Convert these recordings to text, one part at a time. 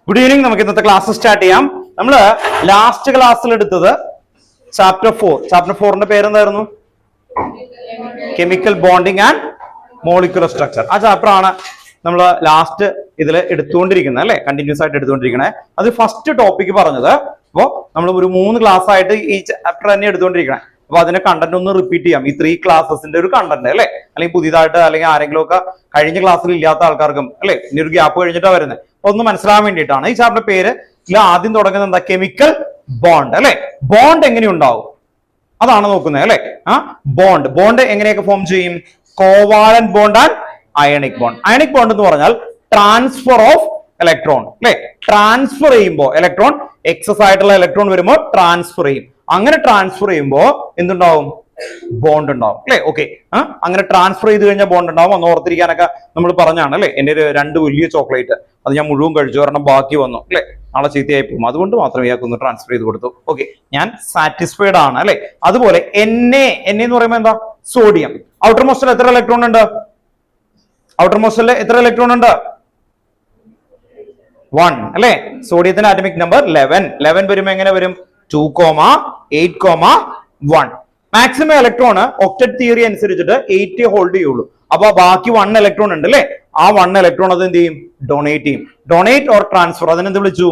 Good evening. നമുക്ക് ഇന്നത്തെ class start ചെയ്യാം. നമ്മള് ലാസ്റ്റ് ക്ലാസ്സിൽ എടുത്തത് ചാപ്റ്റർ 4. ചാപ്റ്റർ 4ന്റെ പേരെന്തായിരുന്നു? Chemical bonding and molecular structure. ആ ചാപ്റ്റർ ആണ് നമ്മൾ ലാസ്റ്റ് ഇതിൽ എടുത്തുകൊണ്ടിരിക്കുന്നത് അല്ലെ, കണ്ടിന്യൂസ് ആയിട്ട് എടുത്തുകൊണ്ടിരിക്കുന്നത്. അത് ഫസ്റ്റ് ടോപ്പിക് പറഞ്ഞത്. അപ്പോൾ നമ്മൾ ഒരു 3 ക്ലാസ് ആയിട്ട് ഈ ചാപ്റ്റർ തന്നെ എടുത്തുകൊണ്ടിരിക്കണേ. അപ്പൊ അതിന്റെ കണ്ടന്റ് ഒന്ന് റിപ്പീറ്റ് ചെയ്യാം. ഈ 3 ക്ലാസ്സസിന്റെ ഒരു കണ്ടന്റ് അല്ലെ, അല്ലെങ്കിൽ പുതിയതായിട്ട് അല്ലെങ്കിൽ ആരെങ്കിലും ഒക്കെ കഴിഞ്ഞ ക്ലാസ്സിൽ ഇല്ലാത്ത ആൾക്കാർക്കും അല്ലെ, ഇനി ഒരു ഗ്യാപ്പ് കഴിഞ്ഞിട്ടാണ് വരുന്നത്, ഒന്ന് മനസ്സിലാവാൻ വേണ്ടിയിട്ടാണ്. ഈ ചാപ്റ്റർ പേര് ആദ്യം തുടങ്ങുന്നത് എന്താ? കെമിക്കൽ ബോണ്ട് അല്ലെ. ബോണ്ട് എങ്ങനെയുണ്ടാവും അതാണ് നോക്കുന്നത് അല്ലെ. ബോണ്ട് എങ്ങനെയൊക്കെ ഫോം ചെയ്യും? Covalent bond and ionic bond. Ionic bond എന്ന് പറഞ്ഞാൽ ട്രാൻസ്ഫർ ഓഫ് ഇലക്ട്രോൺ അല്ലെ. ട്രാൻസ്ഫർ ചെയ്യുമ്പോൾ ഇലക്ട്രോൺ എക്സസ് ആയിട്ടുള്ള ഇലക്ട്രോൺ വരുമ്പോൾ ട്രാൻസ്ഫർ ചെയ്യും. അങ്ങനെ ട്രാൻസ്ഫർ ചെയ്യുമ്പോൾ എന്തുണ്ടാവും? ബോണ്ട് ഉണ്ടാവും അല്ലെ. ഓക്കെ, അങ്ങനെ ട്രാൻസ്ഫർ ചെയ്ത് കഴിഞ്ഞാൽ ബോണ്ട് ഉണ്ടാവും. ഒന്ന് ഓർത്തിരിക്കാനൊക്കെ നമ്മൾ പറഞ്ഞാണ് അല്ലെ. എന്റെ ഒരു 2 വലിയ ചോക്ലേറ്റ് അത് ഞാൻ മുഴുവൻ കഴിച്ചു, ഒരെണ്ണം ബാക്കി വന്നു അല്ലെ, നാളെ ചീത്തയായി പോകും. അതുകൊണ്ട് മാത്രം ഇയാൾക്കൊന്ന് ട്രാൻസ്ഫർ ചെയ്ത് കൊടുത്തു. ഓക്കെ, ഞാൻ സാറ്റിസ്ഫൈഡ് ആണ് അല്ലെ. അതുപോലെ Na എന്ന് പറയുമ്പോൾ എന്താ? സോഡിയം. ഔട്ടർ മോസ്റ്റിൽ എത്ര ഇലക്ട്രോൺ ഉണ്ട്? ഔട്ടർ മോസ്റ്റിൽ എത്ര ഇലക്ട്രോൺ ഉണ്ട്? 1 അല്ലെ. സോഡിയത്തിന്റെ ആറ്റമിക് നമ്പർ 11 വരുമ്പോ എങ്ങനെ വരും? 2, 8, 1. മാക്സിമം ഇലക്ട്രോൺ ഒക്ടറ്റ് തിയറി അനുസരിച്ചിട്ട് 8 ഹോൾഡ് ചെയ്യുള്ളൂ. അപ്പൊ ബാക്കി 1 ഇലക്ട്രോൺ ഉണ്ട് അല്ലെ. ആ 1 ഇലക്ട്രോൺ അത് എന്ത് ചെയ്യും? ഡൊണേറ്റ് ചെയ്യും. ഡൊണേറ്റ് ഓർ ട്രാൻസ്ഫർ, അതിനെന്ത് വിളിച്ചു?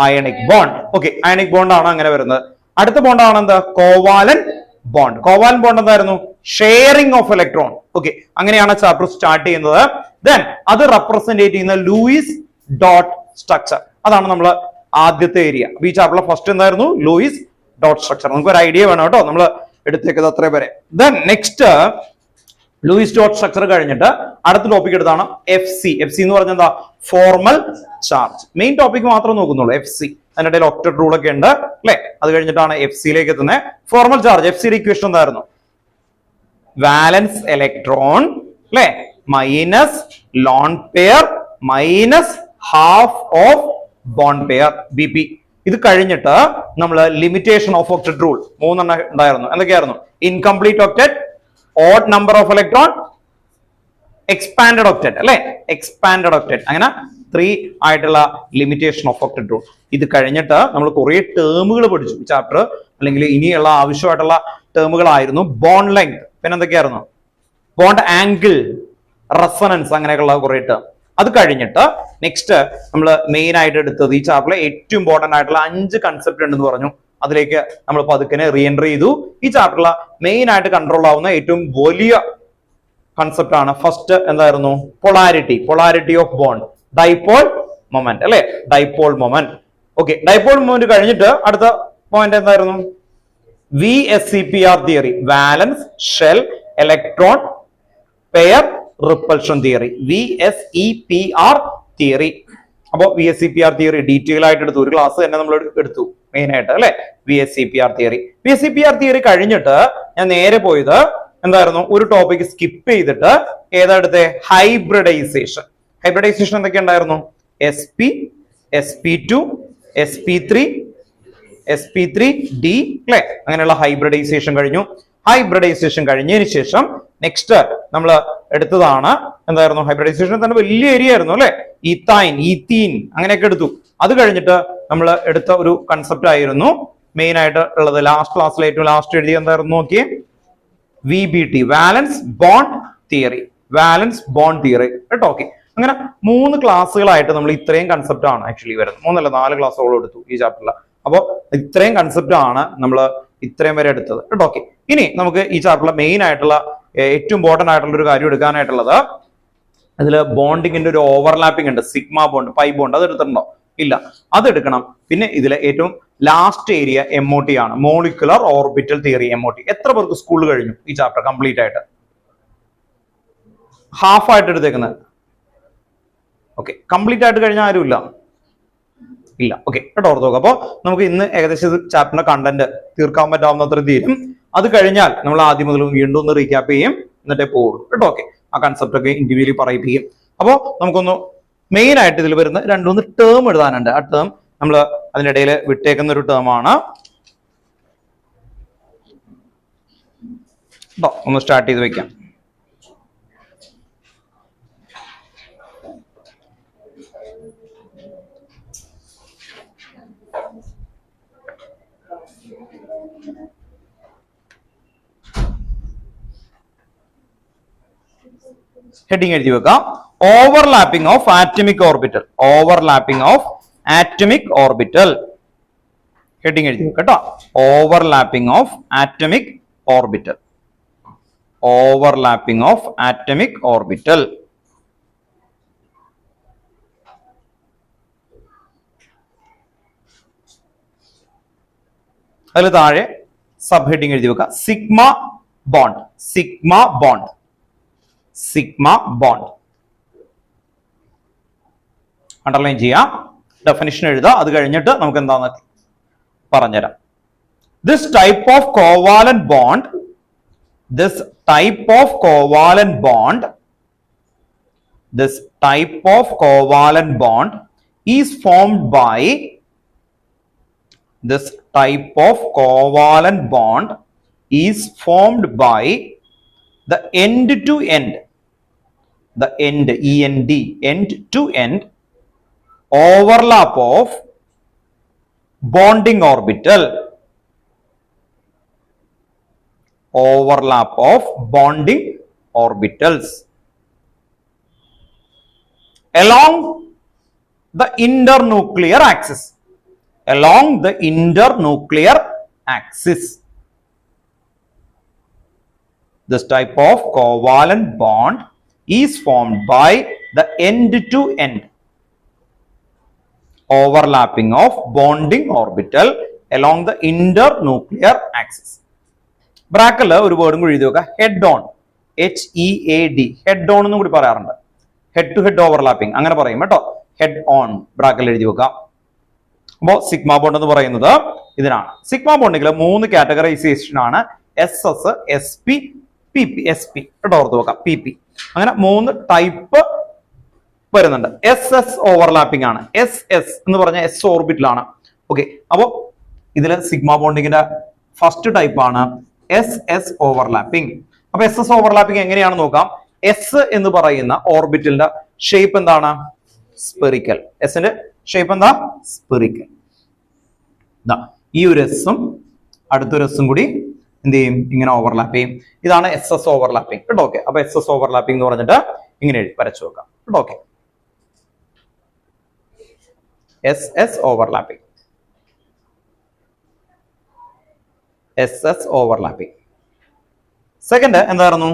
Ionic bond. Okay, ionic bond ആണ് അങ്ങനെ വരുന്നത്. അടുത്ത ബോണ്ട് ആണ് എന്താ? Covalent bond. കോവാലന്റ് ബോണ്ട് എന്തായിരുന്നു? Sharing of electron. ഓക്കെ, അങ്ങനെയാണ് ചാപ്റ്റർ സ്റ്റാർട്ട് ചെയ്യുന്നത്. ദെൻ അത് റെപ്രസെന്റ് ചെയ്യുന്ന ലൂയിസ് ഡോട്ട് സ്ട്രക്ചർ. അതാണ് നമ്മൾ ആദ്യത്തെ ഏരിയ. ഈ ചാപ്റ്ററിലെ ഫസ്റ്റ് എന്തായിരുന്നു? Lewis dot structure. നമുക്ക് ഒരു ഐഡിയ വേണം കേട്ടോ, നമ്മൾ എടുത്തേക്കത് അത്രേ വരെ. Then next Lewis dot structure കഴിഞ്ഞിട്ട് അടുത്ത ടോപ്പിക് എടുത്താണ് FC. FC എന്ന് പറഞ്ഞാൽ എന്താ? Formal charge. മെയിൻ ടോപ്പിക് മാത്രം നോക്കുന്നുള്ളൂ FC. അതിന്റെ ഇടയിൽ ഒക്ടറ്റ് റൂൾ ഒക്കെ ഉണ്ട് അല്ലെ. അത് കഴിഞ്ഞിട്ടാണ് FC-യിലേക്ക് എത്തുന്നത്. ഫോർമൽ ചാർജ് FC-യുടെ ഇക്വേഷൻ എന്തായിരുന്നു? വാലൻസ് ഇലക്ട്രോൺ അല്ലെ minus lone pair minus half of bond pair BP. ഇത് കഴിഞ്ഞിട്ട് നമ്മൾ ലിമിറ്റേഷൻ ഓഫ് ഒക്ടറ്റ് റൂൾ 3 എണ്ണം ഉണ്ടായിരുന്നു. എന്തൊക്കെയായിരുന്നു? Incomplete octet, odd number of electron, expanded octet അല്ലെ. എക്സ്പാൻഡഡ് ഒക്ടറ്റ്, അങ്ങനെ 3 ആയിട്ടുള്ള ലിമിറ്റേഷൻ ഓഫ് ഒക്ടറ്റ് റൂൾ. ഇത് കഴിഞ്ഞിട്ട് നമ്മൾ കുറെ ടേമുകൾ പഠിച്ചു ഈ ചാപ്റ്റർ, അല്ലെങ്കിൽ ഇനിയുള്ള ആവശ്യമായിട്ടുള്ള ടേമുകളായിരുന്നു. ബോണ്ട് ലെങ്ത്, പിന്നെ എന്തൊക്കെയായിരുന്നു? ബോണ്ട് ആംഗിൾ, റെസൊണൻസ്, അങ്ങനെയൊക്കെയുള്ള കുറെ ടേം. അത് കഴിഞ്ഞിട്ട് നെക്സ്റ്റ് നമ്മൾ മെയിൻ ആയിട്ട് എടുത്തത് ഈ ചാപ്റ്ററിലെ ഏറ്റവും ഇമ്പോർട്ടന്റ് ആയിട്ടുള്ള 5 കൺസെപ്റ്റ് ഉണ്ടെന്ന് പറഞ്ഞു. അതിലേക്ക് നമ്മൾ പതുക്കെ റീ എൻട്രി ചെയ്തു. ഈ ചാപ്റ്ററിലെ മെയിൻ ആയിട്ട് കൺട്രോൾ ആവുന്ന ഏറ്റവും വലിയ കൺസെപ്റ്റ് ആണ് ഫസ്റ്റ്. എന്തായിരുന്നു? Polarity. Polarity of bond. Dipole moment അല്ലെ. Dipole moment. Okay, dipole moment കഴിഞ്ഞിട്ട് അടുത്ത പോയിന്റ് എന്തായിരുന്നു? VSEPR theory. Valence shell electron pair repulsion theory. VSEPR theory. അപ്പൊ VSEPR തിയറി ഡീറ്റെയിൽ ആയിട്ട് എടുത്തു. ഒരു ക്ലാസ് തന്നെ നമ്മൾ എടുത്തു മെയിൻ ആയിട്ട് അല്ലെ. VSEPR theory. VSEPR തിയറി കഴിഞ്ഞിട്ട് ഞാൻ നേരെ പോയത് എന്തായിരുന്നു? ഒരു ടോപ്പിക് സ്കിപ്പ് ചെയ്തിട്ട് ഏതാ എടുത്തേ? ഹൈബ്രിഡൈസേഷൻ. ഹൈബ്രിഡൈസേഷൻ എന്തൊക്കെ ഉണ്ടായിരുന്നു? SP, SP2, SP3, SP3D അല്ലെ. അങ്ങനെയുള്ള ഹൈബ്രിഡൈസേഷൻ കഴിഞ്ഞു. ഹൈബ്രിഡൈസേഷൻ കഴിഞ്ഞതിന് ശേഷം നെക്സ്റ്റ് നമ്മൾ എടുത്തതാണ് എന്തായിരുന്നു? ഹൈബ്രിഡൈസേഷൻ തന്നെ വലിയ ഏരിയ ആയിരുന്നു അല്ലെ. ഈത്തൈൻ, ഈത്തീൻ, അങ്ങനെയൊക്കെ എടുത്തു. അത് കഴിഞ്ഞിട്ട് നമ്മൾ എടുത്ത ഒരു കൺസെപ്റ്റ് ആയിരുന്നു മെയിൻ ആയിട്ട് ഉള്ളത്. ലാസ്റ്റ് ക്ലാസ്സിൽ ഏറ്റവും ലാസ്റ്റ് എഴുതിയ എന്തായിരുന്നു നോക്കിയേ? VBT, valence bond theory. Valence bond theory കേട്ടോ. ഓക്കെ, അങ്ങനെ 3 ക്ലാസ്സുകളായിട്ട് നമ്മൾ ഇത്രയും കൺസെപ്റ്റ് ആണ് ആക്ച്വലി വരുന്നത്. 3 അല്ല 4 ക്ലാസ്സുകൾ എടുത്തു ഈ ചാപ്റ്ററിൽ. അപ്പോൾ ഇത്രയും കൺസെപ്റ്റ് ആണ് നമ്മൾ ഇത്രയും വരെ എടുത്തത് കേട്ടോ. ഓക്കെ, ഇനി നമുക്ക് ഈ ചാപ്റ്ററിലെ മെയിൻ ആയിട്ടുള്ള ഏറ്റവും ഇമ്പോർട്ടന്റ് ആയിട്ടുള്ള ഒരു കാര്യം എടുക്കാനായിട്ടുള്ളത്, അതിൽ ബോണ്ടിങ്ങിന്റെ ഒരു ഓവർലാപ്പിംഗ് ഉണ്ട്. Sigma bond, pi bond. അത് എടുത്തിട്ടുണ്ടോ? ഇല്ല, അത് എടുക്കണം. പിന്നെ ഇതിലെ ഏറ്റവും ലാസ്റ്റ് ഏരിയ MOT ആണ്. Molecular orbital theory, MOT. എത്ര പേർക്ക് സ്കൂൾ കഴിഞ്ഞു ഈ ചാപ്റ്റർ കംപ്ലീറ്റ് ആയിട്ട്? ഹാഫ് ആയിട്ട് എടുത്തേക്കുന്നത്. ഓക്കെ, കംപ്ലീറ്റ് ആയിട്ട് കഴിഞ്ഞാൽ ആരും ഇല്ല. ഓക്കെ കേട്ടോ, ഓർത്ത് നോക്കാം. അപ്പൊ നമുക്ക് ഇന്ന് ഏകദേശം ചാപ്റ്ററിന്റെ കണ്ടന്റ് തീർക്കാൻ പറ്റാവുന്നത്ര തീരും. അത് കഴിഞ്ഞാൽ നമ്മൾ ആദ്യം മുതൽ വീണ്ടും ഒന്ന് റീക്യാപ്പ് ചെയ്യും, എന്നിട്ടേ പോവുള്ളൂ കേട്ടോ. ഓക്കെ, ആ കൺസെപ്റ്റ് ഒക്കെ ഇൻഡിവിജ്വലി പറയിപ്പിക്കും. അപ്പോൾ നമുക്കൊന്ന് മെയിൻ ആയിട്ട് ഇതിൽ വരുന്ന 2-3 ടേം എഴുതാനുണ്ട്. ആ ടേം നമ്മൾ അതിൻ്റെ ഇടയിൽ വിട്ടേക്കുന്ന ഒരു ടേം ആണ്. ഒന്ന് സ്റ്റാർട്ട് ചെയ്ത് വെക്കാം. ഹെഡിങ് എഴുതി വെക്കാം. Overlapping of atomic orbital. Overlapping of atomic orbital. Heading എഴുതി വെക്കാം കേട്ടോ. Overlapping of atomic orbital. Overlapping of atomic orbital. അതിൽ താഴെ സബ് ഹെഡിങ് എഴുതി വെക്കുക. Sigma bond. Sigma bond. Sigma bond underline ചെയ്യാം. ഡെഫിനിഷൻ എഴുതാം. അത് കഴിഞ്ഞിട്ട് നമുക്ക് എന്താന്ന് പറഞ്ഞുതരാം. This type of covalent bond. This type of covalent bond. This type of covalent bond is formed by. This type of covalent bond is formed by the end to end. The end, END, end to end overlap of bonding orbital. Overlap of bonding orbitals along the internuclear axis. Along the internuclear axis. This type of covalent bond is formed by the end to end overlapping of bonding orbital along the internuclear axis. ബ്രാക്കറ്റില് ഒരു വേർഡും കൂടി എഴുതി വെക്കുക. Head on. HEAD. Head on എന്നും കൂടി പറയാറുണ്ട്. Head to head overlapping അങ്ങനെ പറയും കേട്ടോ. ഹെഡ് ഓൺ ബ്രാക്കറ്റിൽ എഴുതി വെക്കാം. അപ്പോൾ സിഗ്മ ബോണ്ട് എന്ന് പറയുന്നത് ഇതിനാണ്. സിഗ്മ ബോണ്ടിൽ 3 കാറ്റഗറൈസേഷൻ ആണ്. SS, SP, PP. SP കേട്ടോ, ഓർത്ത് വെക്കാം. PP അങ്ങനെ 3 ടൈപ്പ് വരുന്നുണ്ട്. SS ഓവർലാപ്പിംഗ് ആണ്. SS എന്ന് പറഞ്ഞ S ഓർബിറ്റിലാണ്. ഓക്കെ, അപ്പോൾ ഇതിൽ സിഗ്മ ബോണ്ടിങ്ങിന്റെ ഫസ്റ്റ് ടൈപ്പ് ആണ് SS ഓവർലാപ്പിംഗ്. അപ്പൊ SS ഓവർലാപ്പിംഗ് എങ്ങനെയാണെന്ന് നോക്കാം. S എന്ന് പറയുന്ന ഓർബിറ്റലിന്റെ ഷേപ്പ് എന്താണ്? സ്പെറിക്കൽ. എസിന്റെ ഷേപ്പ് എന്താ? സ്പെറിക്കൽ. ഈ ഒരു എസും അടുത്തൊരു എസും കൂടി എന്ത് ചെയ്യും? ഇങ്ങനെ ഓവർലാപ്പ് ചെയ്യും. ഇതാണ് SS ഓവർലാപ്പിംഗ് കേട്ടോ. ഓക്കെ, അപ്പൊ SS ഓവർലാപ്പിംഗ് എന്ന് പറഞ്ഞിട്ട് ഇങ്ങനെ വരച്ചു വെക്കാം കേട്ടോ. Okay, SS overlapping. SS overlapping. Second എന്തായിരുന്നു?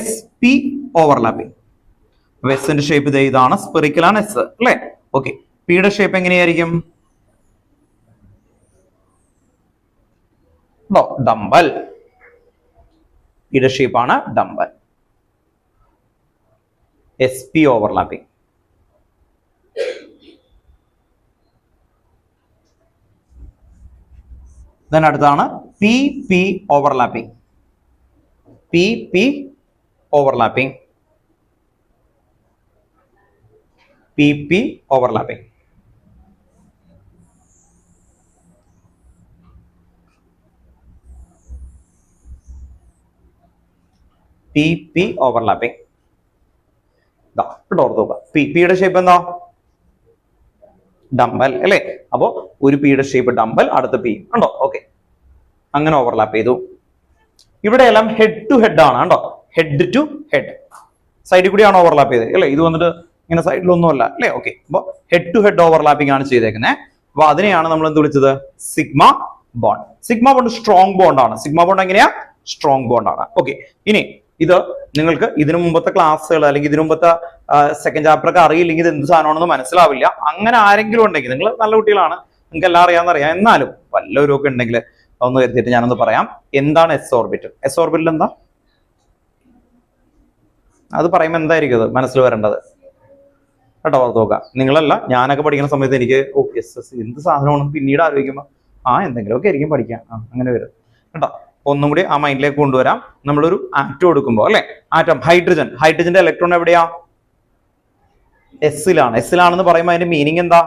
SP overlapping. എസിന്റെ ഷേപ്പ് ഇതാണ്, സ്പെറിക്കലാണ് എസ് അല്ലെ. ഓക്കെ, പിയുടെ ഷേപ്പ് എങ്ങനെയായിരിക്കും? ഡംബൽ. പിയുടെ ഷേപ്പാണ് ഡംബൽ. SP overlapping. then അടുത്താണ് PP overlapping. PP overlapping. PP overlapping. PP overlapping. പിയുടെ ഷേപ്പ് എന്താ? ഡംബൽ അല്ലെ. അപ്പോ ഒരു പിയുടെ ഷേപ്പ് ഡംബൽ, അടുത്ത പി ഉണ്ടോ. ഓക്കെ, അങ്ങനെ ഓവർലാപ്പ് ചെയ്തു. ഇവിടെ എല്ലാം ഹെഡ് ടു ഹെഡ് ആണ് കേട്ടോ. Head to head. സൈഡിൽ കൂടിയാണ് ഓവർലാപ്പ് ചെയ്തത് അല്ലെ. ഇത് വന്നിട്ട് ഇങ്ങനെ സൈഡിലൊന്നും അല്ല അല്ലെ. ഓക്കെ, അപ്പൊ ഹെഡ് ടു ഹെഡ് ഓവർലാപ്പിംഗ് ആണ് ചെയ്തേക്കുന്നത്. അപ്പൊ അതിനെയാണ് നമ്മൾ എന്ത് വിളിച്ചത്? Sigma bond. Sigma bond strong bond ആണ്. സിഗ്മ ബോണ്ട് എങ്ങനെയാ? സ്ട്രോങ് ബോണ്ട് ആണ്. ഓക്കെ, ഇനി ഇത് നിങ്ങൾക്ക് ഇതിനു മുമ്പത്തെ ക്ലാസ്സുകൾ അല്ലെങ്കിൽ ഇതിനു മുമ്പത്തെ സെക്കൻഡ് ചാപ്റ്റർ ഒക്കെ അറിയില്ലെങ്കിൽ ഇത് എന്ത് സാധനമാണെന്ന് മനസ്സിലാവില്ല. അങ്ങനെ ആരെങ്കിലും ഉണ്ടെങ്കിൽ, നിങ്ങൾ നല്ല കുട്ടികളാണ്, നിങ്ങൾക്ക് എല്ലാം അറിയാമെന്നറിയാം, എന്നാലും വല്ലവരും ഒക്കെ ഉണ്ടെങ്കിൽ ഒന്ന് കരുതിയിട്ട് ഞാനൊന്ന് പറയാം. എന്താണ് എസ് ഓർബിറ്റൽ? എസ് ഓർബിറ്റൽ എന്താ? അത് പറയുമ്പോൾ എന്തായിരിക്കും അത് മനസ്സിൽ വരേണ്ടത് കേട്ടോ. ഓർത്ത് നോക്കാം. നിങ്ങളല്ല, ഞാനൊക്കെ പഠിക്കുന്ന സമയത്ത് എനിക്ക് എസ് എന്ത് സാധനമാണ് പിന്നീട് ആലോചിക്കുമ്പോൾ എന്തെങ്കിലുമൊക്കെ ആയിരിക്കും പഠിക്കാം. അങ്ങനെ വരും കേട്ടോ. ഒന്നും കൂടി ആ മൈൻഡിലേക്ക് കൊണ്ടുവരാം. നമ്മളൊരു ആറ്റം എടുക്കുമ്പോൾ അല്ലെ, ആറ്റം ഹൈഡ്രജൻ. ഹൈഡ്രജന്റെ ഇലക്ട്രോൺ എവിടെയാ? എസ്സിലാണ്. എസ്സിലാണെന്ന് പറയുമ്പോൾ അതിന്റെ മീനിങ് എന്താ?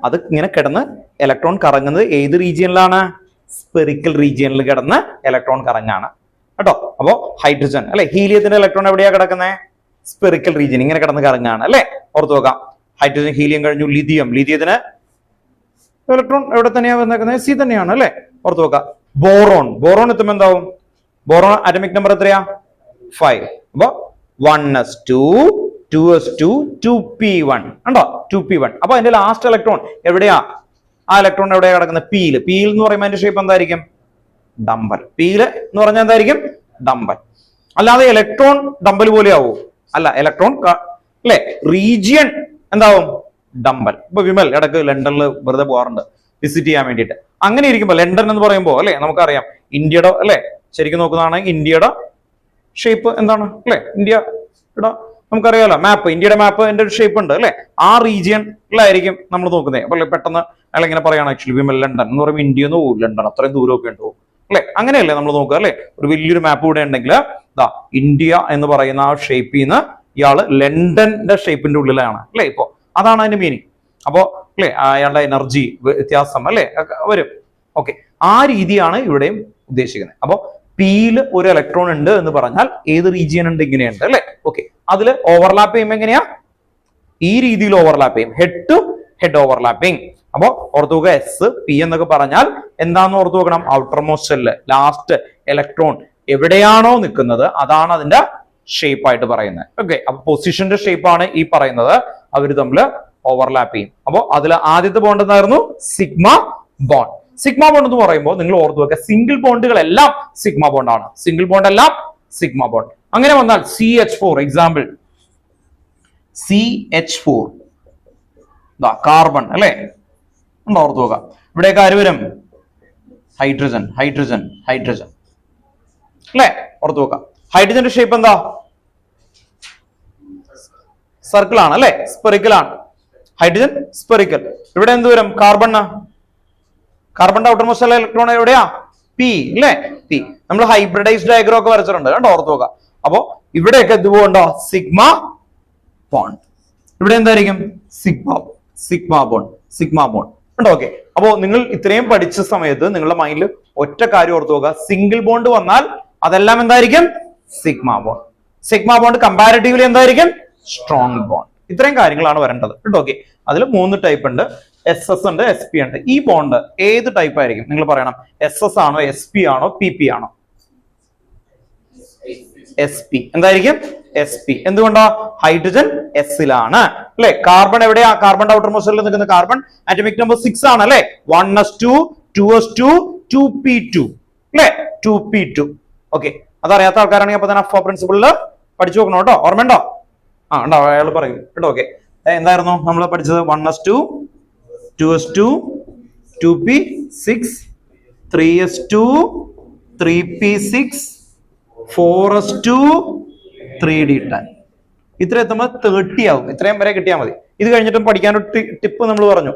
അത് ഇങ്ങനെ കിടന്ന് ഇലക്ട്രോൺ കറങ്ങുന്നത് ഏത് റീജിയനിലാണ്? സ്പെറിക്കൽ റീജിയനിൽ കിടന്ന് ഇലക്ട്രോൺ കറങ്ങാണ് കേട്ടോ. അപ്പോ ഹൈഡ്രജൻ അല്ലെ. ഹീലിയത്തിന്റെ ഇലക്ട്രോൺ എവിടെയാ കിടക്കുന്നത്? സ്പെറിക്കൽ റീജിയൻ, ഇങ്ങനെ കിടന്ന് കറങ്ങാണ് അല്ലെ. ഓർത്ത് നോക്കാം. ഹൈഡ്രജൻ, ഹീലിയം കഴിഞ്ഞു ലിഥിയം. ലിഥിയത്തിന് ഇലക്ട്രോൺ എവിടെ തന്നെയാ വന്നേക്കുന്നത്? സി തന്നെയാണ് അല്ലെ. ഓർത്ത് നോക്കാം. ബോറോൺ. ബോറോൺ എത്തുമ്പോൾ എന്താവും? ബോറോൺ അറ്റോമിക് നമ്പർ എത്രയാ? 5. അപ്പൊ 1s2 2s2 2p1 ഉണ്ടോ 2p1. അപ്പൊ അതിന്റെ ലാസ്റ്റ് ഇലക്ട്രോൺ എവിടെയാ? ആ ഇലക്ട്രോൺ എവിടെയാ കിടക്കുന്നത്? പിയിൽ. പിയിൽ എന്ന് പറയുമ്പോൾ അതിന്റെ ഷേപ്പ് എന്തായിരിക്കും? ഡംബൽ. പിയിൽ എന്ന് പറഞ്ഞാൽ എന്തായിരിക്കും? ഡംബൽ. അല്ലാതെ ഇലക്ട്രോൺ ഡംബൽ പോലെ ആവോ? അല്ല, ഇലക്ട്രോൺ അല്ലെ റീജിയൻ എന്താവും? ഡംബൽ. ഇപ്പൊ വിമൽ ഇടക്ക് ലണ്ടനിൽ വെറുതെ പോകാറുണ്ട് വിസിറ്റ് ചെയ്യാൻ വേണ്ടിയിട്ട്. അങ്ങനെ ഇരിക്കുമ്പോൾ ലണ്ടൻ എന്ന് പറയുമ്പോൾ അല്ലെ നമുക്കറിയാം ഇന്ത്യയുടെ അല്ലെ ശരിക്കും നോക്കുന്നതാണെങ്കിൽ ഇന്ത്യയുടെ ഷേപ്പ് എന്താണ് അല്ലെ? ഇന്ത്യയുടെ നമുക്കറിയാലോ മാപ്പ്, ഇന്ത്യയുടെ മാപ്പ് എന്റെ ഒരു ഷേപ്പ് ഉണ്ട് അല്ലെ? ആ റീജിയനിലായിരിക്കും നമ്മൾ നോക്കുന്നത്. അപ്പൊ പെട്ടെന്ന് അയാൾ ഇങ്ങനെ പറയാണ് ആക്ച്വലി വിമൽ ലണ്ടൻ എന്ന് പറയുമ്പോൾ ഇന്ത്യ എന്ന് പോകും, ലണ്ടൻ അത്രയും ദൂരമൊക്കെ ഉണ്ടോ അല്ലെ? അങ്ങനെയല്ലേ നമ്മൾ നോക്കുക അല്ലെ? ഒരു വലിയൊരു മാപ്പ് ഇവിടെ ഉണ്ടെങ്കിൽ ദാ ഇന്ത്യ എന്ന് പറയുന്ന ആ ഷേപ്പിൽ നിന്ന് ഇയാള് ലണ്ടന്റെ ഷേപ്പിന്റെ ഉള്ളിലാണ് അല്ലെ? ഇപ്പോ അതാണ് അതിന്റെ മീനിങ്. അപ്പോ അല്ലെ അയാളുടെ എനർജി വ്യത്യാസം അല്ലെ വരും. ഓക്കെ, ആ രീതിയാണ് ഇവിടെയും ഉദ്ദേശിക്കുന്നത്. അപ്പോ പിയിൽ ഒരു ഇലക്ട്രോൺ ഉണ്ട് എന്ന് പറഞ്ഞാൽ ഏത് റീജിയൻ ഉണ്ട്? ഇങ്ങനെയുണ്ട് അല്ലെ? ഓക്കെ, അതിൽ ഓവർലാപ്പ് ചെയ്യുമ്പോൾ എങ്ങനെയാ? ഈ രീതിയിൽ ഓവർലാപ്പ് ചെയ്യും, ഹെഡ് ടു ഹെഡ് ഓവർലാപ്പിംഗ്. അപ്പോ ഓർത്തു നോക്കുക, എസ് പി എന്നൊക്കെ പറഞ്ഞാൽ എന്താന്ന് ഓർത്തു നോക്കണം? Outer most shell, last electron എവിടെയാണോ നിൽക്കുന്നത് അതാണ് അതിന്റെ ഷേപ്പ് ആയിട്ട് പറയുന്നത്. ഓക്കെ, അപ്പൊ പൊസിഷന്റെ ഷേപ്പ് ആണ് ഈ പറയുന്നത്. അവർ തമ്മിൽ ഓവർലാപ്പ് ചെയ്യും. അപ്പോ അതിൽ ആദ്യത്തെ ബോണ്ട് എന്തായിരുന്നു? Sigma bond. സിഗ്മ ബോണ്ട് എന്ന് പറയുമ്പോൾ നിങ്ങൾ ഓർത്തു വെക്കുക, സിംഗിൾ ബോണ്ടുകളെല്ലാം സിഗ്മ ബോണ്ട് ആണ്. സിംഗിൾ ബോണ്ട് എല്ലാം സിഗ്മ ബോണ്ട്. അങ്ങനെ വന്നാൽ CH4 എക്സാമ്പിൾ CH4 കാർബൺ അല്ലെ? ഓർത്തു നോക്കാം. ഇവിടെയൊക്കെ ആര് വരും? ഹൈഡ്രജൻ, ഹൈഡ്രജൻ, ഹൈഡ്രജൻ അല്ലെ? ഓർത്തു നോക്കാം. ഹൈഡ്രജന്റെ ഷേപ്പ് എന്താ? സർക്കിൾ ആണ് അല്ലെ? സ്പെറിക്കൽ ആണ്. Hydrogen spherical. ഇവിടെ എന്ത് വരും? കാർബണ്. കാർബണിന്റെ ഔട്ടർ മോസ്റ്റ് ഇലക്ട്രോൺ എവിടെയാ? പി അല്ലെ? പി. നമ്മൾ ഹൈബ്രിഡൈസ്ഡ് ഡയഗ്രം ഒക്കെ വരച്ചിട്ടുണ്ട് കണ്ടോ? ഓർത്തു നോക്കാം. അപ്പോ ഇവിടെയൊക്കെ എന്തുകൊണ്ടോ? Sigma bond. ഇവിടെ എന്തായിരിക്കും? സിഗ്മ ബോണ്ട്, സിഗ്മ ബോണ്ട് ഉണ്ടോ? ഓക്കെ, അപ്പോ നിങ്ങൾ ഇത്രയും പഠിച്ച സമയത്ത് നിങ്ങളുടെ മൈൻഡിൽ ഒറ്റ കാര്യം ഓർത്തു നോക്കുക, സിംഗിൾ ബോണ്ട് വന്നാൽ അതെല്ലാം എന്തായിരിക്കും? Sigma bond. Sigma bond comparatively എന്തായിരിക്കും? Strong bond. ഇത്രയും കാര്യങ്ങളാണ് വരേണ്ടത് കേട്ടോ. ഓക്കെ, അതിൽ 3 ടൈപ്പ് ഉണ്ട്. SS ഉണ്ട്, SP ഉണ്ട്. ഈ ബോണ്ട് ഏത് ടൈപ്പ് ആയിരിക്കും? നിങ്ങൾ പറയണം. SS ആണോ, SP ആണോ, PP ആണോ? SP. എന്തായിരിക്കും? SP. എന്തുകൊണ്ടാ? ഹൈഡ്രജൻ എസിലാണ് അല്ലെ? കാർബൺ എവിടെയാ? കാർബൺ ഔട്ടർ മോസ്റ്റിൽ നിൽക്കുന്ന കാർബൺ ആറ്റമിക് നമ്പർ 6 ആണ് അല്ലെ? 1s2 2s2 2p2 അല്ലെ? 2p2. ഓക്കെ, അതറിയാത്ത ആൾക്കാരാണെങ്കിൽ അപ്പൊ തന്നെ അഫ്വ പ്രിൻസിപ്പിളിൽ പഠിച്ചു നോക്കണം കേട്ടോ. ഓർമ്മയുണ്ടോ? ആ ഉണ്ടോ? അയാൾ പറയും കേട്ടോ. ഓക്കെ, എന്തായിരുന്നു നമ്മൾ പഠിച്ചത്? 1s2 2s2 2p6 3s2 3p6 4s2 3d10. ഇത്ര എത്തുമ്പോൾ 30 ആവും. ഇത്രയും വരെ കിട്ടിയാൽ മതി. ഇത് കഴിഞ്ഞിട്ടും പഠിക്കാനൊരു ടിപ്പ് നമ്മൾ പറഞ്ഞു.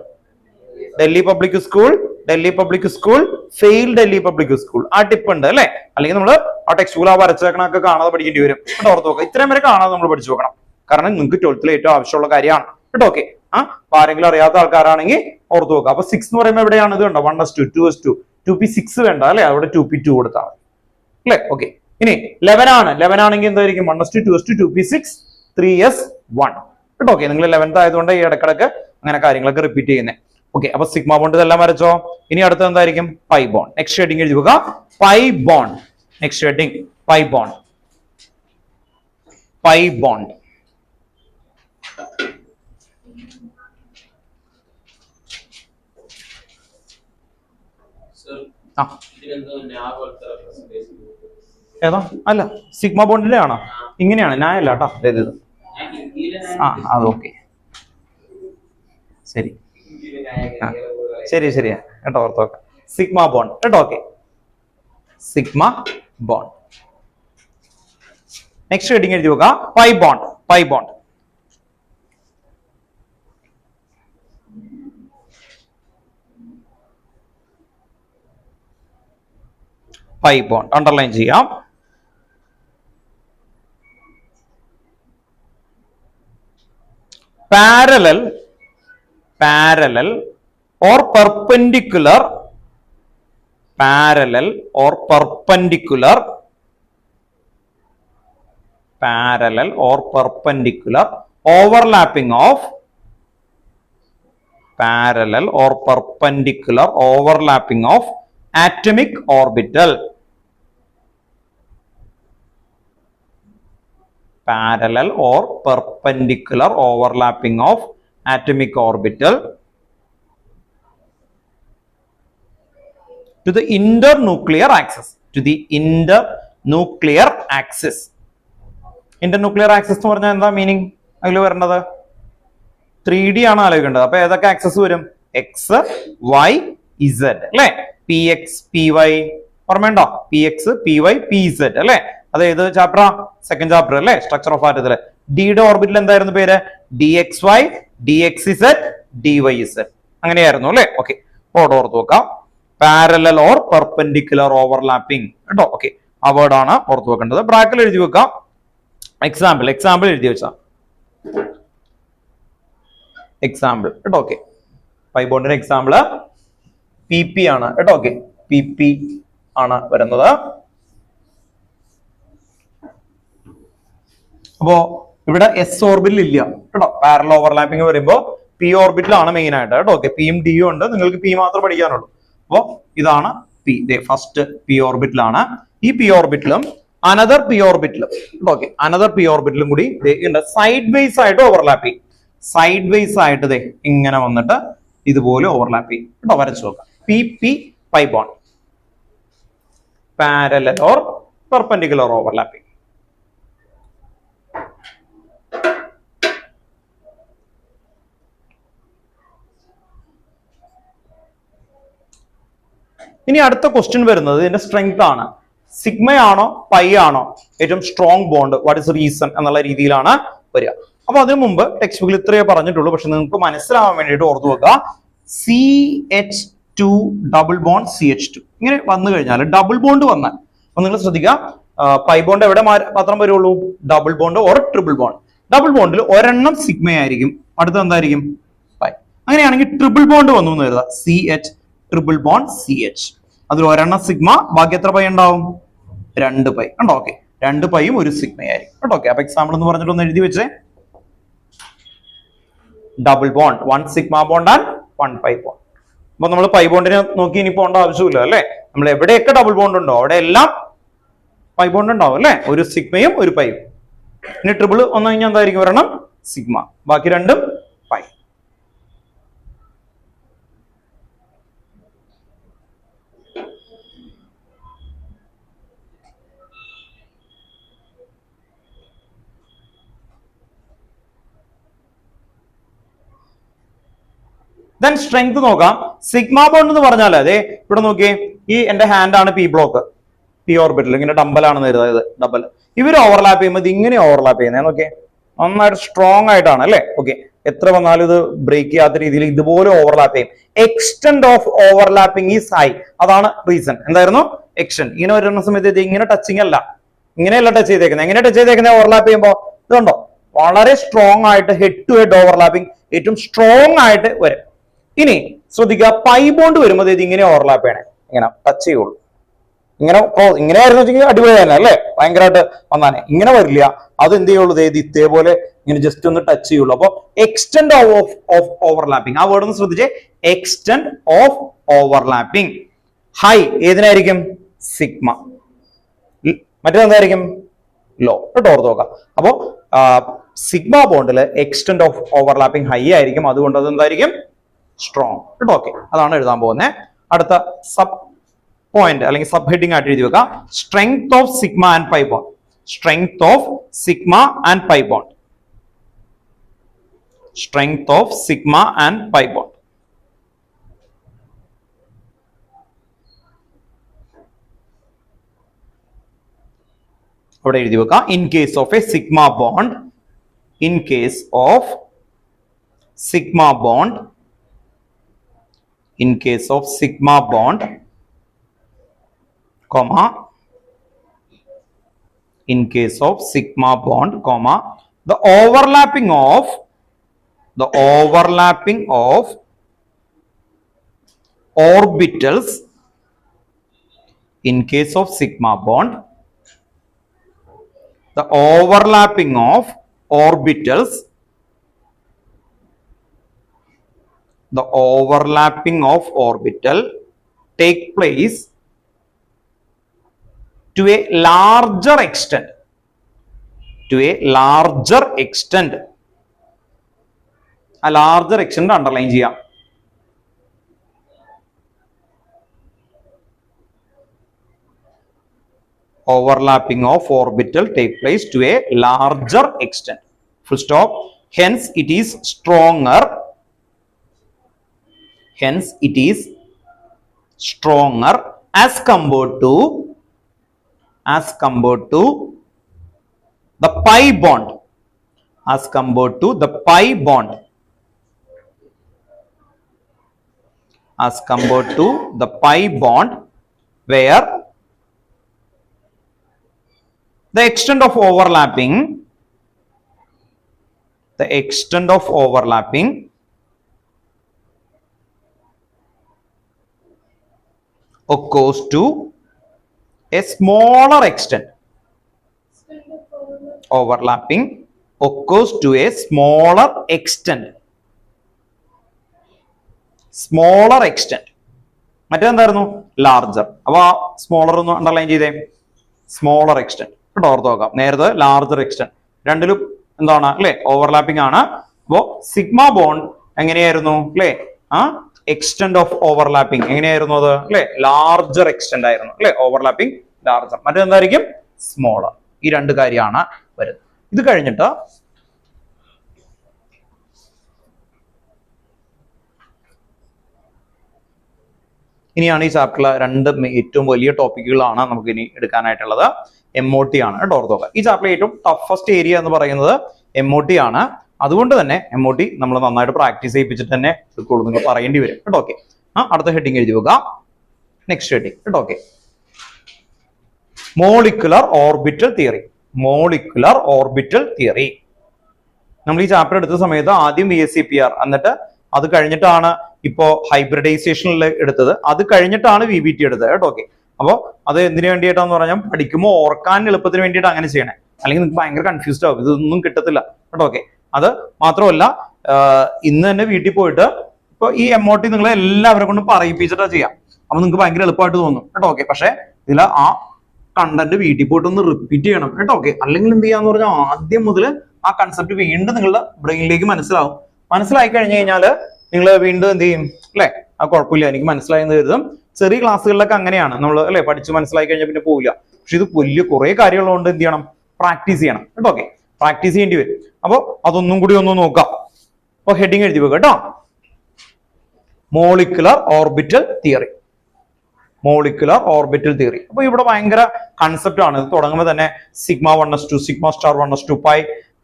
Delhi public school fail Delhi public school. ആ ടിപ്പ് ഉണ്ട് അല്ലെ? അല്ലെങ്കിൽ നമ്മൾ ആ ടെക്സ്റ്റ് ബുക്കിൽ ആ വരച്ചേക്കണൊക്കെ കാണാതെ പഠിക്കേണ്ടി വരും കേട്ടോ. ഓർത്ത് നോക്കുക. ഇത്രയും വരെ കാണാതെ നമ്മൾ പഠിച്ചു നോക്കണം. കാരണം നിങ്ങൾക്ക് 12th ഏറ്റവും ആവശ്യമുള്ള കാര്യമാണ് കേട്ടോ. ഓക്കെ, ആരെങ്കിലും അറിയാത്ത ആൾക്കാരാണെങ്കിൽ ഓർത്ത് നോക്കുക. അപ്പൊ 6 എന്ന് പറയുമ്പോൾ എവിടെയാണ്? ഇത് കണ്ടോ? 1s2 2s2 2p6 വേണ്ട അല്ലെ? അവിടെ 2p2 കൊടുത്താൽ മതി അല്ലെ? ഓക്കെ, ഇനി 11 ആണ്. 11 ആണെങ്കിൽ എന്തായിരിക്കും? 1s2 2s2 2p6 3s1 കേട്ടോ. ഓക്കെ, നിങ്ങൾ 11th ആയതുകൊണ്ട് ഈ ഇടക്കിടക്ക് അങ്ങനെ കാര്യങ്ങളൊക്കെ റിപ്പീറ്റ് ചെയ്യുന്നത്. ഓക്കെ, അപ്പൊ സിഗ്മ ബോണ്ട് ഇതെല്ലാം വരച്ചോ. ഇനി അടുത്തത് എന്തായിരിക്കും? Pi bond. നെക്സ്റ്റ് ഹെഡിങ് എഴുതി വെക്കുക. Pi bond. Next heading pi bond. Pi bond. ഏതാ? അല്ല, സിഗ്മ ബോണ്ടിന്റെ ആണോ? ഇങ്ങനെയാണ്. ഞാനല്ല കേട്ടോ. അത് ഓക്കെ, ശരി ശരിയാ കേട്ടോ. ഓർത്ത് നോക്കാം. സിഗ്മ ബോണ്ട് കേട്ടോ. Okay, sigma bond. Next heading എഴുതി നോക്കുക. Pi bond. Pi bond. Pi bond underline ചെയ്യാം. Parallel or perpendicular, parallel or perpendicular, parallel or perpendicular overlapping of, parallel or perpendicular overlapping of atomic orbital, parallel or perpendicular overlapping of atomic orbital to the internuclear axis. To the internuclear axis. Internuclear axis എന്ന് പറഞ്ഞാൽ എന്താ meaning അതിൽ വരേണ്ടത്? 3D ആണ് ആലോചിക്കേണ്ടത്. അപ്പൊ ഏതൊക്കെ axes വരും? എക്സ്, വൈ, ഇസഡ് അല്ലെ? പി എക്സ്, പി വൈ ഓർമ്മയുണ്ടോ? P x, p y, p z അല്ലെ? അത് ഏത് ചാപ്റ്ററാ? സെക്കൻഡ് ചാപ്റ്റർ അല്ലെ? സ്ട്രക്ചർ ഓഫ് ആറ്റത്തില്. ഡിയുടെ ഓർബിറ്റിൽ എന്തായിരുന്നു പേര്? D x y, d x z, d y z അങ്ങനെയായിരുന്നു അല്ലെ? ഓക്കെ, ഓർഡർ ഓർത്ത് നോക്കാം. പാരലൽ ഓർ പെർപെൻഡിക്കുലർ ഓവർലാപ്പിംഗ് കേട്ടോ. ഓക്കെ, ആ വേർഡ് ആണ് ഓർത്ത് വെക്കേണ്ടത്. ബ്രാക്കറ്റിൽ എഴുതി വെക്കാം. എക്സാമ്പിൾ എഴുതി വെച്ചാ എക്സാമ്പിൾ കേട്ടോ. ഓക്കെ, പൈ ബോണ്ടിന്റെ എക്സാമ്പിള് പി പി ആണ് കേട്ടോ. ഓക്കെ, പി പി ആണ് വരുന്നത്. അപ്പോ ഇവിടെ എസ് ഓർബിറ്റിൽ ഇല്ല കേട്ടോ. പാരലൽ ഓവർലാപ്പിംഗ് വരുമ്പോ പി ഓർബിറ്റിലാണ് മെയിൻ ആയിട്ട് കേട്ടോ. ഓക്കെ, പിയും ഡിയും ഉണ്ട്, നിങ്ങൾക്ക് പി മാത്രം പഠിക്കാനുള്ളൂ. അപ്പോ ഇതാണ് പി, ഫസ്റ്റ് പി ഓർബിറ്റിലാണ്. ഈ പി ഓർബിറ്റിലും അനദർ പി ഓർബിറ്റിലും ഓക്കെ, അനദർ പി ഓർബിറ്റിലും കൂടി സൈഡ് വേസ് ആയിട്ട് ഓവർലാപ്പ് ചെയ്യും. സൈഡ് വേസ് ആയിട്ട് ഇങ്ങനെ വന്നിട്ട് ഇതുപോലെ ഓവർലാപ്പ് ചെയ്യും കേട്ടോ. വരച്ചു നോക്കാം. P p pi bond, parallel or perpendicular overlapping. ഇനി അടുത്ത ക്വസ്റ്റ്യൻ വരുന്നത് ഇതിന്റെ സ്ട്രെങ്ത് ആണ്. സിഗ്മയാണോ പൈ ആണോ ഏറ്റവും strong bond? What is reason എന്നുള്ള രീതിയിലാണ് വരിക. അപ്പൊ അതിനു മുമ്പ് ടെക്സ്റ്റ് ബുക്കിൽ ഇത്രയേ പറഞ്ഞിട്ടുള്ളൂ. പക്ഷെ നിങ്ങൾക്ക് മനസ്സിലാവാൻ വേണ്ടിയിട്ട് ഓർത്തു വെക്കുക, CH2 ഡബിൾ ബോണ്ട് CH2 ഇങ്ങനെ വന്നു കഴിഞ്ഞാൽ, ഡബിൾ ബോണ്ട് വന്നാൽ അപ്പൊ നിങ്ങൾ ശ്രദ്ധിക്കുക, പൈ ബോണ്ട് എവിടെ മാത്രം വരുള്ളൂ? Double bond or triple bond. Double ബോണ്ടിൽ ഒരെണ്ണം സിഗ്മയായിരിക്കും, അടുത്ത എന്തായിരിക്കും? പൈ. അങ്ങനെയാണെങ്കിൽ ട്രിപ്പിൾ ബോണ്ട് വന്നു എന്ന് കരുതുക, CH ട്രിപ്പിൾ ബോണ്ട് CH. അതിൽ ഒരെണ്ണം സിഗ്മ, ബാക്കി എത്ര പൈ ഉണ്ടാവും? 2 പൈ ഉണ്ടോ? ഓക്കെ, 2 പൈയും ഒരു സിഗ്മയായിരിക്കും കേട്ടോ. ഓക്കെ, അപ്പൊ എക്സാമ്പിൾ എന്ന് പറഞ്ഞിട്ട് ഒന്ന് എഴുതി വെച്ചേ. Double bond, 1 sigma bond and 1 pi bond. അപ്പൊ നമ്മൾ പൈ ബോണ്ടിനെ നോക്കി ഇനി പോകേണ്ട ആവശ്യമില്ല അല്ലെ? നമ്മൾ എവിടെയൊക്കെ ഡബിൾ ബോണ്ട് ഉണ്ടോ അവിടെ എല്ലാം പൈ ബോണ്ട് ഉണ്ടാവും അല്ലെ? ഒരു സിഗ്മയും ഒരു പൈയും. ഇനി ട്രിപ്പിൾ വന്നു കഴിഞ്ഞാൽ എന്തായിരിക്കും? ഒരെണ്ണം സിഗ്മ, ബാക്കി രണ്ടും പൈ. ദെൻ സ്ട്രെങ്ത് നോക്കാം. സിഗ്മ ബോണ്ട് എന്ന് പറഞ്ഞാൽ അതെ, ഇവിടെ നോക്കിയേ, ഈ എന്റെ ഹാൻഡ് ആണ് പി ബ്ലോക്ക്, പി ഓർബിറ്റൽ ഇങ്ങനെ ഡബിളാണെന്ന് കരുതായത്, ഡബിൾ. ഇവർ ഓവർലാപ്പ് ചെയ്യുമ്പോൾ ഇത് ഇങ്ങനെ ഓവർലാപ്പ് ചെയ്യുന്നത് നോക്കിയേ, നന്നായിട്ട് സ്ട്രോങ് ആയിട്ടാണ് അല്ലെ? ഓക്കെ, എത്ര വന്നാലും ഇത് ബ്രേക്ക് ചെയ്യാത്ത രീതിയിൽ ഇതുപോലെ ഓവർലാപ്പ് ചെയ്യും. Extent of overlapping is high. അതാണ് റീസൺ. എന്തായിരുന്നു? എക്സ്റ്റെന്റ്. ഇങ്ങനെ വരുന്ന സമയത്ത് ഇത് ഇങ്ങനെ ടച്ചിങ് അല്ല, ഇങ്ങനെയല്ല ടച്ച് ചെയ്തേക്കുന്നത്. എങ്ങനെ ടച്ച് ചെയ്തേക്കുന്നത്? ഓവർലാപ്പ് ചെയ്യുമ്പോൾ ഇതുണ്ടോ, വളരെ സ്ട്രോങ് ആയിട്ട് ഹെഡ് ടു ഹെഡ് ഓവർലാപ്പിംഗ് ഏറ്റവും സ്ട്രോങ് ആയിട്ട് വരും. ഇനി ശ്രദ്ധിക്കുക, പൈ ബോണ്ട് വരുമ്പോൾ ഇത് ഇങ്ങനെ ഓവർലാപ്പ് ചെയ്യണേ, ഇങ്ങനെ ടച്ച് ചെയ്യുള്ളൂ. ഇങ്ങനെ ആയിരുന്നു വെച്ചെങ്കിൽ അടിപൊളി തന്നെ അല്ലേ, ഭയങ്കരമായിട്ട് വന്നാനെ. ഇങ്ങനെ വരില്ല, അത് എന്ത് ചെയ്യുള്ളൂ? ഇതേപോലെ ഇങ്ങനെ ജസ്റ്റ് ഒന്ന് ടച്ച് ചെയ്യുള്ളൂ. അപ്പൊ എക്സ്റ്റെന്റ് ഓഫ് ഓവർലാപ്പിംഗ്, ആ വേർഡ് ഒന്ന് ശ്രദ്ധിച്ചേ. എക്സ്റ്റെന്റ് ഓഫ് ഓവർലാപ്പിംഗ് ഹൈ ഏതിനായിരിക്കും? സിഗ്മ. മറ്റേതെന്തായിരിക്കും? ലോ കേട്ടോ, ഓർത്ത് നോക്കാം. അപ്പോ സിഗ്മ ബോണ്ടില് എക്സ്റ്റെന്റ് ഓഫ് ഓവർലാപ്പിംഗ് ഹൈ ആയിരിക്കും, അതുകൊണ്ട് അത് എന്തായിരിക്കും? സ്ട്രോങ് കേട്ടോ. ഓക്കെ, അതാണ് എഴുതാൻ പോകുന്നത്. അടുത്ത സബ് പോയിന്റ് അല്ലെങ്കിൽ സബ് ഹെഡിങ് ആയിട്ട് എഴുതി വെക്കാം, strength of sigma and pi bond. Strength of sigma and pi bond. Strength of sigma and pi bond. അവിടെ എഴുതി വെക്കാം, in case of A sigma bond, in case of sigma bond, in case of sigma bond, comma, in case of sigma bond, comma, the overlapping of orbitals, in case of sigma bond, the overlapping of orbitals, the overlapping of orbital take place to a larger extent, to a larger extent. A larger extent underline ചെയ്യാം. Overlapping of orbital take place to a larger extent. Full stop. Hence it is stronger. Hence it is stronger as compared to the pi bond. As compared to the pi bond. As compared to the pi bond, where the extent of overlapping occurs to a smaller extent. Overlapping occurs to a smaller extent. Smaller extent. മറ്റേന്തായിരുന്നു larger. അപ്പൊ ആ smaller ഒന്ന് underline ചെയ്തേ. Smaller extent കേട്ടോ, ഓർത്ത് നോക്കാം. നേരത്തെ larger extent, രണ്ടിലും എന്താണ് അല്ലെ ഓവർലാപ്പിംഗ് ആണ്. അപ്പോ സിഗ്മ ബോണ്ട് എങ്ങനെയായിരുന്നു അല്ലെ എക്സ്റ്റെന്റ് ഓഫ് ഓവർലാപ്പിംഗ് എങ്ങനെയായിരുന്നു അത് അല്ലെ ലാർജർ എക്സ്റ്റെന്റ് ആയിരുന്നു അല്ലെ ഓവർലാപ്പിംഗ് ലാർജർ. മറ്റെന്തായിരിക്കും സ്മോളർ. ഈ രണ്ട് കാര്യമാണ് വരുന്നത്. ഇത് കഴിഞ്ഞിട്ട് ഇനിയാണ് ഈ ചാപ്റ്ററിലെ രണ്ട് ഏറ്റവും വലിയ ടോപ്പിക്കുകളാണ് നമുക്ക് ഇനി എടുക്കാനായിട്ടുള്ളത്. MOT ആണ് കേട്ടോ, ഓർത്ത് നോക്കുക. ഈ ചാപ്റ്ററിലെ ഏറ്റവും ടഫസ്റ്റ് ഏരിയ എന്ന് പറയുന്നത് MOT ആണ്. അതുകൊണ്ട് തന്നെ MOT നമ്മൾ നന്നായിട്ട് പ്രാക്ടീസ് ചെയ്യിപ്പിച്ചിട്ട് തന്നെ എടുക്കുള്ളൂ, നിങ്ങൾ പറയേണ്ടി വരും കേട്ടോ. ഓക്കെ, അടുത്ത ഹെഡിങ് എഴുതി വെക്കുക. നെക്സ്റ്റ് ഹെഡിങ് കേട്ടോ. Okay, molecular orbital theory. Molecular orbital theory നമ്മൾ ഈ ചാപ്റ്റർ എടുത്ത സമയത്ത് ആദ്യം VSEPR, എന്നിട്ട് അത് കഴിഞ്ഞിട്ടാണ് ഇപ്പോ ഹൈബ്രിഡൈസേഷനിൽ എടുത്തത്, അത് കഴിഞ്ഞിട്ടാണ് VBT എടുത്തത് കേട്ടോ. ഓക്കെ, അപ്പോൾ അത് എന്തിനു വേണ്ടിയിട്ടാന്ന് പറഞ്ഞാൽ പഠിക്കുമ്പോൾ ഓർക്കാൻ എളുപ്പത്തിന് വേണ്ടിയിട്ട് അങ്ങനെ ചെയ്യണേ, അല്ലെങ്കിൽ നിങ്ങൾക്ക് ഭയങ്കര കൺഫ്യൂസ്ഡ് ആവും, ഇതൊന്നും കിട്ടത്തില്ല കേട്ടോ. ഓക്കെ, അത് മാത്രമല്ല ഇന്ന് തന്നെ വീട്ടിൽ പോയിട്ട് ഇപ്പൊ ഈ MOT നിങ്ങളെ എല്ലാവരെ കൊണ്ടും പറയിപ്പിച്ചിട്ടാ ചെയ്യാം. അപ്പൊ നിങ്ങൾക്ക് ഭയങ്കര എളുപ്പമായിട്ട് തോന്നും കേട്ടോ. ഓക്കെ, പക്ഷെ ഇതിൽ ആ കണ്ടന്റ് വീട്ടിൽ പോയിട്ട് ഒന്ന് റിപ്പീറ്റ് ചെയ്യണം കേട്ടോ. ഓക്കെ, അല്ലെങ്കിൽ എന്ത് ചെയ്യാന്ന് പറഞ്ഞാൽ ആദ്യം മുതൽ ആ കൺസെപ്റ്റ് വീണ്ടും നിങ്ങളുടെ ബ്രെയിനിലേക്ക് മനസ്സിലാവും. മനസ്സിലായി കഴിഞ്ഞു കഴിഞ്ഞാൽ നിങ്ങൾ വീണ്ടും എന്ത് ചെയ്യും അല്ലെ, ആ കുഴപ്പമില്ല എനിക്ക് മനസ്സിലായെന്ന് കരുതും. ചെറിയ ക്ലാസ്സുകളിലൊക്കെ അങ്ങനെയാണ് നമ്മൾ അല്ലെ, പഠിച്ച് മനസ്സിലായി കഴിഞ്ഞാൽ പിന്നെ പോവില്ല. പക്ഷെ ഇത് വലിയ കുറെ കാര്യങ്ങളുണ്ട്, എന്ത് ചെയ്യണം, പ്രാക്ടീസ് ചെയ്യണം കേട്ടോ. ഓക്കെ, പ്രാക്ടീസ് ചെയ്യേണ്ടി വരും. അപ്പൊ അതൊന്നും കൂടി ഒന്ന് നോക്കാം. അപ്പൊ ഹെഡിങ് എഴുതി വെക്കുക കേട്ടോ. Molecular orbital theory. Molecular orbital theory. അപ്പൊ ഇവിടെ ഭയങ്കര കൺസെപ്റ്റ് ആണ്. ഇത് തുടങ്ങുമ്പോൾ തന്നെ σ1s2 σ*1s2 π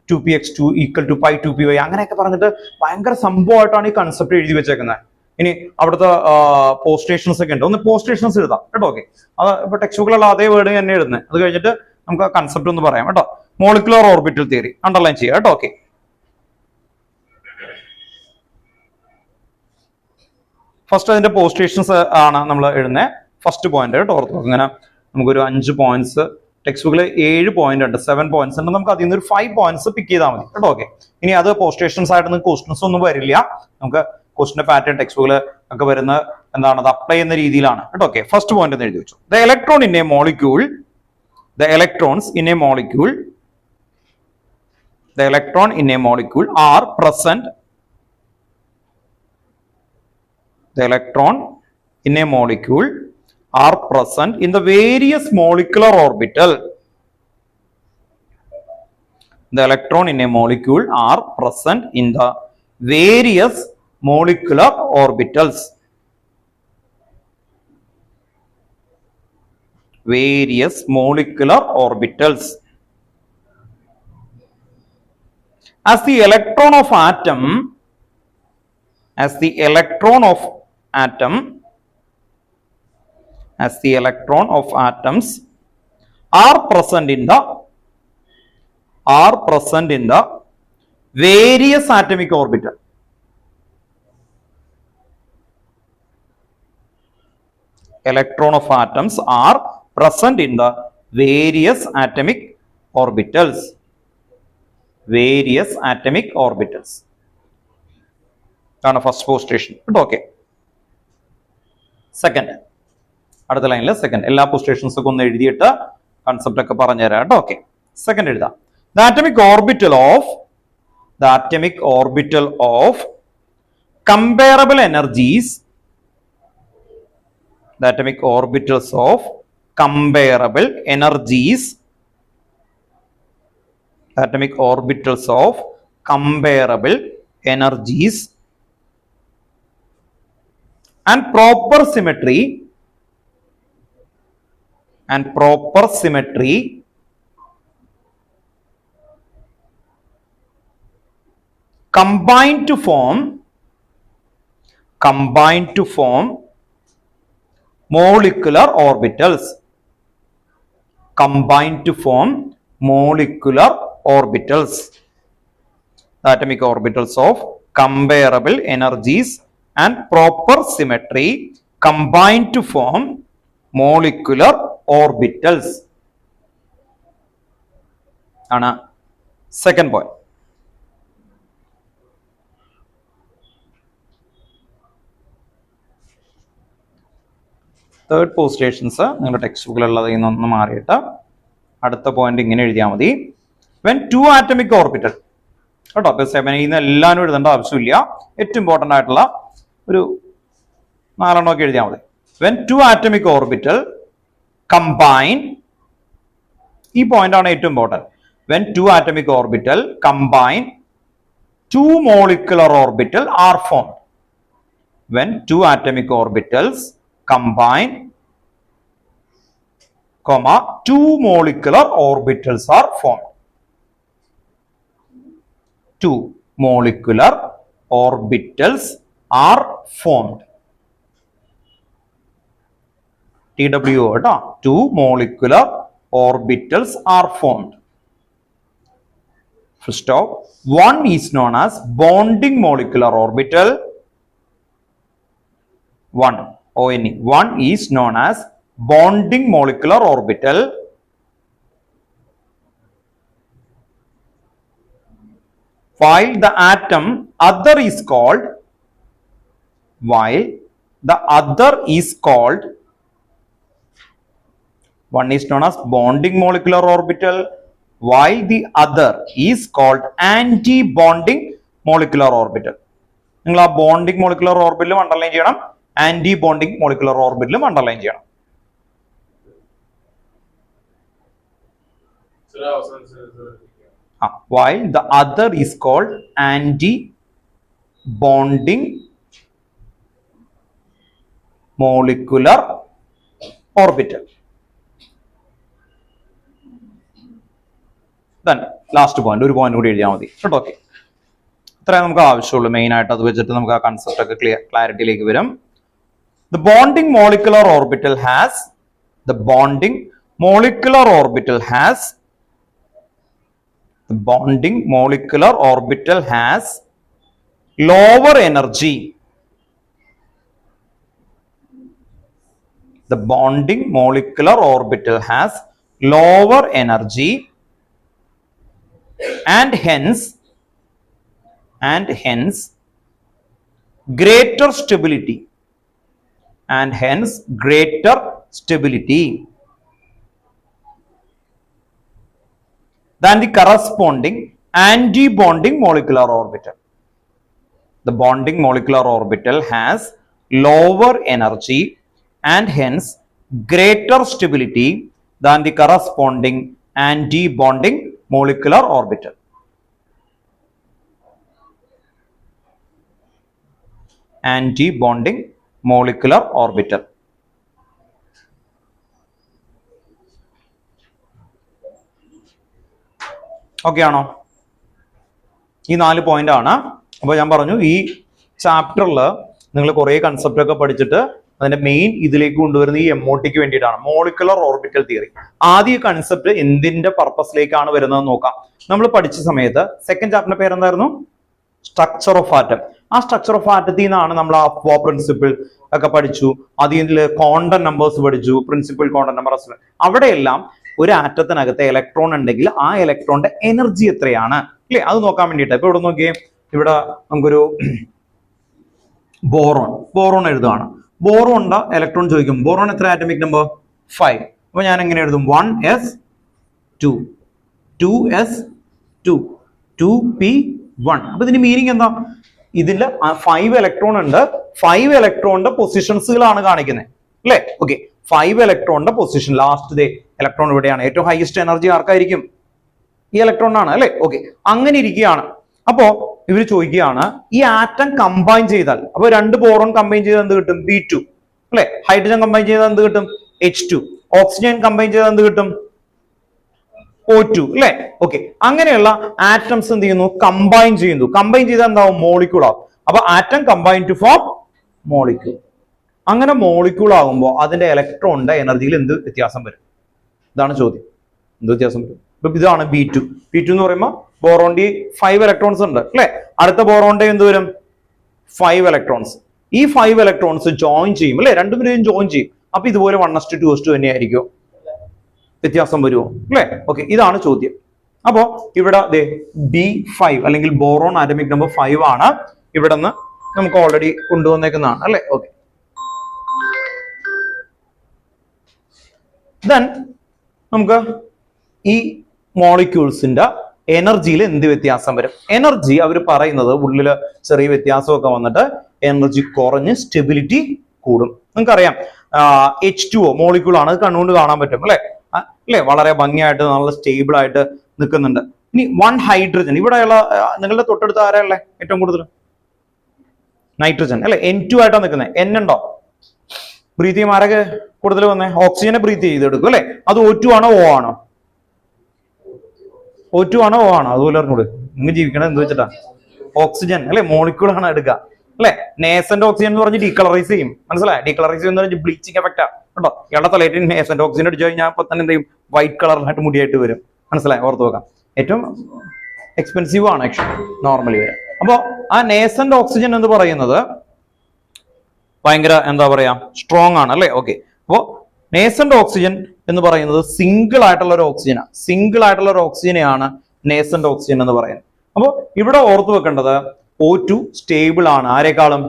2px2 equal to π 2py അങ്ങനെയൊക്കെ പറഞ്ഞിട്ട് ഭയങ്കര സംഭവമായിട്ടാണ് ഈ കൺസെപ്റ്റ് എഴുതി വെച്ചേക്കുന്നത്. ഇനി അവിടുത്തെ പോസ്റ്റേഷൻസ് ഒക്കെ ഉണ്ട്, ഒന്ന് പോസ്റ്റേഷൻസ് എഴുതാം കേട്ടോ. ഓക്കെ, അത് ഇപ്പൊ ടെക്സ്റ്റ് ബുക്കിലുള്ള അതേ വേർഡ് തന്നെ എഴുതുന്നത്. അത് കഴിഞ്ഞിട്ട് നമുക്ക് ആ കൺസെപ്റ്റ് ഒന്ന് പറയാം കേട്ടോ. മോളിക്കുലർ ഓർബിറ്റൽ തിയറി അണ്ടർലൈൻ ചെയ്യാം കേട്ടോ. ഓക്കെ, ഫസ്റ്റ് അതിന്റെ പോസ്റ്റേഷൻസ് ആണ് നമ്മൾ എഴുതുന്നത്. ഫസ്റ്റ് പോയിന്റ് കേട്ടോ, ഓർത്ത് നോക്കുക. ഇങ്ങനെ നമുക്കൊരു 5 പോയിന്റ്സ്, ടെക്സ്റ്റ് ബുക്കിൽ 7 പോയിന്റ് ഉണ്ട്, 7 പോയിന്റ്സ് ഉണ്ട്. നമുക്ക് അതിൽ നിന്ന് ഒരു 5 പോയിന്റ്സ് പിക്ക് ചെയ്താൽ മതി കേട്ടോ. ഓക്കെ, ഇനി അത് പോസ്റ്റേഷൻസ് ആയിട്ട് നിങ്ങൾക്ക് ക്വസ്റ്റൻസ് ഒന്നും വരില്ല. നമുക്ക് ക്വസ്റ്റിന്റെ പാറ്റേൺ ടെക്സ്റ്റ് ബുക്കിൽ ഒക്കെ വരുന്ന എന്താണ്, അത് അപ്ലൈ ചെയ്യുന്ന രീതിയിലാണ് കേട്ടോ. ഓക്കെ, ഫസ്റ്റ് പോയിന്റ് എന്ന് എഴുതി വെച്ചു. The electron in A molecule, the electrons in A molecule, the electron in A molecule R present, the electron in a molecule are present in the various molecular orbital. The electron in a molecule are present in the various molecular orbitals. Various molecular orbitals. As the electron of atom, as the electron of atom, as the electron of atoms are present in the various atomic orbital. Electron of atoms are present in the various atomic orbitals. Various atomic orbitals. ആണ് first പോസ്റ്റേഷൻ കേട്ടോ. Okay, second, അടുത്ത ലൈനിൽ second. എല്ലാ പോസ്റ്റേഷൻസ് ഒക്കെ ഒന്ന് എഴുതിയിട്ട് concept ഒക്കെ പറഞ്ഞുതരാം കേട്ടോ. ഓക്കെ, സെക്കൻഡ് എഴുതാം. The atomic orbital of comparable energies, the atomic orbitals of comparable energies, atomic orbitals of comparable energies and proper symmetry combine to form molecular orbitals. Combine to form molecular orbitals. The atomic orbitals of comparable energies and proper symmetry combine to form molecular orbitals. ആണ് second point. Third പോസ്റ്റേഷൻസ് നിങ്ങളുടെ text ബുക്കിലുള്ളത് ഇന്നൊന്ന് മാറിയിട്ട് അടുത്ത point ഇങ്ങനെ എഴുതിയാൽ മതി. When two atomic orbital, കേട്ടോ, സെവനിന്ന് എല്ലാവരും എഴുതേണ്ട ആവശ്യമില്ല. ഏറ്റവും ഇമ്പോർട്ടൻ്റ് ആയിട്ടുള്ള ഒരു 4 ഒക്കെ എഴുതിയാൽ മതി. When two atomic orbital combine, ഈ പോയിന്റ് ആണ് ഏറ്റവും important. When two atomic orbital combine to molecular orbital are formed. When two atomic orbitals combine, two molecular orbitals are formed. Two molecular orbitals are formed. TWO, two molecular orbitals are formed. First stop. One is known as bonding molecular orbital. One is known as bonding molecular orbital. While the other is called one is known as bonding molecular orbital, while the other is called anti-bonding molecular orbital. നിങ്ങൾ ആ bonding molecular ഓർബിറ്റലും underline ചെയ്യണം, anti bonding molecular ഓർബിറ്റലും underline ചെയ്യണം. While the other is called anti-bonding molecular orbital. Then last point, ഒരു point കൂടി എഴുതിയാൽ മതി കേട്ടോ. Okay, ഇത്രയും നമുക്ക് ആവശ്യമുള്ളൂ. മെയിൻ ആയിട്ട് അത് വെച്ചിട്ട് നമുക്ക് ആ കൺസെപ്റ്റ് ഒക്കെ ക്ലാരിറ്റിയിലേക്ക് വരും. The bonding molecular orbital has lower energy. The bonding molecular orbital has lower energy and hence greater stability. Than the corresponding anti-bonding molecular orbital. The bonding molecular orbital has lower energy and hence greater stability than the corresponding anti-bonding molecular orbital. Anti-bonding molecular orbital. Okay ആണോ? ഈ 4 point ആണ്. അപ്പോൾ ഞാൻ പറഞ്ഞു ഈ ചാപ്റ്ററിൽ നിങ്ങൾ കുറേ കൺസെപ്റ്റ് ഒക്കെ പഠിച്ചിട്ട് അതിന്റെ മെയിൻ ഇതിലേക്ക് കൊണ്ടുവരുന്ന ഈ എംഒടിക്ക് വേണ്ടിയിട്ടാണ്, മോളിക്കുലർ ഓർബിറ്റൽ തിയറി. ആദ്യ കൺസെപ്റ്റ് എന്തിന്റെ പർപ്പസിലേക്കാണ് വരുന്നത് നോക്കാം. നമ്മൾ പഠിച്ച സമയത്ത് സെക്കൻഡ് ചാപ്റ്ററിന്റെ പേരെന്തായിരുന്നു? Structure of atom. ആ സ്ട്രക്ചർ ഓഫ് ആറ്റത്തിൽ നിന്നാണ് നമ്മൾ ആ പ്രിൻസിപ്പിൾ ഒക്കെ പഠിച്ചു. അതിൽ ക്വാണ്ടം നമ്പേഴ്സ് പഠിച്ചു, പ്രിൻസിപ്പിൾ ക്വാണ്ടം നമ്പേഴ്സ്. അവിടെയെല്ലാം ഒരു ആറ്റത്തിനകത്ത് ഇലക്ട്രോൺ ഉണ്ടെങ്കിൽ ആ ഇലക്ട്രോണിന്റെ എനർജി എത്രയാണ് അല്ലേ, അത് നോക്കാൻ വേണ്ടിയിട്ട്. ഇപ്പൊ ഇവിടെ നോക്കിയേ, ഇവിടെ നമുക്കൊരു ബോറോൺ എഴുതുകയാണ്. ബോറോണിന്റെ ഇലക്ട്രോൺ ചോദിക്കും. ബോറോൺ എത്ര ആറ്റമിക് നമ്പർ? 5. അപ്പൊ ഞാൻ എങ്ങനെ എഴുതും? 1s2, 2s 2 2p1. അപ്പൊ ഇതിന്റെ മീനിങ് എന്താ? ഇതിന്റെ 5 ഇലക്ട്രോൺ ഉണ്ട്, 5 ഇലക്ട്രോണിന്റെ പൊസിഷൻസുകളാണ് കാണിക്കുന്നത് അല്ലെ? ഓക്കെ, 5 ഇലക്ട്രോണിന്റെ പൊസിഷൻ, ലാസ്റ്റ് ഇലക്ട്രോൺ ഇവിടെയാണ്. ഏറ്റവും ഹൈസ്റ്റ് എനർജി ആർക്കായിരിക്കും? ഈ ഇലക്ട്രോണിനാണ് അല്ലെ? ഓക്കെ, അങ്ങനെ ഇരിക്കുകയാണ്. അപ്പോ ഇവർ ചോദിക്കുകയാണ് ഈ ആറ്റം കമ്പൈൻ ചെയ്താൽ, അപ്പൊ രണ്ട് ബോറോൺ കമ്പൈൻ ചെയ്താൽ എന്ത് കിട്ടും? B2 അല്ലെ? ഹൈഡ്രജൻ കമ്പൈൻ ചെയ്താൽ എന്ത് കിട്ടും? H2. ഓക്സിജൻ കമ്പൈൻ ചെയ്താൽ എന്ത് കിട്ടും? O2 അല്ലെ? ഓക്കെ, അങ്ങനെയുള്ള ആറ്റംസ് എന്ത് ചെയ്യുന്നു? കമ്പൈൻ ചെയ്യുന്നു. കമ്പൈൻ ചെയ്താൽ എന്താവും? മോളിക്യൂൾ ആവും. അപ്പൊ atom combine to form molecule. അങ്ങനെ മോളിക്യൂൾ ആകുമ്പോൾ അതിന്റെ ഇലക്ട്രോണിന്റെ എനർജിയിൽ എന്ത് വ്യത്യാസം വരും? ഇതാണ് ചോദ്യം. എന്ത് വ്യത്യാസം വരും? ഇപ്പൊ ഇതാണ് B2. B2 എന്ന് പറയുമ്പോൾ ബോറോണ്ടി 5 ഇലക്ട്രോൺസ് ഉണ്ട് അല്ലെ? അടുത്ത ബോറോണ്ടി എന്ത് വരും? 5 ഇലക്ട്രോൺസ്. ഈ 5 ഇലക്ട്രോൺസ് ജോയിൻ ചെയ്യും അല്ലെ? രണ്ടുപേരും ജോയിൻ ചെയ്യും. അപ്പൊ ഇതുപോലെ 1:2:2 തന്നെയായിരിക്കും. വ്യത്യാസം വരുമോ? അല്ലെ? ഓക്കെ, ഇതാണ് ചോദ്യം. അപ്പോ ഇവിടെ B5 അല്ലെങ്കിൽ ബോറോൺ ആറ്റമിക് നമ്പർ 5 ആണ് ഇവിടെ നിന്ന് നമുക്ക് ഓൾറെഡി കൊണ്ടുവന്നേക്കുന്നതാണ് അല്ലെ? ഓക്കെ, ദെൻ നമുക്ക് ഈ മോളിക്യൂൾസിന്റെ എനർജിയിൽ എന്ത് വ്യത്യാസം വരും? എനർജി അവർ പറയുന്നത് ഉള്ളില് ചെറിയ വ്യത്യാസമൊക്കെ വന്നിട്ട് എനർജി കുറഞ്ഞ് സ്റ്റെബിലിറ്റി കൂടും. നിങ്ങൾക്കറിയാം H2O മോളിക്യൂൾ ആണ്, അത് കണ്ണുകൊണ്ട് കാണാൻ പറ്റും അല്ലെ? അല്ലെ, വളരെ ഭംഗിയായിട്ട് നല്ല സ്റ്റേബിൾ ആയിട്ട് നിൽക്കുന്നുണ്ട്. ഇനി 1 ഹൈഡ്രജൻ, ഇവിടെയുള്ള നിങ്ങളുടെ തൊട്ടടുത്ത് ആരല്ലേ ഏറ്റവും കൂടുതൽ? നൈട്രജൻ അല്ലെ? N2 ആയിട്ടാണ് നിൽക്കുന്നത്. N ഉണ്ടോ? ബ്രീത്ത് ചെയ്യും ആരൊക്കെ കൂടുതൽ വന്നേ? ഓക്സിജനെ ബ്രീത്ത് ചെയ്തെടുക്കും അല്ലെ? അത് O2 ആണോ O ആണോ? O2 ആണോ O ആണോ? അതുപോലെ അറിഞ്ഞൂട്. നിങ്ങൾ ജീവിക്കണം എന്ത് വെച്ചിട്ടാ? ഓക്സിജൻ അല്ലെ? മോളിക്യൂൾ ആണ് എടുക്കുക അല്ലെ? നേസന്റ് ഓക്സിജൻ എന്ന് പറഞ്ഞ് ഡീകളറൈസ് ചെയ്യും. മനസ്സിലായി? ഡീകളറൈസ് ചെയ്യുന്ന പറഞ്ഞാൽ ബ്ലീച്ചിങ് എഫക്റ്റാ കേട്ടോ. ഇയാളുടെ തലയിട്ട് നേസന്റ് ഓക്സിജൻ അടിച്ചു കഴിഞ്ഞാൽ അപ്പൊ തന്നെ എന്ത് ചെയ്യും? വൈറ്റ് കളറിലായിട്ട് മുടിയായിട്ട് വരും. മനസ്സിലായി? ഓർത്ത് വെക്കാം. ഏറ്റവും എക്സ്പെൻസീവ് ആണ് ആക്ച്വലി നോർമലി വരാം. അപ്പോ ആ നേസന്റ് ഓക്സിജൻ എന്ന് പറയുന്നത് ഭയങ്കര എന്താ പറയാ സ്ട്രോങ് ആണ് അല്ലെ? ഓക്കെ, അപ്പോ നേസന്റ് ഓക്സിജൻ എന്ന് പറയുന്നത് സിംഗിൾ ആയിട്ടുള്ള ഒരു ഓക്സിജനാണ്. സിംഗിൾ ആയിട്ടുള്ള ഒരു ഓക്സിജനെയാണ് നേസന്റ് ഓക്സിജൻ എന്ന് പറയുന്നത്. അപ്പോൾ ഇവിടെ ഓർത്ത് വെക്കേണ്ടത് O2 സ്റ്റേബിൾ ആണ് ആരെക്കാളും?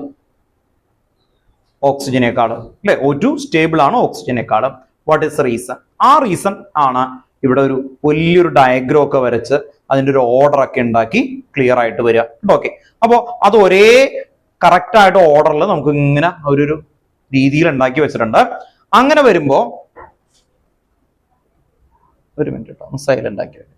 ഓക്സിജനേക്കാളും അല്ലെ? O2 സ്റ്റേബിൾ ആണ് ഓക്സിജനേക്കാളും. What is reason? ആ റീസൺ ആണ് ഇവിടെ ഒരു വലിയൊരു ഡയഗ്രം ഒക്കെ വരച്ച് അതിന്റെ ഒരു ഓർഡർ ഒക്കെ ഉണ്ടാക്കി ക്ലിയർ ആയിട്ട് വരിക. ഓക്കെ, അപ്പോ അത് ഒരേ കറക്റ്റ് ആയിട്ട് ഓർഡറിൽ നമുക്ക് ഇങ്ങനെ ഒരു രീതിയിൽ ഉണ്ടാക്കി വെച്ചിട്ടുണ്ട്. അങ്ങനെ വരുമ്പോ ഒരു മിനിറ്റ് കേട്ടോ, സൈലന്റ് ആക്കി വെക്കട്ടെ.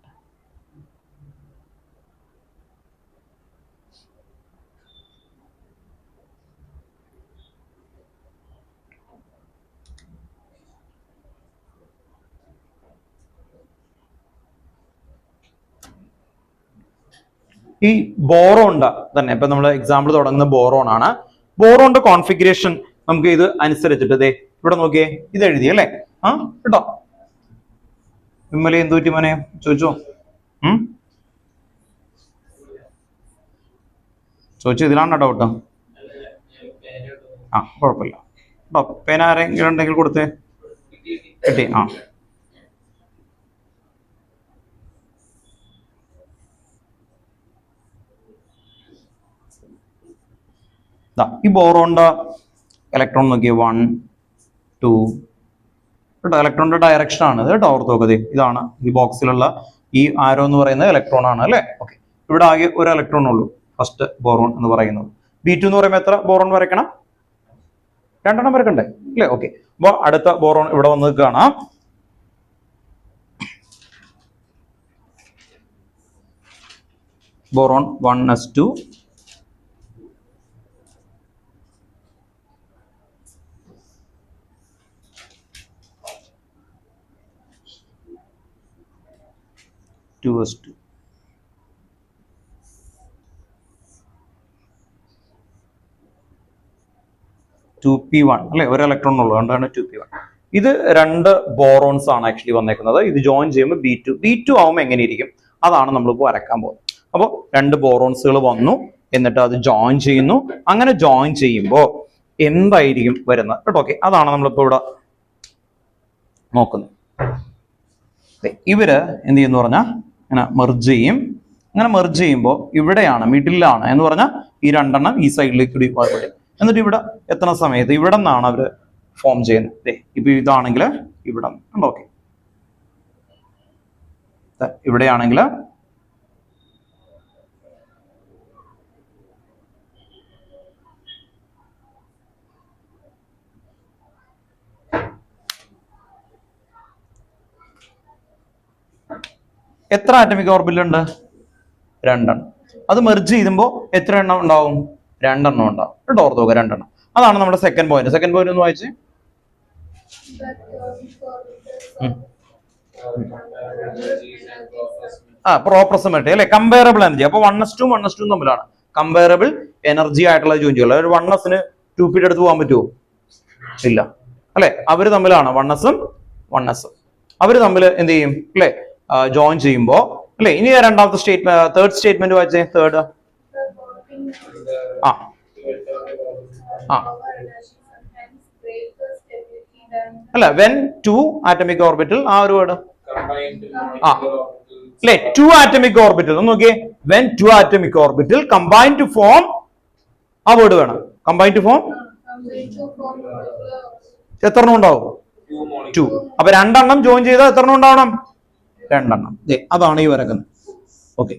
ഈ ബോറോണ്ട തന്നെ ഇപ്പൊ നമ്മൾ എക്സാമ്പിൾ തുടങ്ങുന്ന ബോറോൺ ആണ്. ബോറോണിന്റെ കോൺഫിഗറേഷൻ നമുക്ക് ഇത് അനുസരിച്ചിട്ട് ഇവിടെ നോക്കിയേ, ഇത് എഴുതി അല്ലെ? കേട്ടോ, വിമല എന്ത് പറ്റി മോനെ ചോദിച്ചോ? ചോദിച്ചു, ഇതിലാണോ ഡൗട്ട്? കുഴപ്പമില്ല കേട്ടോ. പേന ആരെങ്കിലും ഉണ്ടെങ്കിൽ കൊടുത്തേ. കിട്ടി? ഈ ബോറോണിന്റെ ഇലക്ട്രോൺ നോക്കിയേ, 1 2 കേട്ടോ. ഇലക്ട്രോണിന്റെ ഡയറക്ഷൻ ആണ് ഇത് കേട്ടോ. ഓർത്ത് നോക്കതേ, ഇതാണ് ഈ ബോക്സിലുള്ള ഈ ആരോ എന്ന് പറയുന്നത് ഇലക്ട്രോൺ ആണ് അല്ലെ? ഓക്കെ, ഇവിടെ ആകെ ഒരു ഇലക്ട്രോൺ ഉള്ളൂ ഫസ്റ്റ് ബോറോൺ എന്ന് പറയുന്നത്. B2 എന്ന് പറയുമ്പോൾ എത്ര ബോറോൺ വരയ്ക്കണം? 2 വരക്കണ്ടേ അല്ലെ? ഓക്കെ, അപ്പൊ അടുത്ത ബോറോൺ ഇവിടെ വന്ന് നിൽക്കുകയാണ്. Boron 1s2 2s2. അല്ലെ? ഒരു ഇലക്ട്രോൺ ഉള്ളൂ, അതുകൊണ്ടാണ് 2p1. ഇത് 2 ബോറോൺസ് ആണ് ആക്ച്വലി വന്നേക്കുന്നത്. ഇത് ജോയിൻ ചെയ്യുമ്പോൾ B2 ആവുമ്പോൾ എങ്ങനെ ഇരിക്കും അതാണ് നമ്മളിപ്പോൾ വരക്കാൻ പോകുന്നത്. അപ്പോൾ 2 ബോറോൺസുകൾ വന്നു, എന്നിട്ട് അത് ജോയിൻ ചെയ്യുന്നു. അങ്ങനെ ജോയിൻ ചെയ്യുമ്പോൾ എന്തായിരിക്കും വരുന്നത് കേട്ടോ. ഓക്കെ, അതാണ് നമ്മളിപ്പോൾ ഇവിടെ നോക്കുന്നത്. ഇവര് എന്ത് ചെയ്യുന്നു പറഞ്ഞാൽ ഇങ്ങനെ മെർജ് ചെയ്യും. അങ്ങനെ മെർജ് ചെയ്യുമ്പോൾ ഇവിടെയാണ് മിഡിലാണ് എന്ന് പറഞ്ഞാൽ ഈ 2 ഈ സൈഡിലേക്ക് കൂടി വരും. എന്നിട്ട് ഇവിടെ എത്തുന്ന സമയത്ത് ഇവിടെ നിന്നാണ് അവര് ഫോം ചെയ്യുന്നത്. ഇപ്പൊ ഇതാണെങ്കിൽ ഇവിടെ ഓക്കെ, ഇവിടെയാണെങ്കിൽ എത്ര ആറ്റമിക് ഓർബിറ്റൽ ഉണ്ട്? 2 എണ്ണം. അത് മെർജ് ചെയ്യുമ്പോൾ എത്ര എണ്ണം ഉണ്ടാവും? 2 എണ്ണം ഉണ്ടാവും കേട്ടോ. ഓർത്ത് നോക്കുക, 2 എണ്ണം. അതാണ് നമ്മുടെ സെക്കൻഡ് പോയിന്റ്. സെക്കൻഡ് പോയിന്റ് ഒന്ന് വായിച്ച്. പ്രോപ്രസിമിറ്റി അല്ലെ, കമ്പയറബിൾ എനർജി. അപ്പൊ 1s2 1s2 തമ്മിലാണ് കമ്പയറബിൾ എനർജി ആയിട്ടുള്ള ജോയിൻ ചെയ്യുക. ഒരു 1s-ന് 2p എടുത്ത് പോകാൻ പറ്റുമോ? ഇല്ല അല്ലെ. അവര് തമ്മിലാണ് 1s-ഉം 1s-ഉം അവര് തമ്മിൽ എന്ത് ചെയ്യും അല്ലെ, ജോയിൻ ചെയ്യുമ്പോ അല്ലെ. ഇനി രണ്ടാമത്തെ സ്റ്റേറ്റ്മെന്റ്, തേർഡ് സ്റ്റേറ്റ്മെന്റ് വായിച്ചേ. തേർഡ് അല്ല, വെൻ ടു ആറ്റമിക് ഓർബിറ്റൽ, ആ ഒരു വേർഡ് അല്ലെ, ടു ആറ്റമിക് ഓർബിറ്റൽ. ഒന്ന് നോക്കിയേ, when two atomic orbital combine to form, ആ വേർഡ് വേണം. കമ്പൈൻ ടു ഫോം എത്ര എണ്ണം ഉണ്ടാവും? 2. അപ്പൊ 2 എണ്ണം ജോയിൻ ചെയ്താൽ എത്ര എണ്ണം ഉണ്ടാവണം? 2 എണ്ണം. അതാണ് ഈ വരക്കുന്നത്. ഓക്കെ,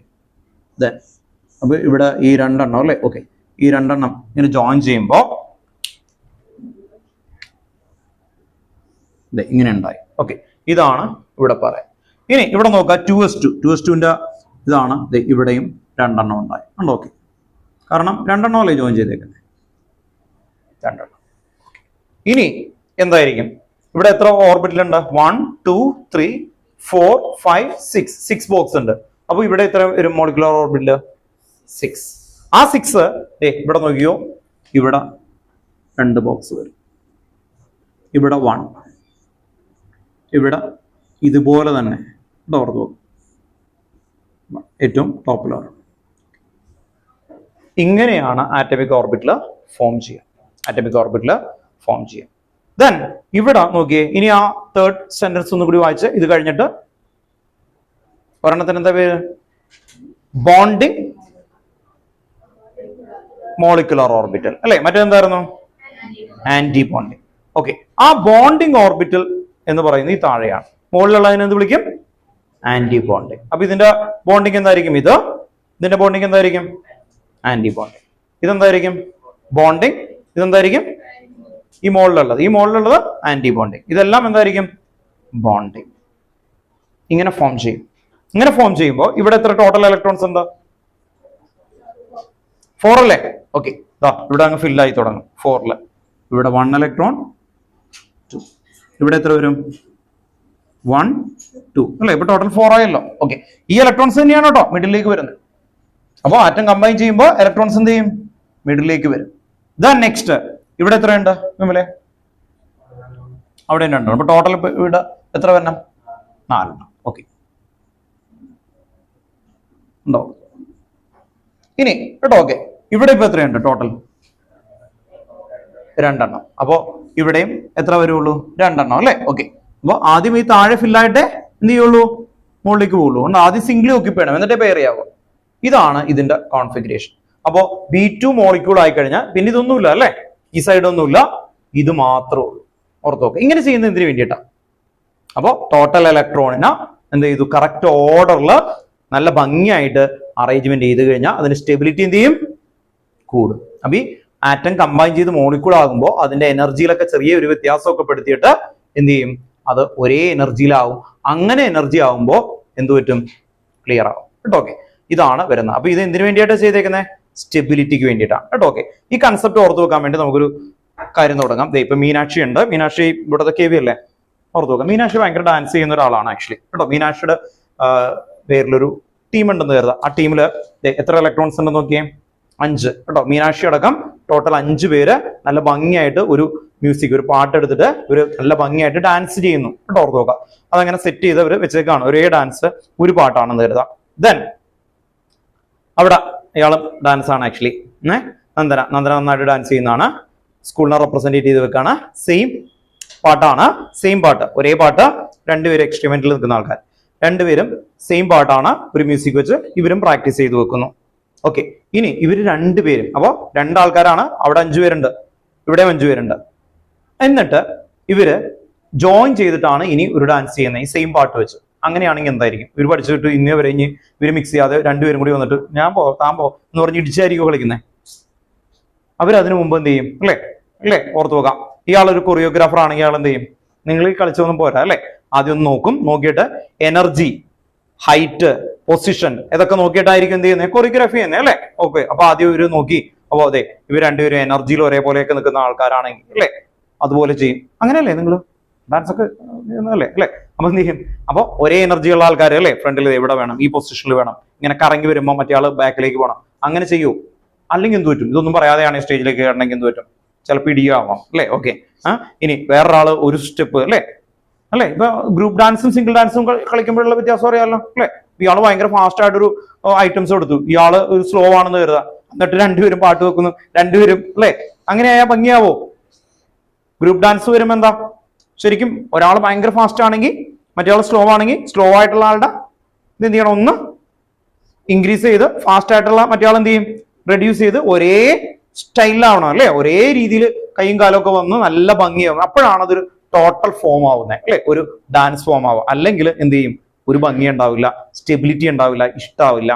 അപ്പൊ ഇവിടെ ഈ 2 എണ്ണം അല്ലെ. ഓക്കെ, ഈ 2 എണ്ണം ഇങ്ങനെ ജോയിൻ ചെയ്യുമ്പോ ഇങ്ങനെ ഉണ്ടായി. ഓക്കെ, ഇതാണ് ഇവിടെ പറയാം. ഇനി ഇവിടെ നോക്കുക, 2s2. 2s2ന്റെ ഇതാണ് ഇവിടെയും 2 എണ്ണം ഉണ്ടായി. ഉണ്ടോ? ഓക്കെ, കാരണം 2 എണ്ണം അല്ലേ ജോയിൻ ചെയ്തേക്കുന്നത്. 2 എണ്ണം. ഇനി എന്തായിരിക്കും ഇവിടെ എത്ര ഓർബിറ്റൽ ഉണ്ട്? 1 2 3 4 5 6 6 ബോക്സ് ഉണ്ട്. അപ്പൊ ഇവിടെ എത്ര ഒരു മോളിക്കുലർ ഓർബിറ്റൽ? 6. ആ 6 ഇവിടെ നോക്കിയോ, ഇവിടെ 2 ബോക്സ് വരും. ഇവിടെ 1, ഇവിടെ ഇതുപോലെ തന്നെ ഓർത്ത് ഏറ്റവും ടോപ്പിലാണ്. ഇങ്ങനെയാണ് ആറ്റമിക് ഓർബിറ്റൽ ഫോം ചെയ്യുക. ആറ്റമിക് ഓർബിറ്റൽ ഫോം ചെയ്യാം. ദെൻ ഇവിടെ നോക്കിയേ, ഇനി ആ തേർഡ് സെന്റൻസ് ഒന്നും കൂടി വായിച്ച്. ഇത് കഴിഞ്ഞിട്ട് ഒരെണ്ണത്തിന് എന്താ പേര്? ബോണ്ടിങ് മോളിക്കുലർ ഓർബിറ്റൽ അല്ലെ. മറ്റെന്തായിരുന്നു? Anti bonding. ഓക്കെ, ആ ബോണ്ടിങ് ഓർബിറ്റൽ എന്ന് പറയുന്നത് ഈ താഴെയാണ്. മുകളിലുള്ളതിനെ എന്ത് വിളിക്കും? Anti bonding. അപ്പൊ ഇതിന്റെ ബോണ്ടിങ് എന്തായിരിക്കും? ഇതിന്റെ ബോണ്ടിങ് എന്തായിരിക്കും? Anti bonding. ഇതെന്തായിരിക്കും? ബോണ്ടിങ്. ഇതെന്തായിരിക്കും? ഈ മുകളിലുള്ളത് ആന്റി ബോണ്ടിങ്. ഇതെല്ലാം എന്തായിരിക്കും? ബോണ്ടിങ്. ഇങ്ങനെ ഫോം ചെയ്യും. ഇങ്ങനെ ഫോം ചെയ്യുമ്പോൾ ഇവിടെ എത്ര ടോട്ടൽ ഇലക്ട്രോൺസ് ഉണ്ട്? 4 അല്ലേ? ഓക്കെ, ഇവിടെ അങ്ങ് ഫില്ലായി തുടങ്ങും. 4 ഇവിടെ 1 ഇലക്ട്രോൺ, 2. ഇവിടെ എത്ര വരും? 1 2 അല്ലെ. ഇപ്പൊ ടോട്ടൽ 4 ആയല്ലോ. ഓക്കെ, ഈ ഇലക്ട്രോൺസ് തന്നെയാണ് കേട്ടോ മിഡിലേക്ക് വരുന്നത്. അപ്പോൾ ആറ്റം കമ്പൈൻ ചെയ്യുമ്പോൾ ഇലക്ട്രോൺസ് എന്ത് ചെയ്യും? മിഡിലേക്ക് വരും. ദെൻ നെക്സ്റ്റ് ഇവിടെ എത്ര ഉണ്ട്? അവിടെ 2. അപ്പൊ ടോട്ടൽ ഇവിടെ എത്ര വരണം? 4. ഓക്കെ, ഉണ്ടോ? ഇനി കേട്ടോ. ഓക്കെ, ഇവിടെ ഇപ്പൊ എത്രയുണ്ട് ടോട്ടൽ? 2. അപ്പോ ഇവിടെയും എത്ര വരുള്ളൂ? 2 അല്ലെ. ഓക്കെ, അപ്പൊ ആദ്യം ഈ താഴെ ഫില്ലായിട്ടേ എന്ത് ചെയ്യുള്ളൂ? മുകളിലേക്ക് പോകുള്ളൂ. ആദ്യം സിംഗിൾ ഓക്യുപ്പൈ ചെയ്യണം, എന്നിട്ടേ പെയർ ചെയ്യാവൂ. ഇതാണ് ഇതിന്റെ കോൺഫിഗറേഷൻ. അപ്പോ B2 മോളിക്യൂൾ ആയി കഴിഞ്ഞാൽ പിന്നെ ഇതൊന്നുമില്ല അല്ലെ. ഈ സൈഡ് ഒന്നുമില്ല, ഇത് മാത്രമേ ഉള്ളൂ. ഓർത്ത് നോക്കുക. ഇങ്ങനെ ചെയ്യുന്നത് എന്തിനു വേണ്ടിയിട്ടാ? അപ്പോ ടോട്ടൽ ഇലക്ട്രോണിനെ എന്ത് ചെയ്തു? കറക്റ്റ് ഓർഡറിൽ നല്ല ഭംഗിയായിട്ട് അറേഞ്ച്മെന്റ് ചെയ്ത് കഴിഞ്ഞാൽ അതിന്റെ സ്റ്റെബിലിറ്റി എന്ത് ചെയ്യും? കൂടും. അപ്പൊ ഈ ആറ്റം കമ്പൈൻ ചെയ്ത് മോളിക്യൂൾ ആകുമ്പോൾ അതിന്റെ എനർജിയിലൊക്കെ ചെറിയ ഒരു വ്യത്യാസമൊക്കെ പെടുത്തിയിട്ട് എന്ത് ചെയ്യും? അത് ഒരേ എനർജിയിലാവും. അങ്ങനെ എനർജി ആവുമ്പോൾ എന്ത് പറ്റും? ക്ലിയർ ആവും കേട്ടോ. ഓക്കെ, ഇതാണ് വരുന്നത്. അപ്പൊ ഇത് എന്തിനു വേണ്ടിയിട്ടാണ് ചെയ്തേക്കുന്നത്? സ്റ്റെബിലിറ്റിക്ക് വേണ്ടിയിട്ടാണ് കേട്ടോ. ഓക്കെ, ഈ കൺസെപ്റ്റ് ഓർത്ത് വെക്കാൻ വേണ്ടി നമുക്കൊരു കാര്യം തുടങ്ങാം. ഇപ്പൊ മീനാക്ഷി ഉണ്ട്. മീനാക്ഷി ഇവിടുത്തെ KV അല്ലേ? ഓർത്ത് വെക്കാം. മീനാക്ഷി ഭയങ്കര ഡാൻസ് ചെയ്യുന്ന ഒരാളാണ് ആക്ച്വലി കേട്ടോ. മീനാക്ഷിയുടെ പേരിലൊരു ടീം ഉണ്ടെന്ന് കരുതാം. ആ ടീമില് എത്ര ഇലക്ട്രോൺസ് ഉണ്ടെന്ന് നോക്കിയേ? 5 കേട്ടോ. മീനാക്ഷി അടക്കം ടോട്ടൽ 5 പേര് നല്ല ഭംഗിയായിട്ട് ഒരു മ്യൂസിക്, ഒരു പാട്ട് എടുത്തിട്ട് ഒരു നല്ല ഭംഗിയായിട്ട് ഡാൻസ് ചെയ്യുന്നു കേട്ടോ. ഓർത്ത് നോക്കാം. അതങ്ങനെ സെറ്റ് ചെയ്ത് അവർ വെച്ചേക്കാണ്. ഒരേ ഡാൻസ്, ഒരു പാട്ടാണെന്ന് കരുതാം. ദെൻ അവിടെ അയാളും ഡാൻസ് ആണ് ആക്ച്വലി. നന്ദന നന്നായിട്ട് ഡാൻസ് ചെയ്യുന്നതാണ്. സ്കൂളിനെ റെപ്രസെന്റ് ചെയ്ത് വെക്കാണ്. സെയിം പാട്ടാണ്, സെയിം പാട്ട്, ഒരേ പാട്ട്. 2 പേര് എക്സ്പെരിമെന്റിൽ നിൽക്കുന്ന ആൾക്കാർ, 2 പേരും സെയിം പാട്ടാണ് ഒരു മ്യൂസിക് വെച്ച് ഇവരും പ്രാക്ടീസ് ചെയ്ത് വെക്കുന്നു. ഓക്കെ, ഇനി ഇവര് 2 പേരും, അപ്പോ 2 ആൾക്കാരാണ്. അവിടെ 5 പേരുണ്ട്, ഇവിടെ 5 പേരുണ്ട്. എന്നിട്ട് ഇവര് ജോയിൻ ചെയ്തിട്ടാണ് ഇനി ഒരു ഡാൻസ് ചെയ്യുന്നത് ഈ സെയിം പാട്ട് വെച്ച്. അങ്ങനെയാണെങ്കിൽ എന്തായിരിക്കും? ഇവർ പഠിച്ചിട്ട് ഇന്നേ വരെ ഇനി ഇവര് മിക്സ് ചെയ്യാതെ 2 പേരും കൂടി വന്നിട്ട് താൻ പോ എന്ന് പറഞ്ഞ് ഇടിച്ചായിരിക്കും കളിക്കുന്നത്. അവരതിനു മുമ്പ് എന്ത് ചെയ്യും? അല്ലേ? ഓർത്ത് നോക്കാം. ഇയാളൊരു കൊറിയോഗ്രാഫർ ആണെങ്കിൽ ഇയാൾ എന്ത് ചെയ്യും? നിങ്ങൾ ഈ കളിച്ചൊന്നും പോരാ അല്ലെ. ആദ്യം ഒന്ന് നോക്കും. നോക്കിയിട്ട് എനർജി ഹൈറ്റ്, പൊസിഷൻ ഇതൊക്കെ നോക്കിയിട്ടായിരിക്കും എന്ത് ചെയ്യുന്നത്, കൊറിയോഗ്രാഫി ചെയ്യുന്നത് അല്ലേ? ഓക്കെ, അപ്പൊ ആദ്യം ഇവര് നോക്കി, അപ്പൊ അതെ ഇവർ രണ്ടുപേരും എനർജിയിൽ ഒരേപോലെയൊക്കെ നിൽക്കുന്ന ആൾക്കാരാണെങ്കിൽ അല്ലേ അതുപോലെ ചെയ്യും. അങ്ങനെയല്ലേ നിങ്ങൾ ഡാൻസ് ഒക്കെ അല്ലേ അല്ലേ? അപ്പൊ എന്ത് ചെയ്യും, അപ്പൊ ഒരേ എനർജി ഉള്ള ആൾക്കാർ അല്ലേ ഫ്രണ്ടിൽ എവിടെ വേണം, ഈ പൊസിഷനിൽ വേണം, ഇങ്ങനെ കറങ്ങി വരുമ്പോൾ മറ്റേ ആള് ബാക്കിലേക്ക് പോകണം, അങ്ങനെ ചെയ്യൂ. അല്ലെങ്കിൽ എന്ത് പറ്റും, ഇതൊന്നും പറയാതെയാണ് സ്റ്റേജിലേക്ക് കയറണമെങ്കിൽ എന്ത് പറ്റും, ചിലപ്പോൾ ഇടിയാവാം അല്ലേ? ഓക്കെ, ഇനി വേറൊരാള് ഒരു സ്റ്റെപ്പ് അല്ലേ അല്ലെ? ഇപ്പൊ ഗ്രൂപ്പ് ഡാൻസും സിംഗിൾ ഡാൻസും കളിക്കുമ്പോഴുള്ള വ്യത്യാസം അറിയാമല്ലോ അല്ലെ? ഇയാള് ഭയങ്കര ഫാസ്റ്റ് ആയിട്ടൊരു ഐറ്റംസ് കൊടുത്തു, ഇയാള് ഒരു സ്ലോ ആണെന്ന് കരുതുക, എന്നിട്ട് രണ്ടുപേരും പാട്ട് വെക്കുന്നു, രണ്ടുപേരും അല്ലെ, അങ്ങനെ ആയാൽ ഭംഗിയാവോ? ഗ്രൂപ്പ് ഡാൻസ് വരുമ്പോ എന്താ, ശരിക്കും ഒരാൾ ഭയങ്കര ഫാസ്റ്റ് ആണെങ്കിൽ മറ്റേ സ്ലോ ആണെങ്കിൽ സ്ലോ ആയിട്ടുള്ള ആളുടെ ഇത് എന്ത് ചെയ്യണം, ഒന്ന് ഇൻക്രീസ് ചെയ്ത് ഫാസ്റ്റ് ആയിട്ടുള്ള മറ്റേ എന്ത് ചെയ്യും, റെഡ്യൂസ് ചെയ്ത് ഒരേ സ്റ്റൈലിലാവണം അല്ലെ? ഒരേ രീതിയിൽ കൈയും കാലും ഒക്കെ വന്ന് നല്ല ഭംഗിയാവും. അപ്പോഴാണ് അതൊരു ടോട്ടൽ ഫോം ആവുന്നത് അല്ലെ, ഒരു ഡാൻസ് ഫോം ആവും. അല്ലെങ്കിൽ എന്ത് ചെയ്യും, ഒരു ഭംഗി ഉണ്ടാവില്ല, സ്റ്റെബിലിറ്റി ഉണ്ടാവില്ല, ഇഷ്ടാവില്ല.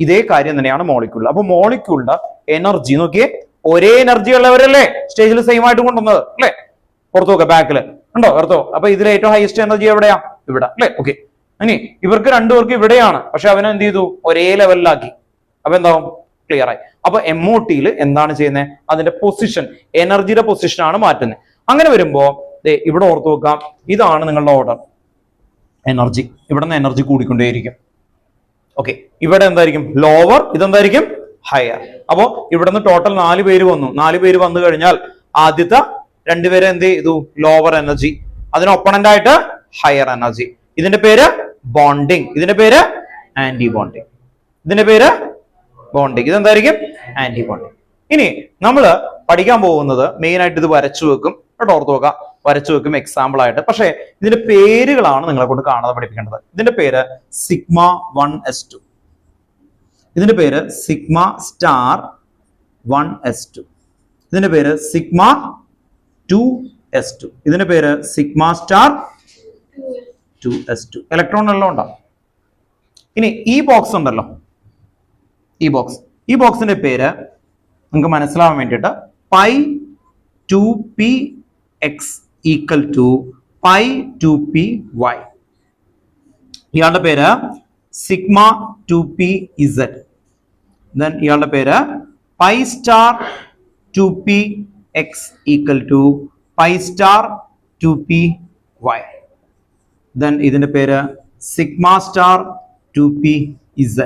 ഇതേ കാര്യം തന്നെയാണ് മോളിക്യൂൾ. അപ്പൊ മോളിക്യൂളിന്റെ എനർജി നോക്കിയേ, ഒരേ എനർജി ഉള്ളവരല്ലേ സ്റ്റേജിൽ സെയിം ആയിട്ട് കൊണ്ടുവന്നത് അല്ലെ? പുറത്തു നോക്കുക, ബാക്കില് ഉണ്ടോ ഓർത്തോ? അപ്പൊ ഇതിൽ ഏറ്റവും ഹൈസ്റ്റ് എനർജി എവിടെയാ, ഇവിടെ അല്ലെ? ഓക്കെ, ഇനി ഇവർക്ക് രണ്ടുപേർക്ക് ഇവിടെയാണ്, പക്ഷെ അവനെ എന്ത് ചെയ്തു, ഒരേ ലെവലിലാക്കി. അപ്പൊ എന്താവും, ക്ലിയർ ആയി. അപ്പൊ MOT എന്താണ് ചെയ്യുന്നത്, അതിന്റെ പൊസിഷൻ, എനർജിയുടെ പൊസിഷൻ ആണ് മാറ്റുന്നത്. അങ്ങനെ വരുമ്പോ ഇവിടെ ഓർത്ത് നോക്കാം, ഇതാണ് നിങ്ങളുടെ ഓർഡർ. എനർജി ഇവിടെ നിന്ന് എനർജി കൂടിക്കൊണ്ടേയിരിക്കും. ഓക്കെ, ഇവിടെ എന്തായിരിക്കും ലോവർ, ഇതെന്തായിരിക്കും ഹയർ. അപ്പോ ഇവിടെ നിന്ന് ടോട്ടൽ 4 പേര് വന്നു. 4 പേര് വന്നു കഴിഞ്ഞാൽ ആദ്യത്തെ 2 പേര് എന്ത് ചെയ്തു, ലോവർ എനർജി, അതിന് ഒപ്പണന്റ് ആയിട്ട് ഹയർ എനർജി. ഇതിന്റെ പേര് ബോണ്ടിങ്, ഇതിന്റെ പേര് ആന്റി ബോണ്ടിങ്, ഇതിന്റെ പേര് ബോണ്ടിങ്, ഇതെന്തായിരിക്കും ആന്റി ബോണ്ടിങ്. ഇനി നമ്മൾ പഠിക്കാൻ പോകുന്നത് മെയിൻ ആയിട്ട് ഇത് വരച്ചു വെക്കും കേട്ടോ, ഓർത്ത് നോക്കാം, വരച്ചു വെക്കും എക്സാമ്പിൾ ആയിട്ട്. പക്ഷേ ഇതിന്റെ പേരുകളാണ് നിങ്ങളെ കൊണ്ട് കാണാതെ പഠിപ്പിക്കേണ്ടത്. ഇതിന്റെ പേര് സിഗ്മ 1s2, ഇതിന്റെ പേര് സിഗ്മ സ്റ്റാർ 1s2, ഇതിന്റെ പേര് സിഗ്മ 2s2, ഇതിന്റെ പേര് സിഗ്മ സ്റ്റാർ 2s2. ഇലക്ട്രോൺ എല്ലാം ഉണ്ടാവും. ഇനി ഈ ബോക്സ് ഉണ്ടല്ലോ, ഈ ബോക്സിന്റെ പേര് നിങ്ങൾക്ക് മനസ്സിലാവാൻ വേണ്ടിയിട്ട് pi 2px equal to pi 2py. ഇയാളുടെ പേര് സിഗ്മ 2pz. ദെൻ ഇയാളുടെ പേര് pi star 2px equal to pi star 2py. ദെൻ ഇതിന്റെ പേര് സിഗ്മ സ്റ്റാർ 2pz.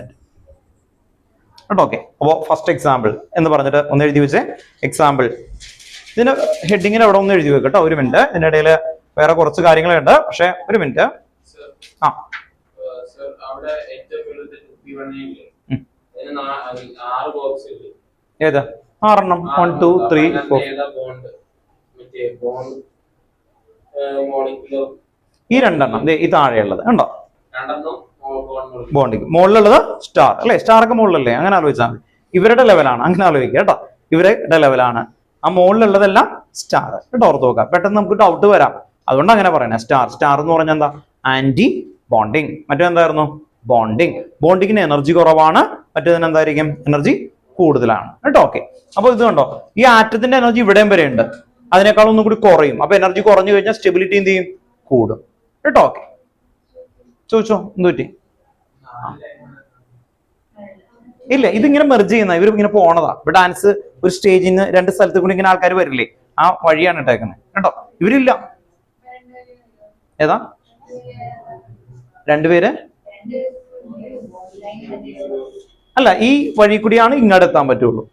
ഓക്കെ, അപ്പോ ഫസ്റ്റ് എക്സാമ്പിൾ എന്ന് പറഞ്ഞിട്ട് ഒന്ന് എഴുതി വെച്ചേ. എക്സാമ്പിൾ ഇതിന്റെ ഹെഡിങ്ങിന് അവിടെ ഒന്ന് എഴുതി വെക്കട്ടോ, ഒരു മിനിറ്റ്. ഇതിന്റെ ഇടയിൽ വേറെ കുറച്ച് കാര്യങ്ങളുണ്ട്, പക്ഷെ ഒരു മിനിറ്റ്. ഏത് 6 1 2 3 4 ഈ 2 ഈ താഴെയുള്ളത് ഉണ്ടോ, ബോണ്ടിങ്. മുകളിലുള്ളത് സ്റ്റാർ അല്ലെ, സ്റ്റാർ ഒക്കെ മുകളിലല്ലേ, അങ്ങനെ ആലോചിച്ചാൽ മതി. ഇവരുടെ ലെവലാണ്, അങ്ങനെ ആലോചിക്കുക കേട്ടോ, ഇവരുടെ ലെവലാണ്. ആ മുകളിലുള്ളതെല്ലാം സ്റ്റാർ കേട്ടോ, ഓർത്ത് നോക്കാം. പെട്ടെന്ന് നമുക്ക് ഡൗട്ട് വരാം, അതുകൊണ്ട് അങ്ങനെ പറയണേ. സ്റ്റാർ എന്ന് പറഞ്ഞാൽ എന്താ, ആന്റി ബോണ്ടിങ്. മറ്റേതെന്തായിരുന്നു, ബോണ്ടിങ്. ബോണ്ടിങ്ങിന് എനർജി കുറവാണ്, മറ്റേതിന് എന്തായിരിക്കും എനർജി കൂടുതലാണ് കേട്ടോ. ഓക്കെ, അപ്പൊ ഇത് കണ്ടോ, ഈ ആറ്റത്തിന്റെ എനർജി ഇവിടെയും വരെ ഉണ്ട്, അതിനേക്കാൾ ഒന്നും കൂടി കുറയും. അപ്പൊ എനർജി കുറഞ്ഞു കഴിഞ്ഞാൽ സ്റ്റെബിലിറ്റി എന്ത് ചെയ്യും, കൂടും കേട്ടോ. ഓക്കെ, ചോദിച്ചോ എന്ത് പറ്റി? ഇല്ല, ഇതിങ്ങനെ മെർജ് ചെയ്യുന്ന, ഇവർ ഇങ്ങനെ പോണതാ. ഇപ്പൊ ഡാൻസ് ഒരു സ്റ്റേജിൽ നിന്ന് 2 സ്ഥലത്ത് കൂടി ഇങ്ങനെ ആൾക്കാർ വരില്ലേ, ആ വഴിയാണ് ഇട്ടേക്കുന്നത് കേട്ടോ. ഇവരില്ല, ഏതാ 2 പേര് അല്ല, ഈ വഴി കൂടിയാണ് ഇങ്ങോട്ട് എത്താൻ പറ്റുള്ളൂ.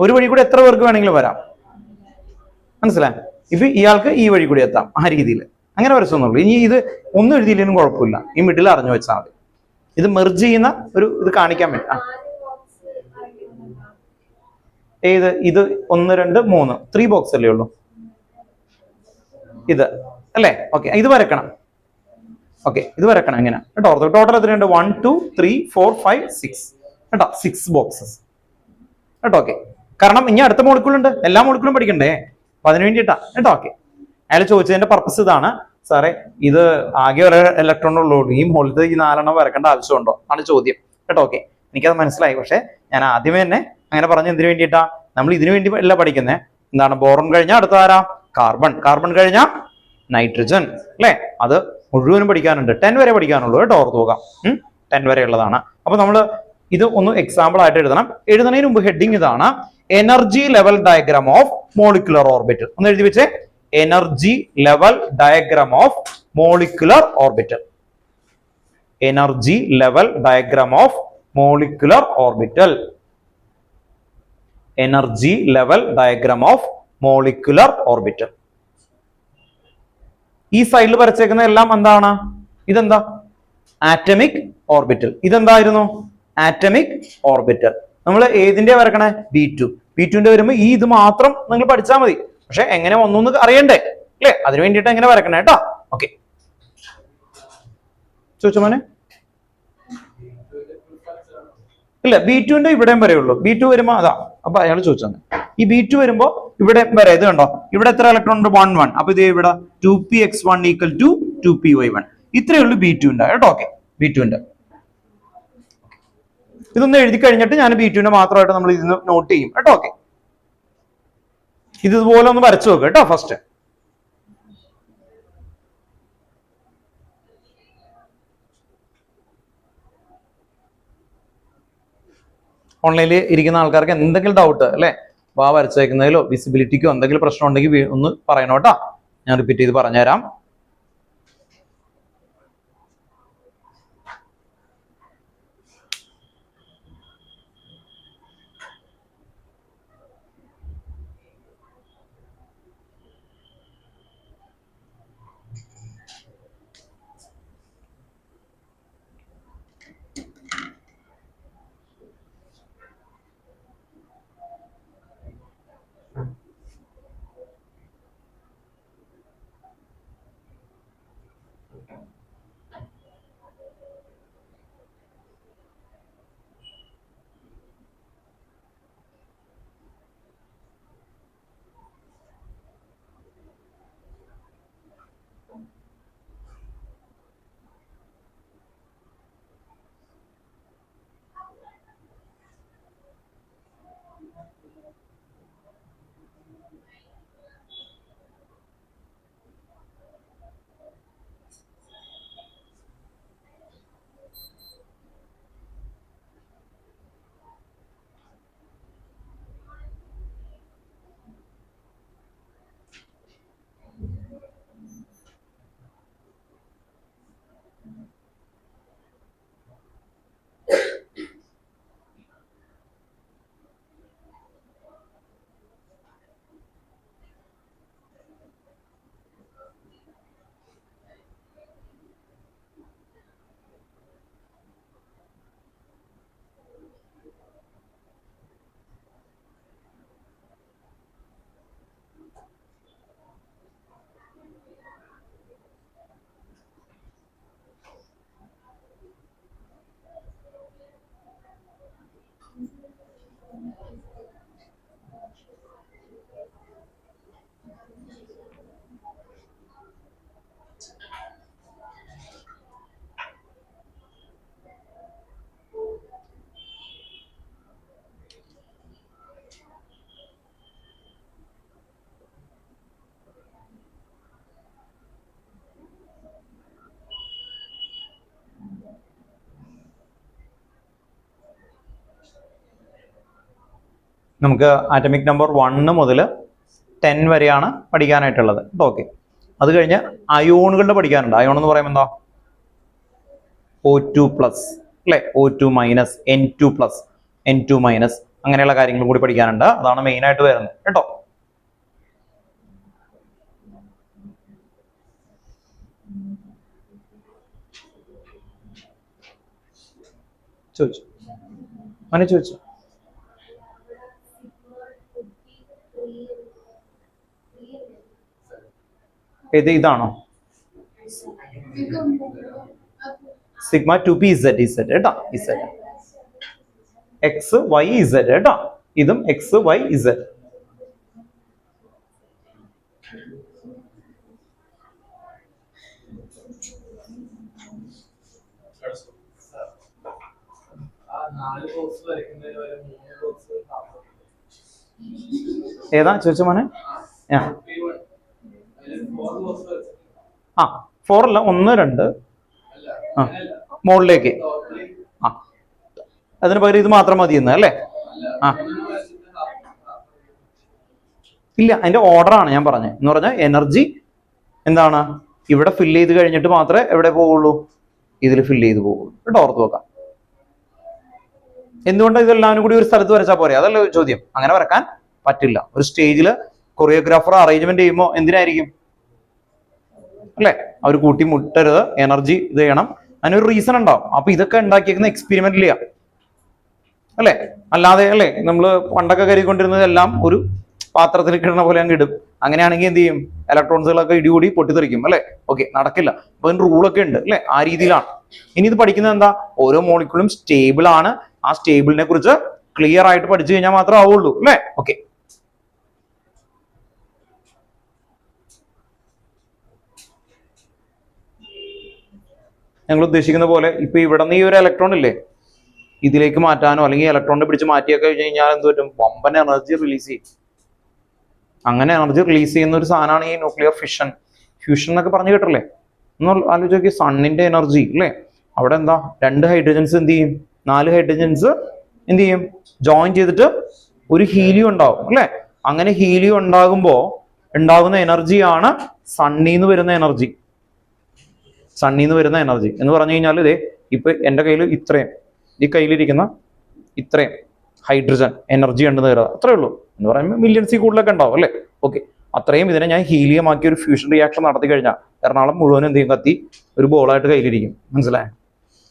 ഒരു വഴി കൂടി എത്ര പേർക്ക് വേണമെങ്കിലും വരാം, മനസ്സിലായി? ഇപ്പൊ ഇയാൾക്ക് ഈ വഴി കൂടി എത്താം, ആ രീതിയിൽ അങ്ങനെ വരച്ചൊന്നുള്ളൂ. ഇനി ഇത് ഒന്നും എഴുതിയില്ലെങ്കിലും കുഴപ്പമില്ല, ഈ മിഡിൽ അറിഞ്ഞു വെച്ചാൽ മതി. ഇത് മെർജ് ചെയ്യുന്ന ഒരു ഇത് കാണിക്കാൻ വേണ്ടി. ഏത് ഇത് 1 2 3 3 ബോക്സ് അല്ലേ ഉള്ളൂ ഇത് അല്ലേ? ഓക്കെ, ഇത് വരക്കണം. ഓക്കെ, ഇത് വരക്കണം എങ്ങനെ കേട്ടോ. ടോട്ടൽ എത്രയുണ്ട്, 1 2 3 4 5 6 കേട്ടോ, 6 ബോക്സസ് കേട്ടോ. ഓക്കെ, കാരണം ഇനി അടുത്ത മോളിക്കൂൾ ഉണ്ട്, എല്ലാ മോളിക്കൂളും പഠിക്കണ്ടേ, അപ്പൊ അതിന് വേണ്ടിയിട്ടാ കേട്ടോ. ഓക്കെ, അയാൾ ചോദിച്ചതിന്റെ പർപ്പസ് ഇതാണ്, സാറേ ഇത് ആകെ ഒരു ഇലക്ട്രോൺ ഉള്ളൂ, ഈ മുകളിലത്തെ ഈ 4 വരക്കേണ്ട ആവശ്യമുണ്ടോ ആണ് ചോദ്യം കേട്ടോ. ഓക്കെ, എനിക്കത് മനസ്സിലായി. പക്ഷെ ഞാൻ ആദ്യമേ തന്നെ അങ്ങനെ പറഞ്ഞ എന്തിനു വേണ്ടിയിട്ടാ, നമ്മൾ ഇതിനു വേണ്ടി അല്ല പഠിക്കുന്നത്. എന്താണ്, ബോറോൺ കഴിഞ്ഞാൽ അടുത്ത ആരാ, കാർബൺ. കാർബൺ കഴിഞ്ഞാൽ നൈട്രജൻ അല്ലെ, അത് മുഴുവനും പഠിക്കാനുണ്ട്. 10 വരെ പഠിക്കാനുള്ളൂ കേട്ടോ, ഓർത്ത് നോക്കാം. 10 വരെ ഉള്ളതാണ്. അപ്പൊ നമ്മൾ ഇത് ഒന്ന് എക്സാമ്പിൾ ആയിട്ട് എഴുതണം. എഴുതുന്നതിന് മുമ്പ് ഹെഡിങ് ഇതാണ്, energy level diagram of molecular orbital. ഒന്ന് എഴുതി വെച്ചേ, energy level diagram of molecular orbital. Energy level diagram of molecular orbital. Energy level diagram of molecular orbital. ഈ സൈഡിൽ വരച്ചേക്കുന്ന എല്ലാം എന്താണ്? ഇതെന്താ? Atomic orbital. ഇതെന്തായിരുന്നു? Atomic orbital. നമ്മൾ ഏതിന്റെ വരക്കണേ? B2. B2ന്റെ വരുമ്പോൾ ഈ ഇത് മാത്രം നിങ്ങൾ പഠിച്ചാൽ മതി. പക്ഷെ എങ്ങനെ വന്നു എന്ന് അറിയണ്ടേ അല്ലേ? അതിനു വേണ്ടിയിട്ട് എങ്ങനെ വരക്കണേ കേട്ടോ. ഓക്കെ, ചോദിച്ചോ മോനെ. ഇല്ല, B2ന്റെ ഇവിടെയും വരെയുള്ളൂ. B2 വരുമ്പോ അതാ, അപ്പൊ അയാൾ ചോദിച്ചു. ഈ B2 വരുമ്പോ ഇവിടെ വരെ ഇത് കണ്ടോ, ഇവിടെ എത്ര ഇലക്ട്രോൺ ഉണ്ട്? 1 1. അപ്പൊ ഇത് ഇവിടെ 2px1 ഈക്വൽ ടു 2py1. ഇത്രയേ ഉള്ളൂ B2ന്റെ കേട്ടോ. ഓക്കെ, B2ന്റെ ഇതൊന്ന് എഴുതി കഴിഞ്ഞിട്ട് ഞാൻ B2ന്റെ മാത്രമായിട്ട് നമ്മൾ ഇതിന് നോട്ട് ചെയ്യും കേട്ടോ. ഓക്കെ, ഇതുപോലെ ഒന്ന് വരച്ചു നോക്കുക കേട്ടോ ഫസ്റ്റ്. ഓൺലൈനിൽ ഇരിക്കുന്ന ആൾക്കാർക്ക് എന്തെങ്കിലും ഡൗട്ട് അല്ലെ, അപ്പൊ ആ വരച്ചേക്കുന്നതിലോ വിസിബിലിറ്റിക്കോ എന്തെങ്കിലും പ്രശ്നം ഉണ്ടെങ്കിൽ ഒന്ന് പറയണം കേട്ടോ. ഞാൻ റിപ്പീറ്റ് ചെയ്ത് പറഞ്ഞുതരാം. നമുക്ക് ആറ്റമിക് നമ്പർ 1 മുതൽ 10 വരെയാണ് പഠിക്കാനായിട്ടുള്ളത്. ഓക്കെ, അത് കഴിഞ്ഞ് അയോണുകളുടെ പഠിക്കാനുണ്ട്. അയോൺ എന്ന് പറയുമ്പോൾ എന്താ? O2 പ്ലസ് അല്ലെ, O2 minus, N2 plus, N2 minus, അങ്ങനെയുള്ള കാര്യങ്ങളും കൂടി പഠിക്കാനുണ്ട്. അതാണ് മെയിൻ ആയിട്ട് വരുന്നത് കേട്ടോ. ചോദിച്ചു അങ്ങനെ ചോദിച്ചു. ഇതാണോ? സിഗ്മ 2p z z കേട്ടോ. z x y z കേട്ടോ. ഇതും x y z. ഏതാ ചോദിച്ച മോനെ? ആ, 4 അല്ല, 1 2 ആ മുകളിലേക്ക്. ആ അതിന് പകരം ഇത് മാത്രം മതി എന്ന് അല്ലേ? ആ ഇല്ല, അതിന്റെ ഓർഡർ ആണ് ഞാൻ പറഞ്ഞത്. എന്ന് പറഞ്ഞാൽ എനർജി എന്താണ് ഇവിടെ ഫില്ല് ചെയ്ത് കഴിഞ്ഞിട്ട് മാത്രമേ എവിടെ പോവുള്ളൂ, ഇതിൽ ഫില്ല് ചെയ്ത് പോവുള്ളൂ കേട്ടോ. ഓർത്ത് നോക്കാം. എന്തുകൊണ്ടാണ് ഇതെല്ലാം കൂടി ഒരു സ്ഥലത്ത് വരച്ചാൽ പോരെ? അതല്ല ചോദ്യം. അങ്ങനെ വരക്കാൻ പറ്റില്ല. ഒരു സ്റ്റേജില് കൊറിയോഗ്രാഫർ അറേഞ്ച്മെന്റ് ചെയ്യുമ്പോൾ എന്തിനായിരിക്കും അല്ലെ, അവർ കൂട്ടി മുട്ടരുത്, എനർജി ഇത് ചെയ്യണം, അതിനൊരു റീസൺ ഉണ്ടാവും. അപ്പൊ ഇതൊക്കെ ഉണ്ടാക്കിയേക്കുന്ന എക്സ്പെരിമെന്റ് ചെയ്യാം അല്ലെ, അല്ലാതെ അല്ലെ നമ്മള് പണ്ടൊക്കെ കരുതിക്കൊണ്ടിരുന്നത് എല്ലാം ഒരു പാത്രത്തിൽ കിടന്ന പോലെ അങ്ങ് ഇടും. അങ്ങനെയാണെങ്കിൽ എന്ത് ചെയ്യും, ഇലക്ട്രോൺസുകളൊക്കെ ഇടികൂടി പൊട്ടിത്തെറിക്കും അല്ലെ. ഓക്കെ, നടക്കില്ല. അപ്പൊ അതിന് റൂളൊക്കെ ഉണ്ട് അല്ലെ, ആ രീതിയിലാണ്. ഇനി ഇത് പഠിക്കുന്നത് എന്താ, ഓരോ മോളിക്യൂളും സ്റ്റേബിൾ ആണ്. ആ സ്റ്റേബിളിനെ കുറിച്ച് ക്ലിയർ ആയിട്ട് പഠിച്ചു കഴിഞ്ഞാൽ മാത്രമേ ആവുള്ളൂ അല്ലെ. ഓക്കെ, ഞങ്ങൾ ഉദ്ദേശിക്കുന്ന പോലെ ഇപ്പൊ ഇവിടെ നിന്ന് ഈ ഒരു ഇലക്ട്രോൺ ഇല്ലേ, ഇതിലേക്ക് മാറ്റാനോ അല്ലെങ്കിൽ ഇലക്ട്രോണിനെ പിടിച്ച് മാറ്റിയൊക്കെ കഴിഞ്ഞ് കഴിഞ്ഞാൽ എന്ത് പറ്റും, വമ്പൻ എനർജി റിലീസ് ചെയ്യും. അങ്ങനെ എനർജി റിലീസ് ചെയ്യുന്ന ഒരു സാധനമാണ് ഈ ന്യൂക്ലിയർ ഫിഷൻ, ഫ്യൂഷൻ എന്നൊക്കെ പറഞ്ഞു കേട്ടല്ലേ. ഒന്ന് ആലോചിച്ച് നോക്കി, സണ്ണിന്റെ എനർജി അല്ലേ, അവിടെ എന്താ 2 ഹൈഡ്രജൻസ് എന്ത് ചെയ്യും, 4 ഹൈഡ്രജൻസ് എന്ത് ചെയ്യും, ജോയിൻ ചെയ്തിട്ട് ഒരു ഹീലിയം ഉണ്ടാവും അല്ലെ. അങ്ങനെ ഹീലിയം ഉണ്ടാകുമ്പോ ഉണ്ടാകുന്ന എനർജിയാണ് സണ്ണിന്ന് വരുന്ന എനർജി. സണ്ണിന്ന് വരുന്ന എനർജി എന്ന് പറഞ്ഞു കഴിഞ്ഞാൽ ഇതേ ഇപ്പൊ എന്റെ കയ്യിൽ ഇത്രയും, ഈ കയ്യിലിരിക്കുന്ന ഇത്രയും ഹൈഡ്രജൻ എനർജി ഉണ്ടെന്ന് കരുതാം, അത്രേ ഉള്ളൂ. എന്ന് പറയുമ്പോൾ മില്യൺസിൽ കൂടുതലൊക്കെ ഉണ്ടാവും അല്ലേ. ഓക്കെ, അത്രയും ഇതിനെ ഞാൻ ഹീലിയം ആക്കി ഒരു ഫ്യൂഷൻ റിയാക്ഷൻ നടത്തി കഴിഞ്ഞാൽ എറണാകുളം മുഴുവൻ എന്ത് ചെയ്യും, കത്തി ഒരു ബോളായിട്ട് കയ്യിലിരിക്കും. മനസ്സിലായോ?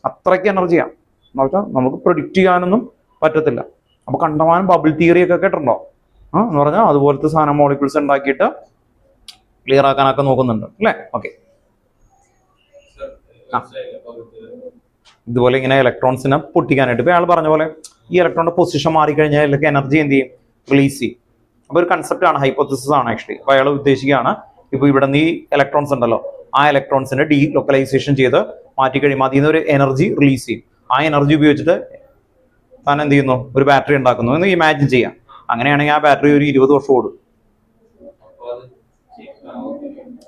അത്രയ്ക്ക് എനർജിയാണ്. എന്നുവെച്ചാൽ നമുക്ക് പ്രൊഡിക്റ്റ് ചെയ്യാനൊന്നും പറ്റത്തില്ല. അപ്പൊ കണ്ടമാനം ബബിൾ തിയറി ഒക്കെ കേട്ടിട്ടുണ്ടോ? എന്ന് പറഞ്ഞാൽ അതുപോലത്തെ സാധനം മോളിക്യൂൾസ് ഉണ്ടാക്കിയിട്ട് ക്ലിയർ ആക്കാനൊക്കെ നോക്കുന്നുണ്ട് അല്ലേ. ഓക്കെ, ഇതുപോലെ ഇങ്ങനെ ഇലക്ട്രോൺസിനെ പൊട്ടിക്കാനായിട്ട് ഇപ്പൊ അയാൾ പറഞ്ഞ പോലെ ഈ ഇലക്ട്രോണിന്റെ പൊസിഷൻ മാറിക്കഴിഞ്ഞാൽ ഇതിലൊക്കെ എനർജി എന്ത് ചെയ്യും, റിലീസ് ചെയ്യും. അപ്പൊ ഒരു കൺസെപ്റ്റ് ആണ്, ഹൈപ്പോത്തസിസ് ആണ് ആക്ച്വലി. അപ്പൊ അയാൾ ഉദ്ദേശിക്കുകയാണ് ഇപ്പൊ ഇവിടെ നിന്ന് ഈ ഇലക്ട്രോൺസ് ഉണ്ടല്ലോ, ആ ഇലക്ട്രോൺസിനെ ഡീ ലൊക്കലൈസേഷൻ ചെയ്ത് മാറ്റി കഴിയുമ്പോൾ അതിൽ നിന്ന് ഒരു എനർജി റിലീസ് ചെയ്യും. ആ എനർജി ഉപയോഗിച്ചിട്ട് താൻ എന്ത് ചെയ്യുന്നു, ഒരു ബാറ്ററി ഉണ്ടാക്കുന്നു എന്ന് ഇമാജിൻ ചെയ്യാം. അങ്ങനെയാണെങ്കിൽ ആ ബാറ്ററി ഒരു 20 വർഷം ഓടും.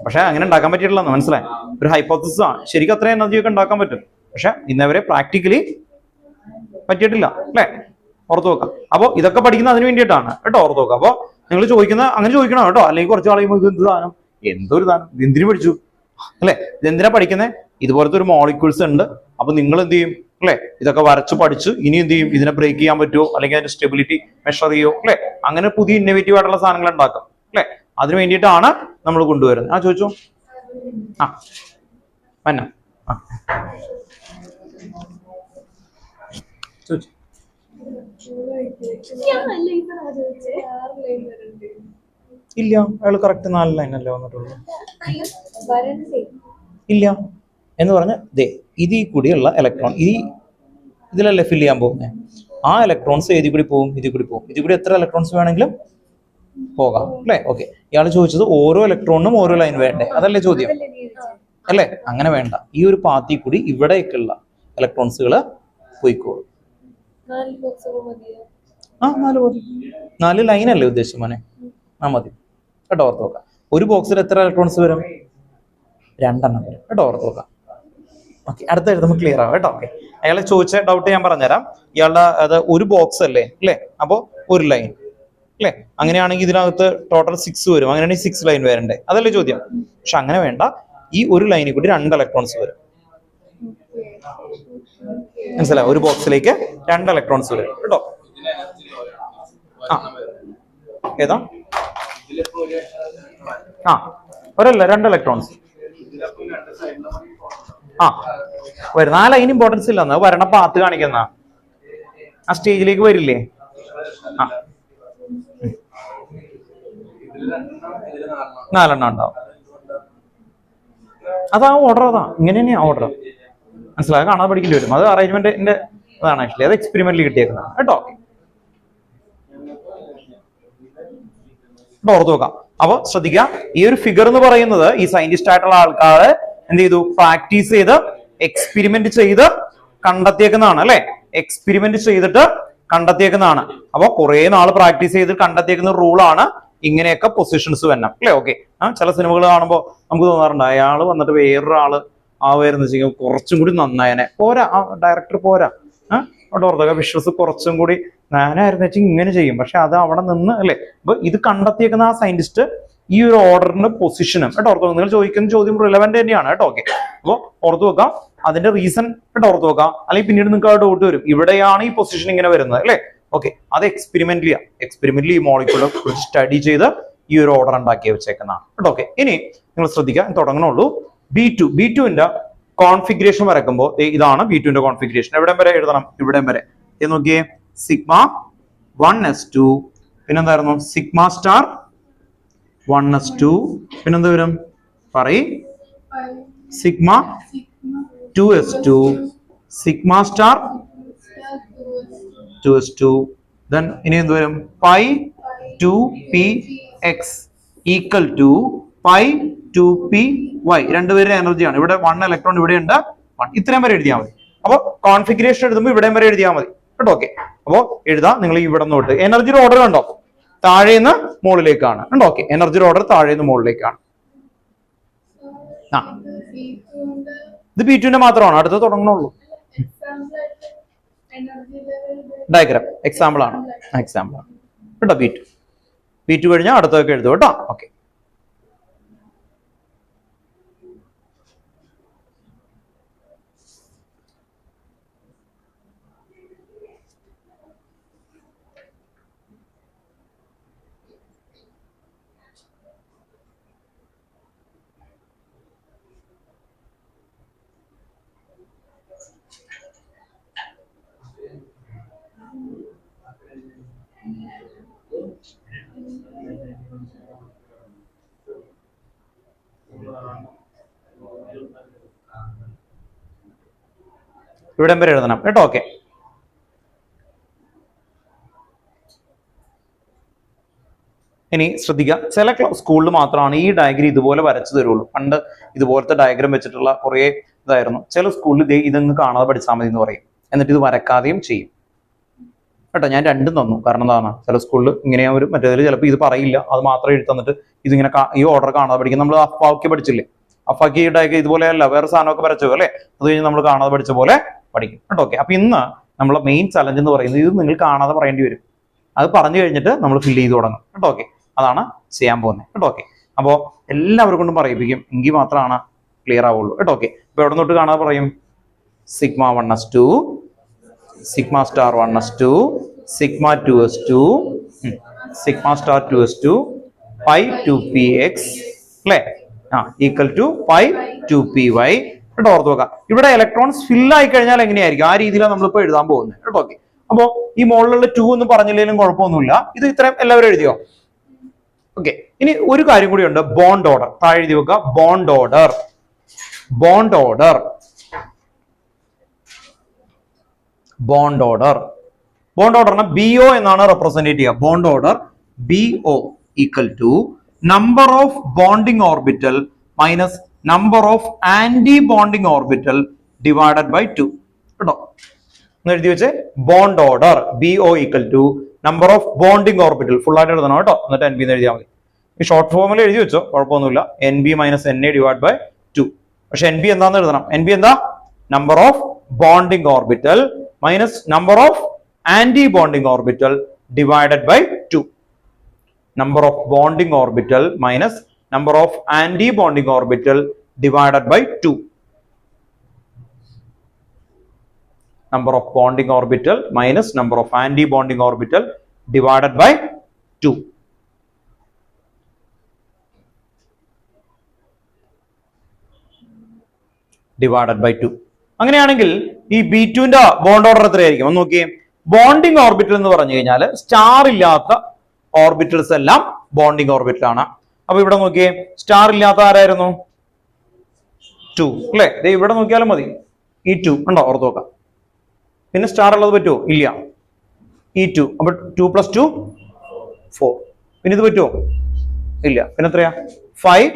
പക്ഷെ അങ്ങനെ ഉണ്ടാക്കാൻ പറ്റിയിട്ടില്ലെന്ന് മനസ്സിലായി. ഒരു ഹൈപ്പോത്തസിസ് ആണ്. ശരിക്കും അത്രയും എനർജി ഒക്കെ ഉണ്ടാക്കാൻ പറ്റും, പക്ഷെ ഇന്നവരെ പ്രാക്ടിക്കലി പറ്റിയിട്ടില്ല അല്ലെ. ഓർത്ത് നോക്കാം. അപ്പൊ ഇതൊക്കെ പഠിക്കുന്നത് അതിന് വേണ്ടിയിട്ടാണ് കേട്ടോ. ഓർത്ത് നോക്കാം. അപ്പൊ നിങ്ങൾ ചോദിക്കുന്ന അങ്ങനെ ചോദിക്കണം കേട്ടോ. അല്ലെങ്കിൽ കുറച്ച് കളയുമ്പോൾ ഇത് എന്ത് സാധനം, എന്തൊരു സാധനം, എന്തിനു പഠിച്ചു അല്ലെ, ഇതെന്തിനാ പഠിക്കുന്നത്? ഇതുപോലത്തെ ഒരു മോളിക്യൂൾസ് ഉണ്ട്. അപ്പൊ നിങ്ങൾ എന്ത് ചെയ്യും അല്ലെ, ഇതൊക്കെ വരച്ച് പഠിച്ച് ഇനി എന്ത് ചെയ്യും, ഇതിനെ ബ്രേക്ക് ചെയ്യാൻ പറ്റുമോ, അല്ലെങ്കിൽ അതിന്റെ സ്റ്റെബിലിറ്റി മെഷർ ചെയ്യോ അല്ലെ, അങ്ങനെ പുതിയ ഇന്നോവേറ്റീവ് ആയിട്ടുള്ള സാധനങ്ങൾ ഉണ്ടാക്കും അല്ലെ. അതിന് വേണ്ടിയിട്ടാണ് നമ്മൾ കൊണ്ടുവരുന്നത്. ആ ചോദിച്ചോ. ആ വന്ന ചോദിച്ചു. ഇല്ല, അയാൾ കറക്റ്റ് 4 ലൈനല്ലേ വന്നിട്ടുള്ളൂ. ഇല്ല എന്ന് പറഞ്ഞ ദേ ഇതിൽ കൂടിയുള്ള ഇലക്ട്രോൺ ഇതിലല്ലേ ഫില്ല് ചെയ്യാൻ പോകുന്നത്. ആ ഇലക്ട്രോൺസ് ഏതിൽ കൂടി പോകും, ഇതിൽ കൂടി പോകും. ഇതിൽ കൂടി എത്ര ഇലക്ട്രോൺസ് വേണമെങ്കിലും പോകാം അല്ലെ. ഓക്കെ, ഇയാൾ ചോദിച്ചത് ഓരോ ഇലക്ട്രോണിനും ഓരോ ലൈൻ വേണ്ടേ, അതല്ലേ ചോദ്യം അല്ലേ. അങ്ങനെ വേണ്ട, ഈ ഒരു പാത്തിൽ കൂടി ഇവിടേക്കുള്ള ഇലക്ട്രോൺസുകൾ പോയിക്കോളും. 4 മതി. 4 ലൈനല്ലേ ഉദ്ദേശിച്ചു മോനെ? മതി കേട്ടോ. ഓർത്ത് നോക്കാം. ഒരു ബോക്സിൽ എത്ര ഇലക്ട്രോൺസ് വരും? 2 എണ്ണം വരും കേട്ടോ. ഓർത്ത് നോക്കാം. ഓക്കെ, അടുത്ത എഴുതുമ്പോൾ ക്ലിയർ ആവും കേട്ടോ. ഓക്കെ, അയാൾ ചോദിച്ച ഡൗട്ട് ഞാൻ പറഞ്ഞുതരാം. ഇയാളുടെ അത് ഒരു ബോക്സ് അല്ലേ അല്ലേ, അപ്പോ ഒരു ലൈൻ അല്ലേ. അങ്ങനെയാണെങ്കിൽ ഇതിനകത്ത് ടോട്ടൽ 6 വരും. അങ്ങനെയാണെങ്കിൽ 6 ലൈൻ വരണ്ടേ, അതല്ലേ ചോദ്യം. പക്ഷെ അങ്ങനെ വേണ്ട, ഈ ഒരു ലൈനിൽ കൂടി 2 ഇലക്ട്രോൺസ് വരും. മനസ്സിലായി? ഒരു ബോക്സിലേക്ക് 2 ഇലക്ട്രോൺസ് വരും കേട്ടോ. ആ ഏതാ? ആ ഒരല്ല 2 ഇലക്ട്രോൺസ്. ആ വരും. 4 ലൈൻ ഇമ്പോർട്ടൻസ് ഇല്ലെന്ന് വരണ പാത്ത് കാണിക്കുന്ന ആ സ്റ്റേജിലേക്ക് വരില്ലേ. ആ 4 എണ്ണം ഉണ്ടാവും. അതാ ഓർഡർ, അതാ ഇങ്ങനെ തന്നെയാ ഓർഡർ. മനസ്സിലായി? കാണാതെ പഠിക്കേണ്ടി വരും. അത് അറേഞ്ച്മെന്റിന്റെ അതാണ് ആക്ച്വലി. അത് എക്സ്പെരിമെന്റിൽ കിട്ടിയേക്കുന്നത് കേട്ടോ. ഓർത്ത് നോക്കാം. അപ്പൊ ശ്രദ്ധിക്കുക, ഈ ഒരു ഫിഗർ എന്ന് പറയുന്നത് ഈ സയന്റിസ്റ്റ് ആയിട്ടുള്ള ആൾക്കാര് എന്ത് ചെയ്തു, പ്രാക്ടീസ് ചെയ്ത് എക്സ്പെരിമെന്റ് ചെയ്ത് കണ്ടെത്തിയേക്കുന്നതാണ് അല്ലെ. എക്സ്പെരിമെന്റ് ചെയ്തിട്ട് കണ്ടെത്തിയേക്കുന്നതാണ്. അപ്പൊ കുറെ നാൾ പ്രാക്ടീസ് ചെയ്ത് കണ്ടെത്തിയേക്കുന്ന റൂളാണ് ഇങ്ങനെയൊക്കെ പൊസിഷൻസ് വരണം അല്ലേ? ഓക്കെ. ചില സിനിമകൾ കാണുമ്പോൾ നമുക്ക് തോന്നാറുണ്ട് അയാൾ വന്നിട്ട് വേറൊരാള് ആവുമായിരുന്നു വെച്ചാൽ കുറച്ചും കൂടി നന്നായനെ. പോരാ, ഡയറക്ടർ പോരാ. അവിടെ ഓർക്കുക വിഷ്വൽസ് കുറച്ചും കൂടി ഞാനായിരുന്നു വെച്ചാൽ ഇങ്ങനെ ചെയ്യും. പക്ഷെ അത് അവിടെ നിന്ന് അല്ലേ. അപ്പൊ ഇത് കണ്ടെത്തിയേക്കുന്ന ആ സയന്റിസ്റ്റ് ഈ ഒരു ഓർഡറിന്റെ പൊസിഷനും കേട്ടോ ഓർത്ത് നിങ്ങൾ ചോദിക്കുന്ന ചോദ്യം റിലവന്റ് തന്നെയാണ് കേട്ടോ. ഓക്കെ. അപ്പോൾ ഓർത്ത് വെക്കാം അതിന്റെ റീസൺ കേട്ടോ ഓർത്ത് വെക്കാം. അല്ലെങ്കിൽ പിന്നീട് നിങ്ങൾക്ക് ആ ഡൗട്ട് വരും ഇവിടെയാണ് ഈ പൊസിഷൻ ഇങ്ങനെ വരുന്നത് അല്ലേ? ഓക്കെ. അത് എക്സ്പെരിമെന്റലി ഈ മോളിക്യൂളെ കുറിച്ച് സ്റ്റഡി ചെയ്ത് ഈ ഒരു ഓർഡർ ഉണ്ടാക്കി വെച്ചേക്കുന്നതാണ് കേട്ടോ. ഓക്കെ. ഇനി നിങ്ങൾ ശ്രദ്ധിക്കുക, തുടങ്ങണുള്ളൂ. B2ന്റെ കോൺഫിഗറേഷൻ വരക്കുമ്പോൾ ഇതാണ് B2ന്റെ കോൺഫിഗറേഷൻ. എവിടം വരെ എഴുതണം? ഇവിടം വരെ. നോക്കിയേ, sigma 1s2 പിന്നെന്തായിരുന്നു sigma star 1s2 പിന്നെന്താ വരും പറയും sigma 2s2 sigma star 2s2 then ഇനി എന്ത് വരും pi 2px equal to pi 2py. രണ്ടുപേരുടെ എനർജിയാണ്. ഇവിടെ 1 ഇലക്ട്രോൺ ഇവിടെ ഉണ്ട് 1. ഇത്രയും വരെ എഴുതിയാൽ മതി. അപ്പൊ കോൺഫിഗറേഷൻ എഴുതുമ്പോൾ ഇവിടെയും വരെ എഴുതിയാൽ മതി കേട്ടോ. ഓക്കെ. അപ്പോ എഴുതാം. നിങ്ങൾ ഇവിടെ തൊട്ട് എനർജിയുടെ ഓർഡർ കണ്ടോ? താഴേന്ന് മുകളിലേക്കാണ് കേട്ടോ. ഓക്കെ. എനർജിയുടെ ഓർഡർ താഴേന്ന് മുകളിലേക്കാണ്. ഇത് B2ന്റെ മാത്രമാണ്. അടുത്ത് തുടങ്ങണുള്ളൂ. ഡയഗ്രാം എക്സാമ്പിൾ ആണ് കേട്ടോ. B2 കഴിഞ്ഞാൽ അടുത്തൊക്കെ എഴുതും കേട്ടോ. ഓക്കെ. ഇവിടം വരെ എഴുതണം കേട്ടോ. ഓക്കെ. ഇനി ശ്രദ്ധിക്കുക, ചില സ്കൂളിൽ മാത്രമാണ് ഈ ഡയഗ്രം ഇതുപോലെ വരച്ചു തരുള്ളൂ. പണ്ട് ഇതുപോലത്തെ ഡയഗ്രം വെച്ചിട്ടുള്ള കുറേ ഇതായിരുന്നു. ചില സ്കൂളിൽ ഇതങ്ങ് കാണാതെ പഠിച്ചാൽ മതി എന്ന് പറയും. എന്നിട്ട് ഇത് വരക്കാതെയും ചെയ്യും കേട്ടോ. ഞാൻ രണ്ടും തന്നു. കാരണം എന്താണ്, ചില സ്കൂളിൽ ഇങ്ങനെ ഒരു മറ്റേതിൽ ചിലപ്പോൾ ഇത് പറയില്ല, അത് മാത്രം എഴുതി തന്നിട്ട് ഇതിങ്ങനെ ഈ ഓർഡർ കാണാതെ പഠിക്കും. നമ്മൾ അഫാക്കി പഠിച്ചില്ലേ? അഫാക്കി ഡയഗ്രം ഇതുപോലെയല്ല, വേറെ സാധനമൊക്കെ വരച്ചു അല്ലേ? അത് കഴിഞ്ഞ് നമ്മൾ കാണാതെ പഠിച്ച പോലെ പഠിക്കും കേട്ടോ. ഓക്കെ. അപ്പൊ ഇന്ന് നമ്മളെ മെയിൻ ചലഞ്ച് എന്ന് പറയുന്നത് ഇത് നിങ്ങൾ കാണാതെ പറയേണ്ടി വരും. അത് പറഞ്ഞു കഴിഞ്ഞിട്ട് നമ്മൾ ഫില്ല് ചെയ്ത് തുടങ്ങും കേട്ടോ. ഓക്കെ. അതാണ് ചെയ്യാൻ പോകുന്നത് കേട്ടോ. ഓക്കെ. അപ്പോൾ എല്ലാവരും കൊണ്ടും പറയിപ്പിക്കും, എങ്കിൽ മാത്രമാണ് ക്ലിയർ ആവുള്ളൂ കേട്ടോ. ഓക്കെ. ഇപ്പൊ എവിടെ തൊട്ട് കാണാതെ പറയും? Sigma 1s2 sigma star 1s2 sigma 2s2 sigma star 2s2 pi 2px അല്ലേ? ഈക്വൽ ടു പൈ 2py കേട്ടോ. ഓർത്ത് വെക്കാം. ഇവിടെ ഇലക്ട്രോൺസ് ഫില്ലായി കഴിഞ്ഞാൽ എങ്ങനെയായിരിക്കും ആ രീതിയിലാണ് നമ്മളിപ്പോ എഴുതാൻ പോകുന്നത് കേട്ടോ. ഓക്കെ. അപ്പോ ഈ മുകളിലുള്ള 2 എന്ന് പറഞ്ഞില്ലെങ്കിലും കുഴപ്പമൊന്നുമില്ല. ഇത് ഇത്രയും എല്ലാവരും എഴുതിയോ? ഓക്കെ. ഇനി ഒരു കാര്യം കൂടി ഉണ്ട്, ബോണ്ട് ഓർഡർ. താഴെ എഴുതി വെക്കുക, bond order. Bond order BO എന്നാണ് റെപ്രസെന്റ് ചെയ്യുക. Bond order BO equal to number of bonding orbital minus number of anti bonding orbital divided by 2 കേട്ടോ. എന്ന് എഴുതി വെച്ച് bond order BO equal to number of bonding orbital full ആയിട്ട് എഴുതണം കേട്ടോ. എന്നിട്ട് NB എന്ന് എഴുതിയാൽ മതി. ഈ ഷോർട്ട് ഫോമിൽ എഴുതി വെച്ചോ, കുഴപ്പമൊന്നുമില്ല. NB minus NA divide by 2. പക്ഷെ NB എന്താന്ന് എഴുതണം? NB എന്താ? Number of bonding orbital minus number of anti bonding orbital divided by 2. Number of bonding orbital minus number of anti bonding orbital divided by 2. Number of bonding orbital minus number of anti-bonding orbital divided by 2. Divided by 2. അങ്ങനെയാണെങ്കിൽ ഈ B2ന്റെ bond order എത്രയായിരിക്കും ഒന്ന് നോക്കിയേ. Bonding orbital എന്ന് പറഞ്ഞു കഴിഞ്ഞാൽ star ഇല്ലാത്ത orbitals എല്ലാം ബോണ്ടിങ് ഓർബിറ്റൽ ആണ്. അപ്പൊ ഇവിടെ നോക്കിയേ, സ്റ്റാർ ഇല്ലാത്ത ആരായിരുന്നു? 2 അല്ലെ? ഇവിടെ നോക്കിയാലും മതി. ഈ 2 ഉണ്ടോ? ഓർത്ത് നോക്കാം. പിന്നെ സ്റ്റാർ ഉള്ളത് പറ്റുമോ? ഇല്ല. ഈ 2 അപ്പൊ 2 + 2 4. പിന്നെ ഇത് പറ്റുമോ? ഇല്ല. പിന്നെ എത്രയാ? 5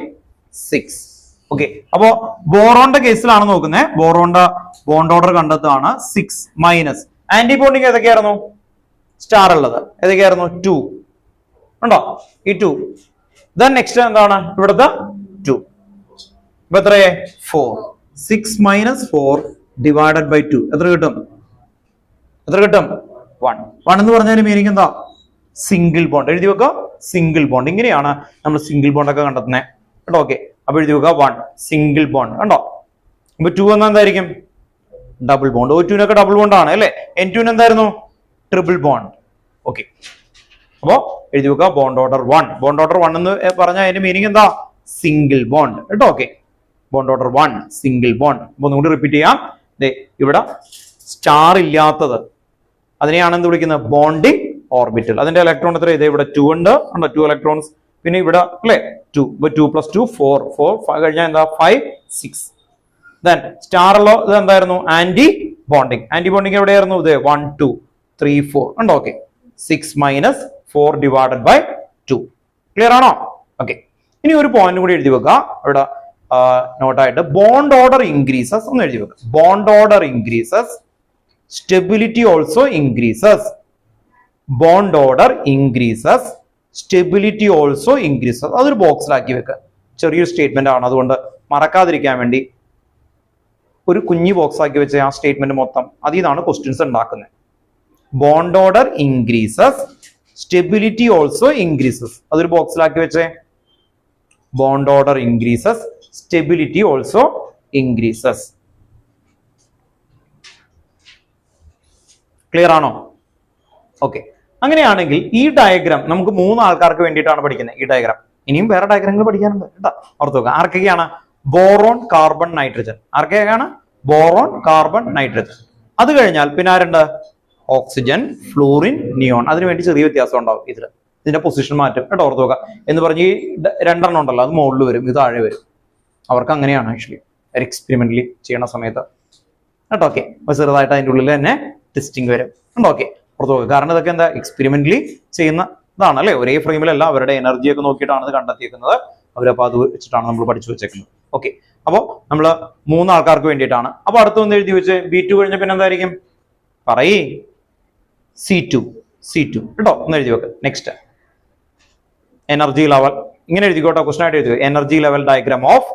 6. ഓക്കെ. അപ്പോ ബോറോന്റെ കേസിലാണ് നോക്കുന്നത്. ബോറോന്റെ ബോണ്ട് ഓർഡർ കണ്ടെത്താണ് 6 മൈനസ് ആന്റി ബോണ്ടിങ് ഏതൊക്കെയായിരുന്നു? സ്റ്റാർ ഉള്ളത് ഏതൊക്കെയായിരുന്നു? 2 ഉണ്ടോ ഈ 2. ദെൻ നെക്സ്റ്റ് എന്താണ് ഇവിടുത്തെ 2. ഇപ്പൊ എത്രയേ 4. 6 മൈനസ് 4 ഡിവൈഡഡ് ബൈ 2 എത്ര കിട്ടും? 1. 1 എന്ന് പറഞ്ഞതിന് മീനിങ് എന്താ? Single bond. എഴുതി വെക്കുക സിംഗിൾ ബോണ്ട്. ഇങ്ങനെയാണ് നമ്മൾ സിംഗിൾ ബോണ്ട് ഒക്കെ കണ്ടെത്തുന്നത് കേട്ടോ. ഓക്കെ, അപ്പൊ എഴുതി വെക്കുക 1 സിംഗിൾ ബോണ്ട് കണ്ടോ. അപ്പൊ 2 എന്നാ എന്തായിരിക്കും? Double bond. O2 നൊക്കെ ഡബിൾ ബോണ്ട് ആണ് അല്ലെ. N2 എന്തായിരുന്നു? Triple bond. ഓക്കെ, അപ്പോ എഴുതി വെക്കുക ബോണ്ട് ഓർഡർ 1. ബോണ്ട് ഓർഡർ 1 എന്ന് പറഞ്ഞാൽ അതിന്റെ മീനിങ് എന്താ? സിംഗിൾ ബോണ്ട് കേട്ടോ. Okay, bond order 1 single bond. അപ്പൊ ഒന്നുകൂടി റിപ്പീറ്റ് ചെയ്യാം. ഇവിടെ സ്റ്റാർ ഇല്ലാത്തത് അതിനെയാണ് എന്ത് വിളിക്കുന്നത്? Bonding orbital. അതിന്റെ ഇലക്ട്രോൺ എത്ര? ഇത് ഇവിടെ 2 ഉണ്ട്, 2 ഇലക്ട്രോൺസ്. പിന്നെ ഇവിടെ അല്ലെ 2. 2 + 2 4. 4 കഴിഞ്ഞാൽ എന്താ? 5 6. ദെൻ സ്റ്റാർ ഉള്ള ഇത് എന്തായിരുന്നു? Anti bonding. ആന്റി ബോണ്ടിങ് എവിടെയായിരുന്നു? ഇത് 1 2 3 4 ഉണ്ടോ. Okay, 6 minus 4 divided by 2. Clear ആണോ? ഓക്കെ, ഇനി ഒരു പോയിന്റ് കൂടി എഴുതി വെക്കുക ഇവിടെ നോട്ടായിട്ട്. ബോണ്ട് ഓർഡർ ഇൻക്രീസസ് എന്ന് എഴുതി വെക്കുക. Bond order increases, stability also increases. Bond order increases, stability also increases. അതൊരു ബോക്സിലാക്കി വെക്കുക. ചെറിയൊരു സ്റ്റേറ്റ്മെന്റ് ആണ്, അതുകൊണ്ട് മറക്കാതിരിക്കാൻ വേണ്ടി ഒരു കുഞ്ഞു ബോക്സ് ആക്കി വെച്ച ആ സ്റ്റേറ്റ്മെന്റ് മൊത്തം അതിൽ നിന്നാണ് ക്വസ്റ്റ്യൻസ് ഉണ്ടാക്കുന്നത്. Bond order increases, stability also increases. അതൊരു ബോക്സിലാക്കി വെച്ചേ. Bond order increases, stability also increases. Clear ആണോ? ഓക്കെ, അങ്ങനെയാണെങ്കിൽ ഈ ഡയഗ്രാം നമുക്ക് 3 ആൾക്കാർക്ക് വേണ്ടിയിട്ടാണ് പഠിക്കുന്നത്. ഈ ഡയഗ്രാം ഇനിയും വേറെ ഡയഗ്രാമുകൾ പഠിക്കാനുണ്ട് കേട്ടോ. ഓർത്ത് വെക്കുക. ആർക്കൊക്കെയാണ്? Boron, carbon, nitrogen. ആർക്കൊക്കെയാണ്? Boron, carbon, nitrogen. അത് കഴിഞ്ഞാൽ പിന്നെ ആരുണ്ട്? Oxygen, fluorine, neon. അതിനുവേണ്ടി ചെറിയ വ്യത്യാസം ഉണ്ടാവും. ഇതിന്റെ പൊസിഷൻ മാറ്റും കേട്ടോ. ഓർത്ത് വെക്കുക. എന്ന് പറഞ്ഞ് ഈ 2 ഉണ്ടല്ലോ, അത് മുകളിൽ വരും, ഇത് താഴെ വരും. അവർക്ക് അങ്ങനെയാണ് ആക്ച്വലി ഒരു എക്സ്പെരിമെന്റലി ചെയ്യണ സമയത്ത് കേട്ടോ. ഓക്കെ, അപ്പൊ ചെറുതായിട്ട് അതിൻ്റെ ഉള്ളിൽ തന്നെ ടെസ്റ്റിംഗ് വരും കേട്ടോ. ഓക്കെ, ഓർത്ത് വെക്കുക. കാരണം ഇതൊക്കെ എന്താ? എക്സ്പെരിമെന്റലി ചെയ്യുന്ന ഇതാണ് അല്ലെ. ഒരേ ഫ്രെയിമിലല്ല, അവരുടെ എനർജി ഒക്കെ നോക്കിയിട്ടാണ് ഇത് കണ്ടെത്തിയിരിക്കുന്നത്. അവരപ്പോൾ അത് വെച്ചിട്ടാണ് നമ്മൾ പഠിച്ചു വെച്ചേക്കുന്നത്. ഓക്കെ, അപ്പോൾ നമ്മൾ 3 ആൾക്കാർക്ക് വേണ്ടിയിട്ടാണ്. അപ്പൊ അടുത്ത് ഒന്ന് എഴുതി വെച്ച് B2 കഴിഞ്ഞ പിന്നെ എന്തായിരിക്കും? പറയേ. C2 കേട്ടോ. ഒന്ന് എഴുതി വെക്കുക. നെക്സ്റ്റ് എനർജി ലെവൽ ഇങ്ങനെ എഴുതിക്കോട്ടോ. ക്വസ്റ്റൻ ആയിട്ട് എഴുതുക. Energy level diagram of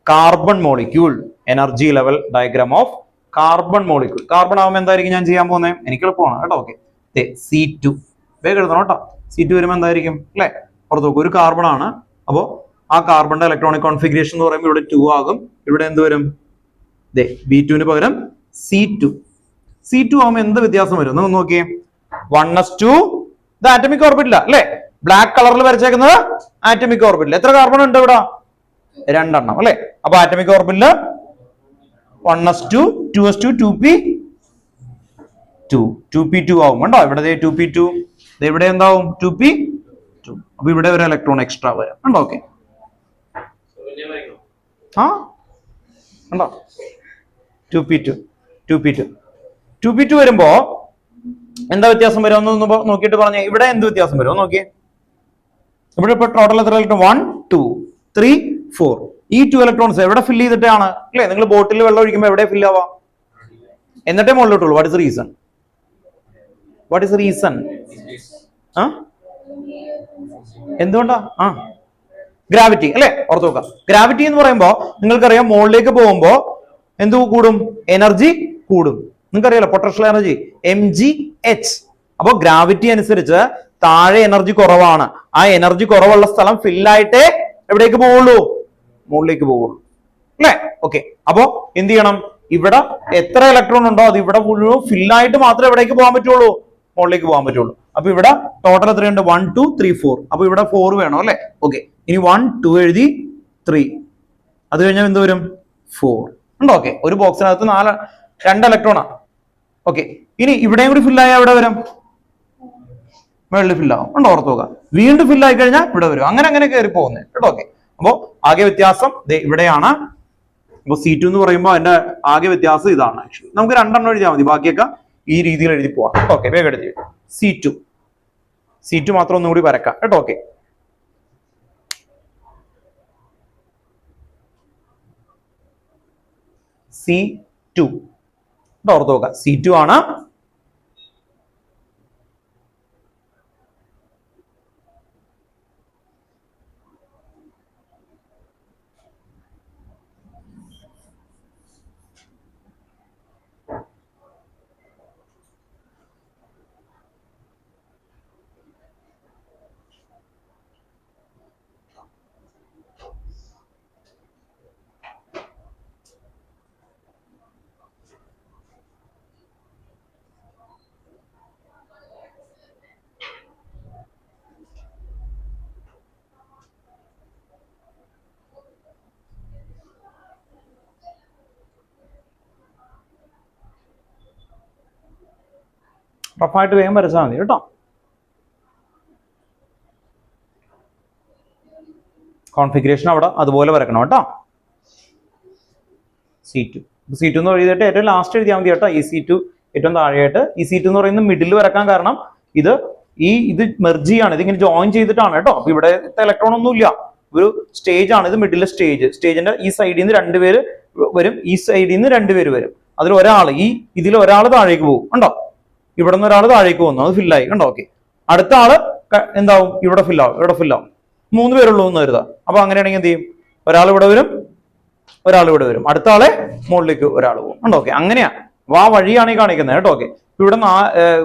carbon molecule. Energy level diagram of carbon molecule. Carbon ആവുമ്പോൾ എന്തായിരിക്കും ഞാൻ ചെയ്യാൻ പോകുന്നത്? എനിക്ക് എളുപ്പമാണ് കേട്ടോ. ഓക്കെ, C2 വേഗം എഴുതണം കേട്ടോ. C2 വരുമ്പോൾ എന്തായിരിക്കും അല്ലെ? പുറത്ത് നോക്കും. ഒരു കാർബൺ ആണ്. അപ്പോൾ ആ കാർബണിന്റെ ഇലക്ട്രോണിക് കോൺഫിഗറേഷൻ എന്ന് പറയുമ്പോൾ ഇവിടെ 2 ആകും. ഇവിടെ എന്ത് വരും? B2 പകരം C2 ആവുമ്പോൾ എന്ത് വ്യത്യാസം വരും? ഒന്ന് നോക്കിയേ. 1s2 ഇത് ആറ്റമിക് ഓർബിറ്റില്ല അല്ലെ. ബ്ലാക്ക് കളറിൽ വരച്ചേക്കുന്നത് ആറ്റമിക് ഓർബിറ്റിൽ. എത്ര കാർബൺ ഉണ്ട് ഇവിടെ? 2 എണ്ണം അല്ലെ. അപ്പൊ ആറ്റമിക് ഓർബിറ്റില് 1s2 2s2 2p2 ആവും കണ്ടോ. ഇവിടെ 2p2, ഇവിടെ എന്താവും? 2p2. അപ്പൊ ഇവിടെ ഒരു ഇലക്ട്രോൺ എക്സ്ട്രാ വരും കണ്ടോ. ഓക്കെ, കണ്ടോ 2p2 വരുമ്പോ എന്താ വ്യത്യാസം വരും? ഒന്ന് നോക്കിയിട്ട് പറഞ്ഞേ. ഇവിടെ എന്ത് വ്യത്യാസം വരും നോക്കിയേ. ഇവിടെ ഇപ്പൊ ടോട്ടൽ എത്ര ഇലക്ട്രോൺ? 1 2 3 4. ഈ 2 ഇലക്ട്രോൺസ് എവിടെ ഫില്ല് ചെയ്തിട്ടാണ് അല്ലെ? നിങ്ങൾ ബോട്ടിൽ വെള്ളം ഒഴിക്കുമ്പോൾ എവിടെ ഫില്ല് ആവാം? എന്നിട്ടേ മുകളിലോട്ടുള്ളൂ. What is reason? എന്തുകൊണ്ടാ? ഗ്രാവിറ്റി അല്ലെ. ഓർത്ത് നോക്കാം. ഗ്രാവിറ്റി എന്ന് പറയുമ്പോ നിങ്ങൾക്കറിയാം മുകളിലേക്ക് പോകുമ്പോ എന്ത് കൂടും? എനർജി കൂടും. നിങ്ങൾക്കറിയാലോ പൊട്ടൻഷ്യൽ എനർജി mgh. അപ്പൊ ഗ്രാവിറ്റി അനുസരിച്ച് താഴെ എനർജി കുറവാണ്. ആ എനർജി കുറവുള്ള സ്ഥലം ഫില്ലായിട്ടേ എവിടേക്ക് പോവുള്ളൂ? മുകളിലേക്ക് പോവുള്ളൂ അല്ലെ. ഓക്കെ, അപ്പോ എന്ത് ചെയ്യണം? ഇവിടെ എത്ര ഇലക്ട്രോൺ ഉണ്ടോ അത് ഇവിടെ മുഴുവൻ ഫില്ലായിട്ട് മാത്രമേ എവിടേക്ക് പോകാൻ പറ്റുള്ളൂ? മുകളിലേക്ക് പോകാൻ പറ്റുള്ളൂ. അപ്പൊ ഇവിടെ ടോട്ടൽ എത്രയുണ്ട്? 1 2 3 4. അപ്പൊ ഇവിടെ 4 വേണം അല്ലെ. ഓക്കെ, ഇനി 1 2 എഴുതി 3. അത് കഴിഞ്ഞാൽ എന്ത് വരും? 4 ഉണ്ടോ. ഓക്കെ, ഒരു ബോക്സിനകത്ത് 2 ഇലക്ട്രോണാ. ഓക്കെ, ഇനി ഇവിടെയും കൂടി ഫില്ലായാൽ എവിടെ വരും? മുകളിൽ ഫില്ലാവും ഉണ്ടോ. ഓർത്ത് നോക്കുക. വീണ്ടും ഫില്ലായി കഴിഞ്ഞാൽ ഇവിടെ വരും. അങ്ങനെ കയറി പോകുന്നത് കേട്ടോ. ഓക്കെ, അപ്പോ ആകെ വ്യത്യാസം ഇവിടെയാണ്. അപ്പൊ C2 എന്ന് പറയുമ്പോൾ അതിന്റെ ആകെ വ്യത്യാസം ഇതാണ്. ആക്ച്വലി നമുക്ക് 2 എണ്ണം എഴുതിയാൽ മതി. ബാക്കിയൊക്കെ ഈ രീതിയിൽ എഴുതി പോവാം. ഓക്കെ, വേഗം എഴുതി. C2 മാത്രം ഒന്നും കൂടി വരക്കാം കേട്ടോ. ഓക്കെ, C2 ഓർത്ത് നോക്കുക. C2 ആണ്. റഫായിട്ട് വേഗം വരച്ചാൽ മതി കേട്ടോ. കോൺഫിഗറേഷൻ അവിടെ അതുപോലെ വരക്കണം കേട്ടോ. C2 എന്ന് എഴുതിയിട്ട് ഏറ്റവും ലാസ്റ്റ് എഴുതിയാൽ മതി കേട്ടോ. ഈ C2 ഏറ്റവും താഴെയായിട്ട്. ഈ C2 എന്ന് പറയുന്നത് മിഡിൽ വരക്കാൻ കാരണം ഇത് മെർജ് ചെയ്യാണ്, ഇതിങ്ങനെ ജോയിൻ ചെയ്തിട്ടാണ് കേട്ടോ. അപ്പൊ ഇവിടെ ഇലക്ട്രോൺ ഒന്നും ഇല്ല, ഒരു സ്റ്റേജ് ആണ് ഇത്, മിഡിലെ സ്റ്റേജിന്റെ ഈ സൈഡിൽ നിന്ന് 2 പേര് വരും, ഈ സൈഡിൽ നിന്ന് 2 പേര് വരും. അതിൽ ഒരാൾ ഇതിൽ ഒരാൾ താഴേക്ക് പോകും കണ്ടോ, ഇവിടെ നിന്ന് ഒരാൾ താഴേക്ക് പോകുന്നു, അത് ഫില്ലായി കണ്ടോ. ഓക്കെ, അടുത്ത ആള് എന്താവും, ഇവിടെ ഫില്ലാവും, 3 പേരുള്ളൂ എന്ന് കരുതാം. അപ്പൊ അങ്ങനെയാണെങ്കിൽ എന്ത് ചെയ്യും, ഒരാൾ ഇവിടെ വരും, ഒരാൾ ഇവിടെ വരും, അടുത്ത ആളെ മുകളിലേക്ക് ഒരാൾ പോകും കണ്ടോ. ഓക്കെ, അങ്ങനെയാ ആ വഴിയാണ് ഈ കാണിക്കുന്നത് കേട്ടോ. ഓക്കെ, ഇവിടെ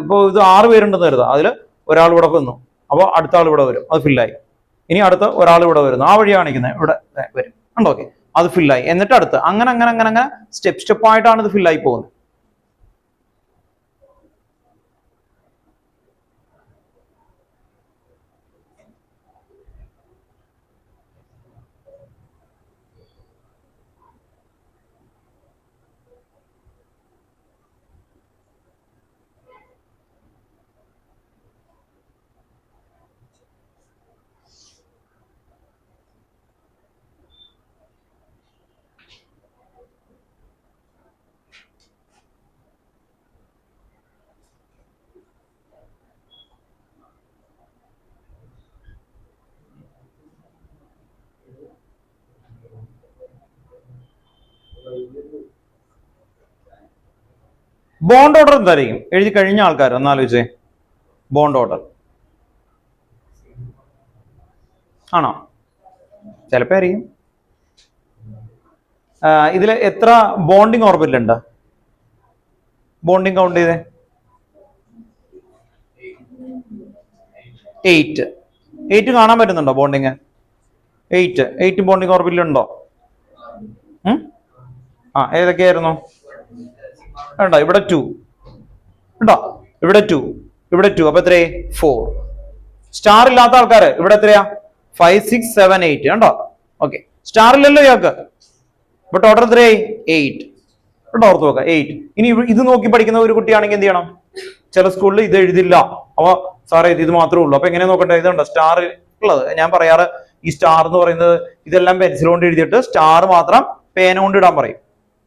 ഇപ്പൊ ഇത് 6 പേരുണ്ടെന്ന് കരുതാം, അതിൽ ഒരാൾ ഇവിടെ വന്നു, അപ്പൊ അടുത്ത ആൾ ഇവിടെ വരും, അത് ഫില്ലായി. ഇനി അടുത്ത ഒരാൾ ഇവിടെ വരുന്നു, ആ വഴി കാണിക്കുന്നത് ഇവിടെ വരും കണ്ടോ. ഓക്കെ, അത് ഫില്ലായി. എന്നിട്ട് അടുത്ത് അങ്ങനെ സ്റ്റെപ്പ് ആയിട്ടാണ് ഇത് ഫില്ലായി പോകുന്നത്. ബോണ്ട് ഓർഡർ എന്തായിരിക്കും എഴുതി കഴിഞ്ഞ ആൾക്കാർ ഒന്നാലോചിച്ചേ. ബോണ്ട് ഓർഡർ ആണോ? ചിലപ്പോ ആയിരിക്കും. ഇതിൽ എത്ര ബോണ്ടിങ് ഓർബിറ്റൽ ഉണ്ട്? ബോണ്ടിങ് കൗണ്ട് ചെയ്തേ. 8 കാണാൻ പറ്റുന്നുണ്ടോ ബോണ്ടിങ്? 8 ബോണ്ടിങ് ഓർബിറ്റൽ ഉണ്ടോ? ഏതൊക്കെയായിരുന്നു? ഉണ്ടോ? ഇവിടെ 2 ഉണ്ടോ? ഇവിടെ 2 അപ്പൊ എത്രയായി? 4. സ്റ്റാർ ഇല്ലാത്ത ആൾക്കാര് ഇവിടെ എത്രയാ? 5, 6, 7, 8 ഉണ്ടോ? ഓക്കെ, സ്റ്റാർ ഇല്ലല്ലോ ഇയാൾക്ക്, ഇപ്പൊ ടോട്ടൽ എത്രയായി? 8 ഉണ്ടോ? ഓർത്ത് നോക്കാം 8. ഇനി ഇത് നോക്കി പഠിക്കുന്ന ഒരു കുട്ടിയാണെങ്കിൽ എന്ത് ചെയ്യണം? ചില സ്കൂളിൽ ഇത് എഴുതില്ല, അപ്പൊ സാറേ ഇത് മാത്രമേ ഉള്ളൂ, അപ്പൊ എങ്ങനെ നോക്കട്ടെ? ഇതുണ്ടോ സ്റ്റാർ ഉള്ളത്? ഞാൻ പറയാറ് ഈ സ്റ്റാർ എന്ന് പറയുന്നത് ഇതെല്ലാം പെൻസിൽ കൊണ്ട് എഴുതിയിട്ട് സ്റ്റാർ മാത്രം പേന കൊണ്ട് ഇടാൻ പറയും,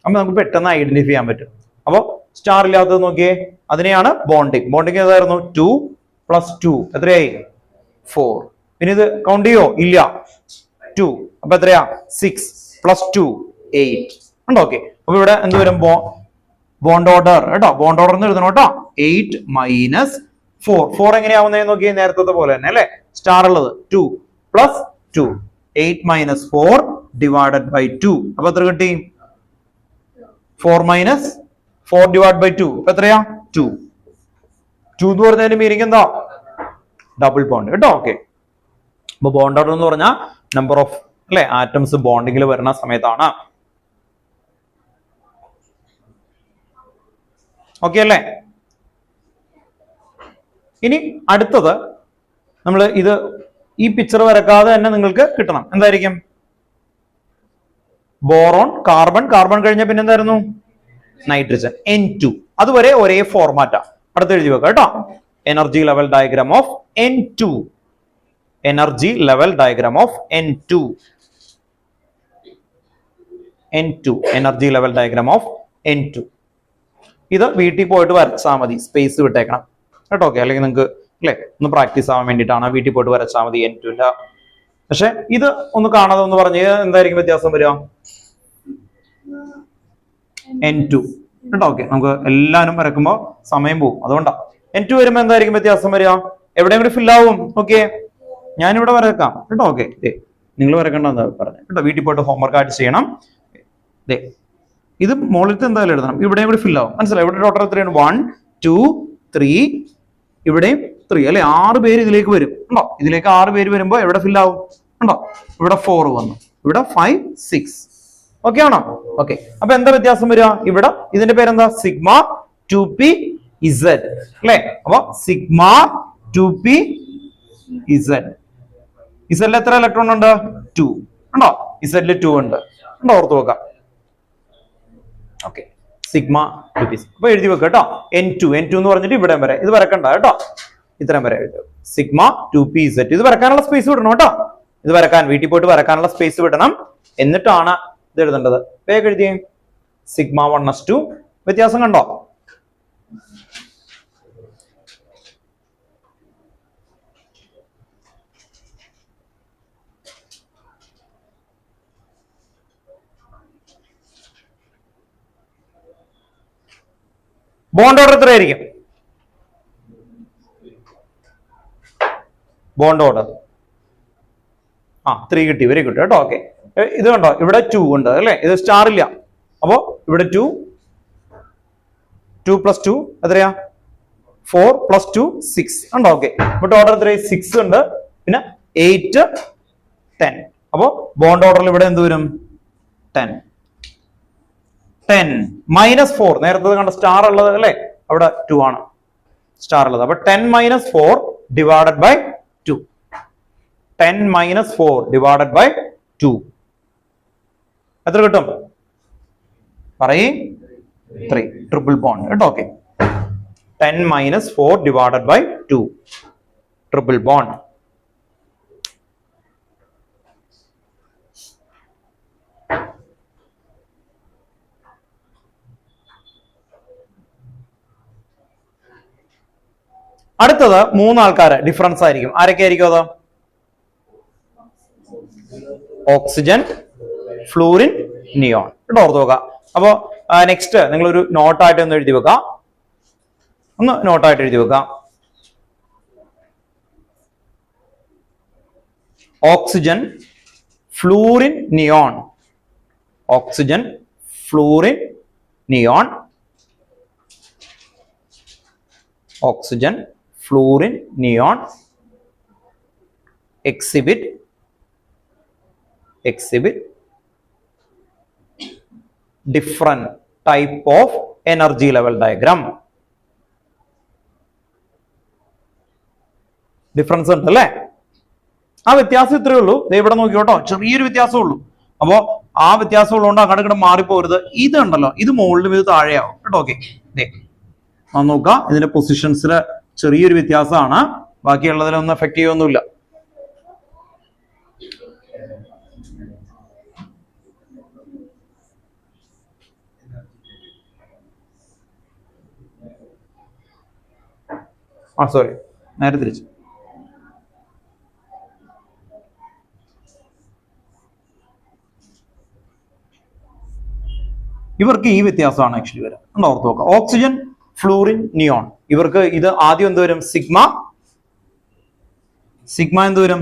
അപ്പൊ നമുക്ക് പെട്ടെന്ന് ഐഡന്റിഫൈ ചെയ്യാൻ പറ്റും. അപ്പൊ സ്റ്റാർ ഇല്ലാത്തത് നോക്കിയേ, അതിനെയാണ് ബോണ്ടിങ്. ബോണ്ടിങ് ഏതായിരുന്നു? 2 + 2 എത്രയായി? 4. പിന്നെ ഇത് കൗണ്ട് ചെയ്യോ? ഇല്ല, 2 അപ്പൊ എത്രയാ? 6 + 2 8 ഉണ്ടോ? ഓക്കെ, അപ്പൊ ഇവിടെ എന്ത് വരും? ബോണ്ട് ഓർഡർ കേട്ടോ, ബോണ്ട് ഓർഡർ എന്ന് എഴുതണം കേട്ടോ. 8 - 4 എങ്ങനെയാവുന്നതെന്ന് നോക്കിയേ, നേരത്തെ പോലെ തന്നെ അല്ലെ. സ്റ്റാർ ഉള്ളത് 2 + 2 8 - 4 / 2 അപ്പൊ എത്ര കിട്ടി? 4 - 4 / 2 അപ്പൊ എത്രയാ? 2 എന്ന് പറഞ്ഞതിന്റെ മീനിങ് എന്താ? ഡബിൾ ബോണ്ട് കേട്ടോ. ഓക്കെ, അപ്പൊ ബോണ്ട് ഓർഡർ എന്ന് പറഞ്ഞാൽ നമ്പർ ഓഫ് അല്ലെ ആറ്റംസ് ബോണ്ടിങ്ങിൽ വരുന്ന സമയത്താണ്. ഓക്കെ അല്ലേ? ഇനി അടുത്തത് നമ്മൾ ഈ പിക്ചർ വരക്കാതെ തന്നെ നിങ്ങൾക്ക് കിട്ടണം. എന്തായിരിക്കും? ബോറോൺ, കാർബൺ കഴിഞ്ഞ പിന്നെ എന്തായിരുന്നു? Nitrogen, N2. അതുവരെ ഒരേ ഫോർമാറ്റാ. അടുത്ത് എഴുതി വെക്കാം കേട്ടോ. Energy level diagram of N2. Energy level diagram of N2. Energy level diagram of N2. ഇത് വീട്ടിൽ പോയിട്ട് വരച്ചാൽ മതി, സ്പേസ് വിട്ടേക്കണം കേട്ടോ. ഓക്കെ, അല്ലെങ്കിൽ നിങ്ങൾക്ക് അല്ലെ ഒന്ന് പ്രാക്ടീസ് ആവാൻ വേണ്ടിയിട്ടാണ്, വീട്ടിൽ പോയിട്ട് വരച്ചാൽ മതി N2. പക്ഷെ ഇത് ഒന്ന് കാണാതെ ഒന്ന് പറഞ്ഞ് എന്തായിരിക്കും വ്യത്യാസം വരിക? N2 കേട്ടോ. ഓക്കെ, നമുക്ക് എല്ലാവരും വരക്കുമ്പോൾ സമയം പോകും, അതുകൊണ്ടാ. N2 വരുമ്പോൾ എന്തായിരിക്കും വ്യത്യാസം വരിക? എവിടെയും കൂടി ഫില്ലാവും. ഓക്കെ, ഞാനിവിടെ വരക്കാം കേട്ടോ. ഓക്കെ, നിങ്ങൾ വരക്കേണ്ടെന്ന് പറഞ്ഞു കേട്ടോ. വീട്ടിൽ പോയിട്ട് ഹോംവർക്ക് ആയിട്ട് ചെയ്യണം. ഇത് മുകളിലത്തെ എന്തായാലും എഴുതണം, ഇവിടെയും കൂടി ഫില്ലാവും. മനസ്സിലായി? ഇവിടെ ടോട്ടൽ എത്രയാണ്? 1, 2, 3, ഇവിടെയും 3 അല്ലെ. 6 പേര് ഇതിലേക്ക് വരും ഉണ്ടോ? ഇതിലേക്ക് 6 പേര് വരുമ്പോ എവിടെ ഫില്ലാവും ഉണ്ടോ? ഇവിടെ 4 വന്നു, ഇവിടെ 5, 6. ഓക്കെ ആണോ? ഓക്കെ, അപ്പൊ എന്താ വ്യത്യാസം വരിക? ഇവിടെ ഇതിന്റെ പേരെന്താ? സിഗ്മ 2p Z അല്ലെ. അപ്പൊ സിഗ്മ 2p Z. ഇസഡിൽ എത്ര ഇലക്ട്രോൺ ഉണ്ട്? 2 ഉണ്ടോ? ഇസഡിൽ 2 ഉണ്ട്. ഓർത്ത് നോക്കാം. Okay, sigma 2p. അപ്പൊ എഴുതി വെക്കുക കേട്ടോ. n2 എന്ന് പറഞ്ഞിട്ട് ഇവിടെ വരെ ഇത് വരക്കണ്ട കേട്ടോ, ഇത്രയും വരെ എഴുതുക. Sigma 2pz. ഇത് വരക്കാനുള്ള സ്പേസ് വിടണം കേട്ടോ. ഇത് വരക്കാൻ വീട്ടിൽ പോയിട്ട് വരക്കാനുള്ള സ്പേസ് വിടണം, എന്നിട്ടാണ് ഇത് എഴുതേണ്ടത്. വേഗം എഴുതിയേ. Sigma 1s2. വ്യത്യാസം കണ്ടോ? ബോണ്ട് ഓർഡർ എത്രയായിരിക്കും? ബോണ്ട് ഓർഡർ 3 കിട്ടി. വെരി ഗുഡ് കേട്ടോ. ഓക്കെ, ഇത് കണ്ടോ, ഇവിടെ 2 ഉണ്ട് അല്ലെ, ഇത് സ്റ്റാർ ഇല്ല. അപ്പോ ഇവിടെ 2 + 2 എത്രയാ? 4 + 2 6 ഉണ്ടോ? ഓക്കെ, ഇവിടെ ഓർഡർ എത്രയായി? 6 ഉണ്ട്, പിന്നെ 8 10. അപ്പോ ബോണ്ട് ഓർഡറിൽ ഇവിടെ എന്ത് വരും? 10 -4. നേരത്തെ കണ്ട സ്റ്റാർ ഉള്ളത് അല്ലെ, അവിടെ 2 ആണ് സ്റ്റാർ ഉള്ളത്. അപ്പൊ 10 - 4 ഡിവൈഡഡ് ബൈ 2. 10 - 4 ഡിവൈഡഡ് ബൈ 2 എത്ര കിട്ടും? പറയേ. 3. ട്രിപ്പിൾ ബോണ്ട് കേട്ടോ. Okay, 10 - 4 divided by 2 triple bond. അടുത്തത് 3 ആൾക്കാര് ഡിഫറൻസ് ആയിരിക്കും. ആരൊക്കെ ആയിരിക്കും അത്? Oxygen, fluorine, neon. കേട്ടോ, ഓർത്ത് നോക്കുക. അപ്പോ നെക്സ്റ്റ് നിങ്ങളൊരു നോട്ടായിട്ട് ഒന്ന് എഴുതി വെക്കാം. നോട്ടായിട്ട് എഴുതി വെക്കാം. Oxygen, fluorine, neon. Oxygen, fluorine, neon. Oxygen, fluorine, neon exhibit different type of energy level diagram. Difference ഉണ്ട് അല്ലേ? ആ വ്യത്യാസം ഇത്രയേ ഉള്ളൂ. ഇവിടെ നോക്കിയോട്ടോ, ചെറിയൊരു വ്യത്യാസമേ ഉള്ളൂ. അപ്പോ ആ വ്യത്യാസം ഉള്ളതുകൊണ്ട് അങ്ങോട്ട് മാറിപ്പോരുത്. ഇത് ഉണ്ടല്ലോ, ഇത് മുകളിലും ഇത് താഴെയാവും കേട്ടോ. ഓക്കെ, നോക്കുക, ഇതിന്റെ പൊസിഷൻസിൽ ചെറിയൊരു വ്യത്യാസമാണ്, ബാക്കിയുള്ളതിലൊന്നും എഫക്ട് ചെയ്യൊന്നുമില്ല. സോറി, നേരെ തിരിച്ചു. ഇവർക്ക് ഈ വ്യത്യാസമാണ് ആക്ച്വലി വരാം. ഓർത്ത് നോക്കാം. ഓക്സിജൻ, ഫ്ലൂറിൻ, നിയോൺ, ഇവർക്ക് ഇത് ആദ്യം എന്ത് വരും? സിഗ്മ എന്ത് വരും?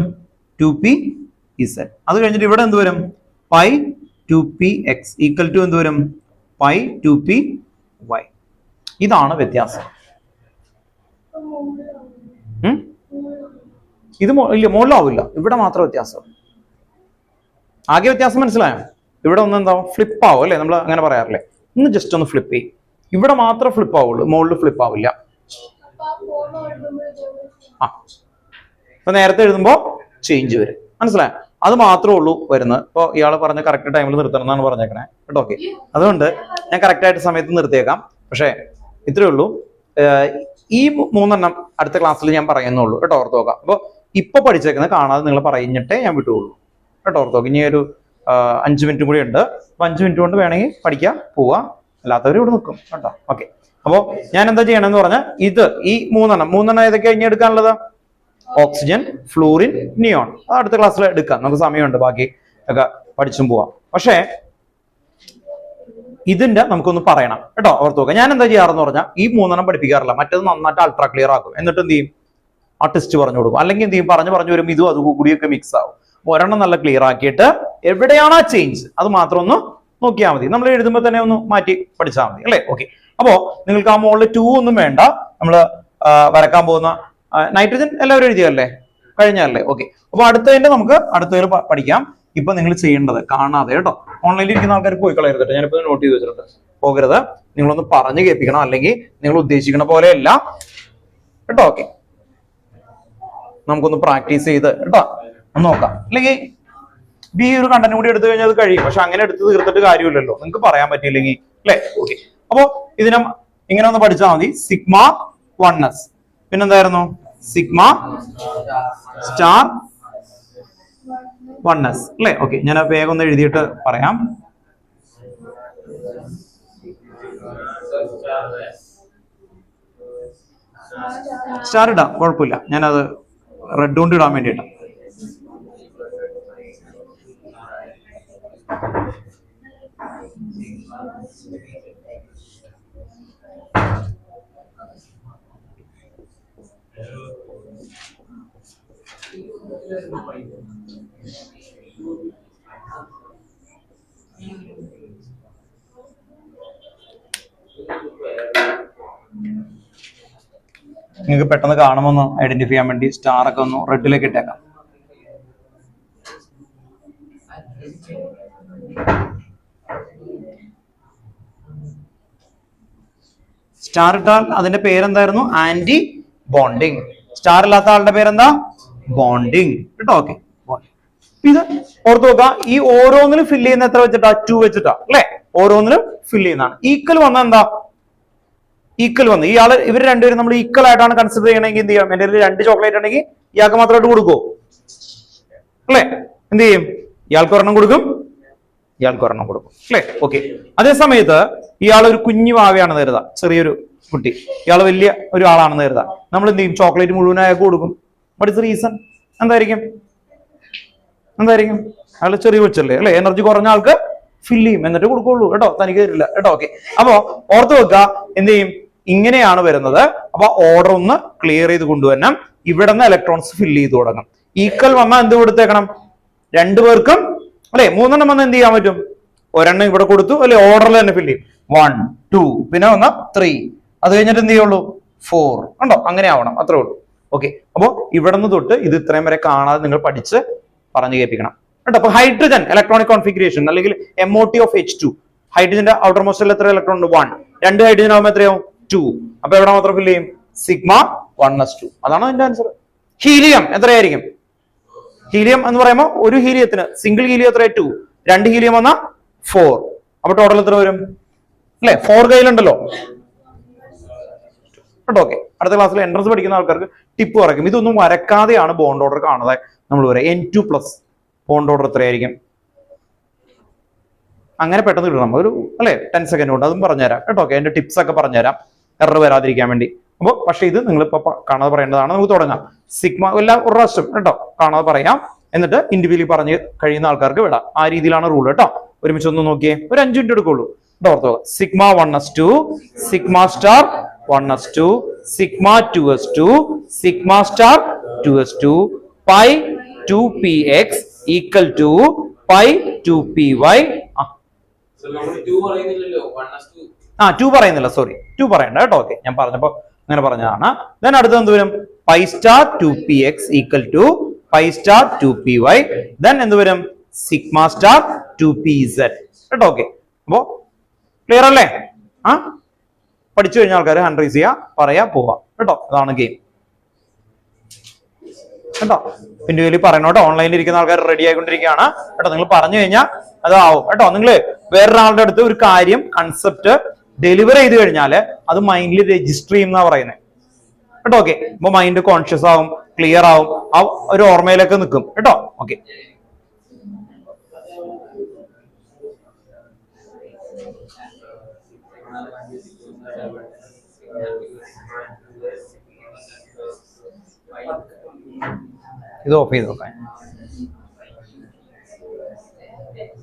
2pz. അത് കഴിഞ്ഞിട്ട് ഇവിടെ എന്ത് വരും? പൈ 2px ഈക്വൽ ടു എന്ത് വരും? Pi 2py. ഇതാണ് വ്യത്യാസം. ഇത് ഇല്ല, മുകളിലാവില്ല, ഇവിടെ മാത്രം വ്യത്യാസം. ആകെ വ്യത്യാസം മനസ്സിലായോ? ഇവിടെ ഒന്ന് എന്താ ഫ്ലിപ്പ് ആവും അല്ലെ, നമ്മൾ അങ്ങനെ പറയാറില്ലേ? ഒന്ന് ജസ്റ്റ് ഒന്ന് ഫ്ലിപ്പ് ചെയ്യും. ഇവിടെ മാത്രം ഫ്ലിപ്പ് ആവുള്ളൂ, മുകളിൽ ഫ്ലിപ്പ് ആവില്ല. അപ്പൊ നേരത്തെ എഴുതുമ്പോ ചേഞ്ച് വരും, മനസ്സിലായോ? അത് മാത്രമേ ഉള്ളൂ വരുന്നത്. ഇപ്പൊ ഇയാൾ പറഞ്ഞ കറക്റ്റ് ടൈമിൽ നിർത്തണം എന്നാണ് പറഞ്ഞേക്കണേ കേട്ടോ. ഓക്കെ, അതുകൊണ്ട് ഞാൻ കറക്റ്റ് ആയിട്ട് സമയത്ത് നിർത്തിയേക്കാം. പക്ഷെ ഇത്രയേ ഉള്ളൂ. ഈ 3 അടുത്ത ക്ലാസ്സിൽ ഞാൻ പറയുന്നുള്ളൂ കേട്ടോ, ഓർത്ത് നോക്കാം. അപ്പൊ ഇപ്പൊ പഠിച്ചേക്കുന്നത് കാണാതെ നിങ്ങൾ പറഞ്ഞിട്ടേ ഞാൻ വിട്ടുള്ളൂ കേട്ടോ, ഓർത്ത് നോക്കാം. ഇനി ഒരു 5 മിനിറ്റ് കൂടി ഉണ്ട്. അപ്പൊ 5 മിനിറ്റ് കൊണ്ട് വേണമെങ്കിൽ പഠിക്കാം, പോവാ, അല്ലാത്തവർ ഇവിടെ നിൽക്കും കേട്ടോ. ഓക്കെ, അപ്പോ ഞാൻ എന്താ ചെയ്യണമെന്ന് പറഞ്ഞാൽ ഈ 3 ഏതൊക്കെ ഇനി എടുക്കാനുള്ളത്? Oxygen, fluorine, neon. അത് അടുത്ത ക്ലാസ്സിൽ എടുക്കാം, നമുക്ക് സമയമുണ്ട്, ബാക്കി ഒക്കെ പഠിച്ചും പോവാം. പക്ഷേ ഇതിന്റെ നമുക്കൊന്ന് പറയണം കേട്ടോ, ഓർത്ത് നോക്കാം. ഞാൻ എന്താ ചെയ്യാറെന്ന് പറഞ്ഞാൽ ഈ 3 പഠിപ്പിക്കാറില്ല, മറ്റേത് നന്നായിട്ട് അൾട്രാ ക്ലിയർ ആക്കും. എന്നിട്ട് എന്ത് ചെയ്യും? ആ ടെസ്റ്റ് പറഞ്ഞു കൊടുക്കും. അല്ലെങ്കിൽ എന്ത് ചെയ്യും? പറഞ്ഞു വരുമ്പോൾ ഇതും അതും കൂടിയൊക്കെ മിക്സ് ആവും. ഒരെണ്ണം നല്ല ക്ലിയർ ആക്കിയിട്ട് എവിടെയാണ് ആ ചേഞ്ച് അത് മാത്രം ഒന്ന് നോക്കിയാൽ മതി. നമ്മൾ എഴുതുമ്പോൾ തന്നെ ഒന്ന് മാറ്റി പഠിച്ചാൽ മതി അല്ലേ? ഓക്കെ, അപ്പോ നിങ്ങൾക്ക് ആ മുകളിൽ 2 ഒന്നും വേണ്ട. നമ്മൾ വരക്കാൻ പോകുന്ന നൈട്രജൻ എല്ലാവരും എഴുതിയല്ലേ, കഴിഞ്ഞല്ലേ? ഓക്കെ, അപ്പൊ അടുത്തതിന്റെ നമുക്ക് അടുത്തതിൽ പഠിക്കാം. ഇപ്പൊ നിങ്ങൾ ചെയ്യേണ്ടത് കാണാതെ കേട്ടോ, ഓൺലൈനിൽ ഇരിക്കുന്ന ആൾക്കാർക്ക് പോയി കളയരുത്. ഞാനിപ്പോ നോട്ട് ചെയ്ത് വെച്ചിട്ടുണ്ട്, പോകരുത്. നിങ്ങളൊന്ന് പറഞ്ഞു കേൾപ്പിക്കണം, അല്ലെങ്കിൽ നിങ്ങൾ ഉദ്ദേശിക്കുന്ന പോലെയല്ല കേട്ടോ. ഓക്കെ, നമുക്കൊന്ന് പ്രാക്ടീസ് ചെയ്ത് കേട്ടോ ഒന്ന് നോക്കാം. അല്ലെങ്കിൽ ഈ ഒരു കണ്ടന്റ് കൂടി എടുത്തു കഴിഞ്ഞാൽ അത് കഴിയും. പക്ഷെ അങ്ങനെ എടുത്ത് തീർത്തിട്ട് കാര്യമില്ലല്ലോ, നിങ്ങൾക്ക് പറയാൻ പറ്റിയില്ലെങ്കിൽ അല്ലേ? ഓക്കെ, അപ്പോ ഇതിനെ ഇങ്ങനെ ഒന്ന് പഠിച്ചാൽ മതി. Sigma 1s പിന്നെന്തായിരുന്നു sigma star 1s അല്ലെ. ഓക്കെ, ഞാൻ വേഗം ഒന്ന് എഴുതിയിട്ട് പറയാം. സ്റ്റാർ ഇടാം, കുഴപ്പമില്ല. ഞാനത് റെഡ് കൊണ്ട് ഇടാൻ വേണ്ടിയിട്ടാണ്. നിങ്ങൾക്ക് പെട്ടെന്ന് കാണുമെന്ന് ഐഡന്റിഫൈ ചെയ്യാൻ വേണ്ടി സ്റ്റാർ ഒക്കെ ഒന്ന് റെഡിലേക്ക് ഇട്ടേക്കാം. സ്റ്റാർ ഇട്ടാൽ അതിന്റെ പേരെന്തായിരുന്നു? Anti bonding. സ്റ്റാർ ഇല്ലാത്ത ആളുടെ പേരെന്താ? ബോണ്ടിങ് കേട്ടോ. ഓക്കെ, ഇത് ഓർത്ത് നോക്കുക. ഈ ഓരോന്നിലും ഫില്ല് ചെയ്യുന്ന എത്ര വെച്ചിട്ടാ? 2 വെച്ചിട്ടാ അല്ലെ. ഓരോന്നിലും ഫില്ല് ചെയ്യുന്നതാണ്. ഈക്വൽ വന്ന എന്താ? ഈക്വൽ വന്ന് ഇവർ രണ്ടുപേരും നമ്മൾ ഈക്വൽ ആയിട്ടാണ് കൺസിഡർ ചെയ്യണമെങ്കിൽ എന്ത് ചെയ്യാം? എന്റെ 2 ചോക്ലേറ്റ് ഉണ്ടെങ്കിൽ ഇയാൾക്ക് മാത്രമായിട്ട് കൊടുക്കുമോ? അല്ലെ, എന്ത് ചെയ്യും? ഇയാൾക്ക് ഒരെണ്ണം കൊടുക്കും, ഇയാൾക്ക് ഒരെണ്ണം കൊടുക്കും അല്ലെ. ഓക്കെ, അതേ സമയത്ത് ഇയാൾ ഒരു കുഞ്ഞു വാവയാണെന്ന് കരുതാ, ചെറിയൊരു കുട്ടി. ഇയാൾ വലിയ ഒരു ആളാണെന്ന് കരുതാ. നമ്മൾ എന്ത് ചെയ്യും? ചോക്ലേറ്റ് മുഴുവൻ അയാൾക്ക് കൊടുക്കും. ബട്ട് ഇറ്റ്സ് റീസൺ എന്തായിരിക്കും? അയാൾ ചെറിയ കൊച്ചല്ലേ അല്ലെ. എനർജി കുറഞ്ഞ ആൾക്ക് ഫില്ല് ചെയ്യും, എന്നിട്ട് കൊടുക്കുള്ളൂ കേട്ടോ, തനിക്ക് തരില്ല കേട്ടോ. ഓക്കെ, അപ്പോ ഓർത്ത് വെക്കുക, എന്ത് ചെയ്യും? ഇങ്ങനെയാണ് വരുന്നത്. അപ്പൊ ഓർഡർ ഒന്ന് ക്ലിയർ ചെയ്ത് കൊണ്ടുവരണം. ഇവിടെ നിന്ന് ഇലക്ട്രോൺസ് ഫില്ല് ചെയ്ത് തുടങ്ങും. ഈക്വൽ വന്നാൽ എന്ത് കൊടുത്തേക്കണം? 2 പേർക്കും അല്ലെ. 3 എണ്ണം വന്നാൽ എന്ത് ചെയ്യാൻ പറ്റും? ഒരെണ്ണം ഇവിടെ കൊടുത്തു അല്ലെ, ഓർഡറിൽ തന്നെ ഫില്ല് ചെയ്യും. 1 2 പിന്നെ വന്ന 3, അത് കഴിഞ്ഞിട്ട് എന്ത് ചെയ്യുള്ളൂ? 4 ഉണ്ടോ? അങ്ങനെ ആവണം, അത്രേ ഉള്ളൂ. ഓക്കെ, അപ്പോ ഇവിടെ നിന്ന് തൊട്ട് ഇത് ഇത്രയും വരെ കാണാതെ നിങ്ങൾ പഠിച്ച് പറഞ്ഞു കേൾപ്പിക്കണം കേട്ടോ. അപ്പൊ ഹൈഡ്രജൻ ഇലക്ട്രോണിക് കോൺഫിഗറേഷൻ അല്ലെങ്കിൽ MOT ഓഫ് H2, ഹൈഡ്രജന്റെ ഔട്ടർ മോസ്റ്റിൽ എത്ര ഇലക്ട്രോൺ ഉണ്ട്? 1. 2 ഹൈഡ്രജൻ ആവുമ്പോൾ എത്രയാവും? 2. അപ്പൊ എവിടെ മാത്രം ഫില്ല് ചെയ്യും? Sigma 1s2. അതാണ് അതിന്റെ ആൻസർ. ഹീലിയം എത്രയായിരിക്കും? ഹീലിയം എന്ന് പറയുമ്പോൾ ഒരു ഹീലിയത്തിന് സിംഗിൾ ഹീലിയം എത്ര? 2. 2 ഹീലിയം വന്നാൽ 4. അപ്പൊ ടോട്ടൽ എത്ര വരും? അല്ലെ, 4 കയ്യിലുണ്ടല്ലോ കേട്ടോ. ഓക്കെ, അടുത്ത ക്ലാസ്സിൽ എൻട്രൻസ് പഠിക്കുന്ന ആൾക്കാർക്ക് ടിപ്പ് പറയും. ഇതൊന്നും വരക്കാതെയാണ് ബോണ്ട് ഓർഡർ കാണുന്നത്. നമ്മൾ പറയാം N2+ ബോണ്ട് ഓർഡർ എത്രയായിരിക്കും? അങ്ങനെ പെട്ടെന്ന് കിട്ടണം ഒരു അല്ലെ 10 സെക്കൻഡ് കൊണ്ട് അതും പറഞ്ഞുതരാം കേട്ടോ. ഓക്കെ, അതിന്റെ ടിപ്സ് ഒക്കെ പറഞ്ഞുതരാം, എറർ വരാതിരിക്കാൻ വേണ്ടി. അപ്പോൾ പക്ഷെ ഇത് നിങ്ങളിപ്പോ കാണാതെ പറയേണ്ടതാണ്. നമുക്ക് തുടങ്ങാം. സിഗ്മ എല്ലാം ഒരു പ്രാവശ്യം കേട്ടോ കാണാതെ പറയാം, എന്നിട്ട് ഇൻഡിവിജ്വലി പറഞ്ഞ് കഴിയുന്ന ആൾക്കാർക്ക് വിടാം. ആ രീതിയിലാണ് റൂൾ കേട്ടോ. ഒരുമിച്ച് ഒന്ന് നോക്കിയേ, ഒരു 5 മിനിറ്റ് എടുക്കുള്ളൂ. ഓർത്തോ, sigma 1s2, sigma star 1s2, sigma 2s2, sigma star 2s2, pi 2px equal to pi 2py. 2 പറയുന്നില്ല, സോറി, 2 പറയണ്ട കേട്ടോ. ഓക്കെ, ഞാൻ പറഞ്ഞപ്പോ അങ്ങനെ പറഞ്ഞതാണ്. ദെൻ അടുത്ത എന്ത് വരും? Pi star 2px equal to pi star 2py. Then എന്ത് വരും? സിഗ്മ സ്റ്റാർ 2pz കേട്ടോ. ഓക്കെ, അപ്പോ ക്ലിയർ അല്ലേ? പഠിച്ചു കഴിഞ്ഞ ആൾക്കാർ ഹാൻഡ് റൈസ് ചെയ്യാ, പറയാ, പോവാ കേട്ടോ. അതാണ് ഗെയിം കേട്ടോ. ഇൻഡിവിജ്വലി പറയണോട്ടോ. ഓൺലൈനിൽ ഇരിക്കുന്ന ആൾക്കാർ റെഡി ആയിക്കൊണ്ടിരിക്കുകയാണ് കേട്ടോ. നിങ്ങൾ പറഞ്ഞു കഴിഞ്ഞാൽ അതാവും കേട്ടോ. നിങ്ങൾ വേറൊരാളുടെ അടുത്ത് ഒരു കാര്യം കൺസെപ്റ്റ് ഡെലിവർ ചെയ്ത് കഴിഞ്ഞാല് അത് മൈൻഡിൽ രജിസ്റ്റർ ചെയ്യുന്ന പറയുന്നത് കേട്ടോ. ഓക്കെ, അപ്പൊ മൈൻഡ് കോൺഷ്യസ് ആവും, ക്ലിയർ ആവും, ആ ഒരു ഓർമ്മയിലൊക്കെ നിൽക്കും കേട്ടോ. ഓക്കെ, ഇത് ഓഫ് ചെയ്ത് നോക്കാം.